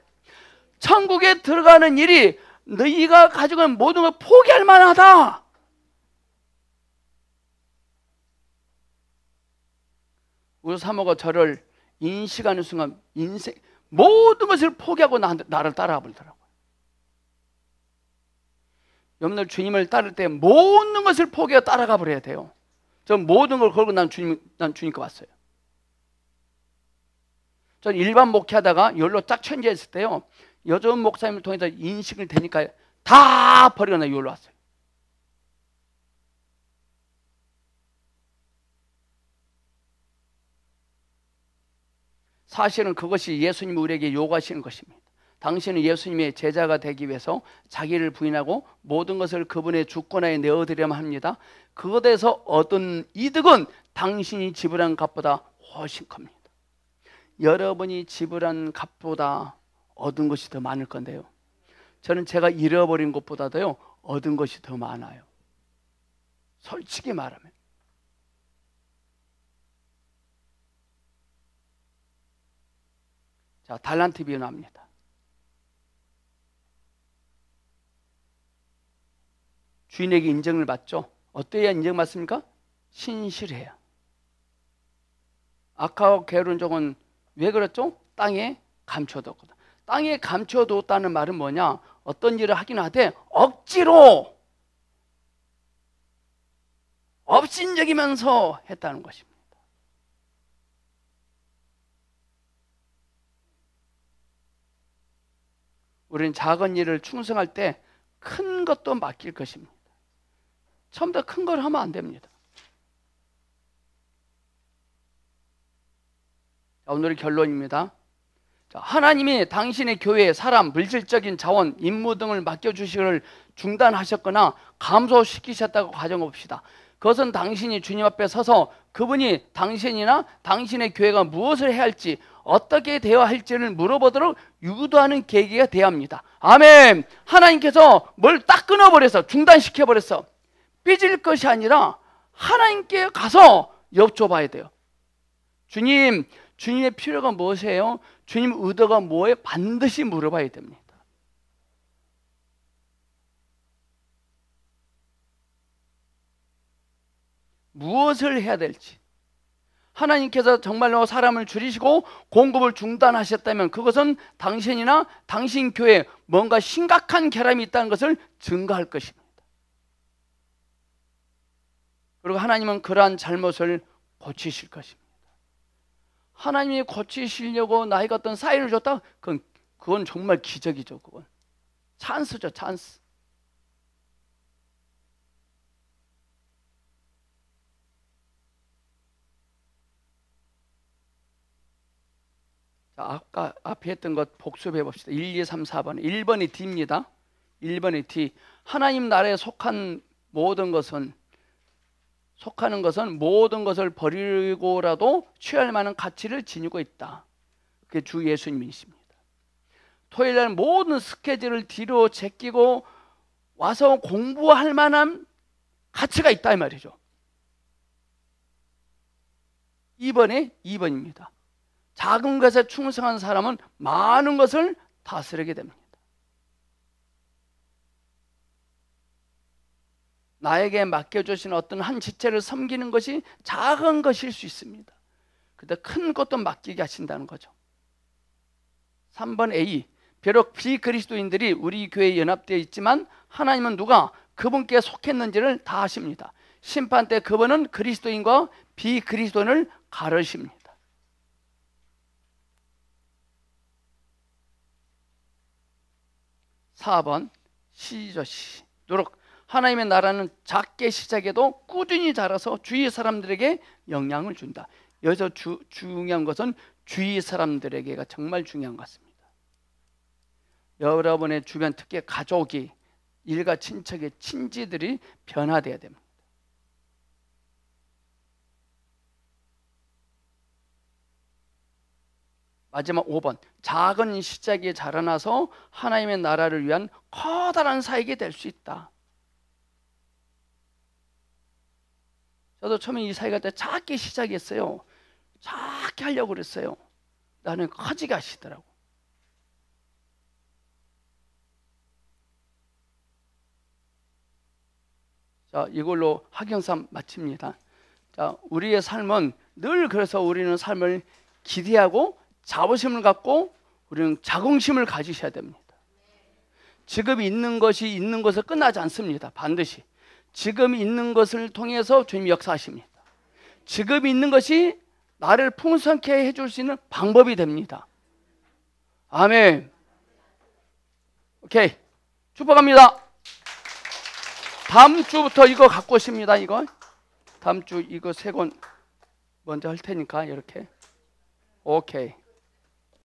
천국에 들어가는 일이 너희가 가지고 있는 모든 걸 포기할 만하다. 우리 사모가 저를 인식하는 순간 인생 모든 것을 포기하고 나를 따라와 버리더라고요. 여러분들 주님을 따를 때 모든 것을 포기하고 따라가 버려야 돼요. 저 모든 걸 걸고 난 주님께 왔어요. 전 일반 목회하다가 열로 쫙 천지했을 때요, 여전 목사님을 통해서 인식을 되니까 다 버리고 나 열로 왔어요. 사실은 그것이 예수님이 우리에게 요구하시는 것입니다. 당신은 예수님의 제자가 되기 위해서 자기를 부인하고 모든 것을 그분의 주권하에 내어드려야만 합니다. 그것에서 얻은 이득은 당신이 지불한 값보다 훨씬 큽니다. 여러분이 지불한 값보다 얻은 것이 더 많을 건데요, 저는 제가 잃어버린 것보다도요 얻은 것이 더 많아요. 솔직히 말하면. 자, 달란트 비유 나옵니다. 주인에게 인정을 받죠. 어때야 인정받습니까? 신실해야. 아카와 게르종은 왜 그랬죠? 땅에 감춰뒀거든. 땅에 감춰뒀다는 말은 뭐냐? 어떤 일을 하긴 하되 억지로 업신여기면서 했다는 것입니다. 우리는 작은 일을 충성할 때 큰 것도 맡길 것입니다. 처음부터 큰 걸 하면 안 됩니다. 자, 오늘의 결론입니다. 자, 하나님이 당신의 교회에 사람, 물질적인 자원, 임무 등을 맡겨주시기를 중단하셨거나 감소시키셨다고 가정해봅시다. 그것은 당신이 주님 앞에 서서 그분이 당신이나 당신의 교회가 무엇을 해야 할지, 어떻게 되어야 할지를 물어보도록 유도하는 계기가 되어야 합니다. 아멘. 하나님께서 뭘 딱 끊어버려서 중단시켜버렸어. 삐질 것이 아니라 하나님께 가서 여쭤봐야 돼요. 주님, 주님의 필요가 무엇이에요? 주님 의도가 뭐예요? 반드시 물어봐야 됩니다. 무엇을 해야 될지. 하나님께서 정말로 사람을 줄이시고 공급을 중단하셨다면 그것은 당신이나 당신 교회에 뭔가 심각한 결함이 있다는 것을 증거할 것입니다. 그리고 하나님은 그러한 잘못을 고치실 것입니다. 하나님이 고치시려고 나에게 어떤 사인을 줬다? 그건 정말 기적이죠. 그건 찬스죠, 찬스. 자, 아까 앞에 했던 것 복습해 봅시다. 1, 2, 3, 4번. 1번이 D입니다. 1번이 D. 하나님 나라에 속하는 것은 모든 것을 버리고라도 취할 만한 가치를 지니고 있다. 그게 주 예수님이십니다. 토요일날 모든 스케줄을 뒤로 제끼고 와서 공부할 만한 가치가 있다 이 말이죠. 2번입니다. 작은 것에 충성한 사람은 많은 것을 다스리게 됩니다. 나에게 맡겨주신 어떤 한 지체를 섬기는 것이 작은 것일 수 있습니다. 근데 큰 것도 맡기게 하신다는 거죠. 3번 A, 비록 비그리스도인들이 우리 교회에 연합되어 있지만 하나님은 누가 그분께 속했는지를 다 아십니다. 심판 때 그분은 그리스도인과 비그리스도인을 가르십니다. 4번 C죠. C. 누룩. 하나님의 나라는 작게 시작해도 꾸준히 자라서 주위 사람들에게 영향을 준다. 여기서 중요한 것은 주위 사람들에게가 정말 중요한 것 같습니다. 여러분의 주변, 특히 가족이, 일가 친척의 친지들이 변화되어야 됩니다. 마지막 5번, 작은 시작이 자라나서 하나님의 나라를 위한 커다란 사역이 될 수 있다. 저도 처음에 이 사역할 때 작게 시작했어요. 작게 하려고 그랬어요. 나는 커지게 하시더라고. 자, 이걸로 학영삼 마칩니다. 자, 우리의 삶은 늘 그래서 우리는 삶을 기대하고 자부심을 갖고 우리는 자긍심을 가지셔야 됩니다. 지금 있는 것이 있는 것에 끝나지 않습니다. 반드시 지금 있는 것을 통해서 주님이 역사하십니다. 지금 있는 것이 나를 풍성케 해줄 수 있는 방법이 됩니다. 아멘. 오케이, 축복합니다. 다음 주부터 이거 갖고 오십니다. 이거 다음 주 이거 3권 먼저 할 테니까 이렇게. 오케이.